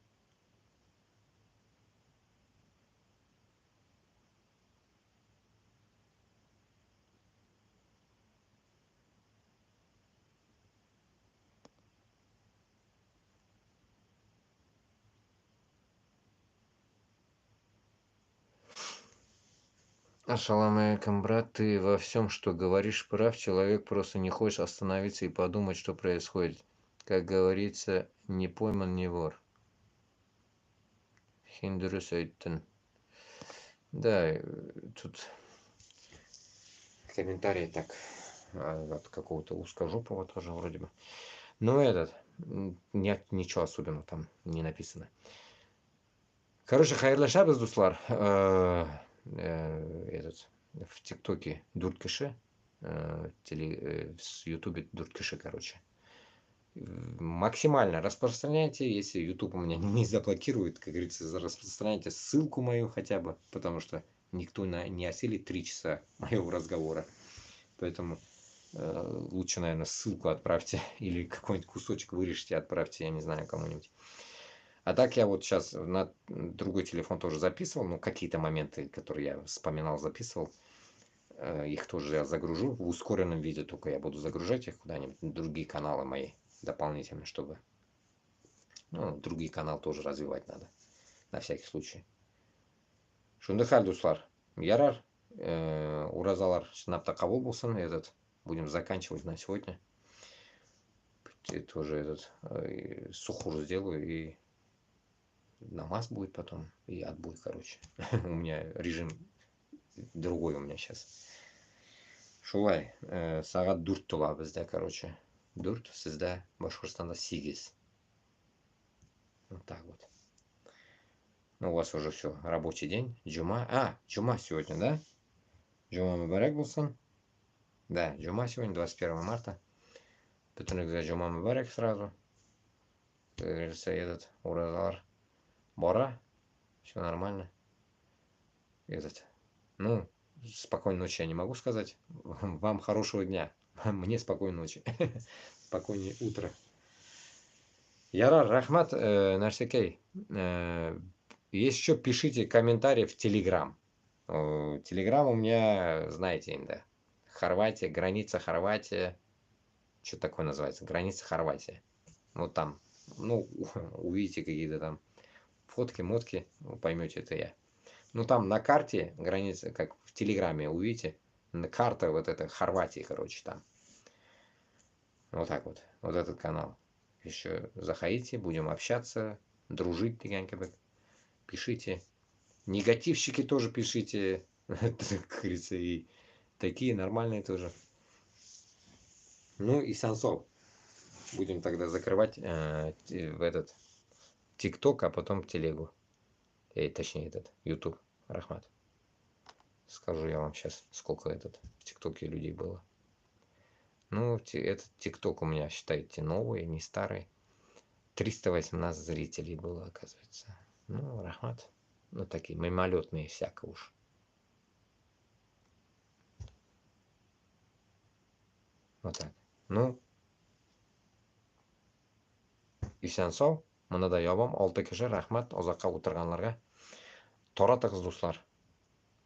Ассаламу алейкум, брат, ты во всем, что говоришь, прав. Человек просто не хочет остановиться и подумать, что происходит. Как говорится, не пойман, не вор. Хиндурус Эйттен. Да, тут комментарий так от какого-то узкожопого тоже вроде бы. Но нет ничего особенного там не написано. Короче, хайырлы шабыз, дуслар. В ТикТоке Дурткиши, в Ютубе Дурткиши, короче. Максимально распространяйте, если YouTube у меня не заблокирует, как говорится, распространяйте ссылку мою хотя бы, потому что никто не осилит 3 часа моего разговора. Поэтому лучше, наверное, ссылку отправьте или какой-нибудь кусочек вырежьте, отправьте, я не знаю, кому-нибудь. А так я вот сейчас на другой телефон тоже записывал, ну какие-то моменты, которые я вспоминал, записывал. Их тоже я загружу в ускоренном виде, только я буду загружать их куда-нибудь на другие каналы мои дополнительно, чтобы другие каналы тоже развивать надо, на всякий случай. Шундыхаль, дуслар, ярар, уразалар сынапта кабыл болсын, будем заканчивать на сегодня. И тоже сухур сделаю, и намаз будет потом, и отбой, короче. У меня режим другой у меня сейчас. Шулай, сағат 4 тула бізде, короче. 4, сізде Башқұртстанда 8. Вот так вот. Ну, у вас уже все, рабочий день. Джума. Джума сегодня, да? Джума Мубарак болсын. Да, Джума сегодня, 21 марта. Бүтініңізге Джума Мубарак сразу. Как говорится, уразалар. Бора. Все нормально. Ну, спокойной ночи я не могу сказать. Вам хорошего дня. Мне спокойной ночи. Спокойнее утро. Ярар, рахмат, Нарсекей. Еще пишите комментарии в Телеграм. Телеграм у меня, знаете, да. Хорватия, граница Хорватия. Что такое называется? Граница Хорватия. Вот там. Ну, увидите какие-то там фотки, мотки, вы поймете, это я. Ну, там на карте границы, как в Телеграме, увидите. Карта вот эта Хорватии, короче, там. Вот так вот. Вот этот канал. Еще заходите, будем общаться, дружить, как пишите. Негативщики тоже пишите, как говорится, и такие нормальные тоже. Ну и Сансов. Будем тогда закрывать в этот ТикТок, а потом телегу. Точнее, этот YouTube. Рахмат. Скажу я вам сейчас, сколько этот в ТикТоке людей было. Ну, этот ТикТок у меня, считайте, новый, не старый. 318 зрителей было, оказывается. Ну, рахмат. Ну, такие мимолетные всяко уж. Вот так. Ну, ишан sog' Mana yobam 6 kishi rahmat uzoqqa o'tirganlarga. Tora tig'iz do'stlar.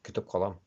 Kutib qolam.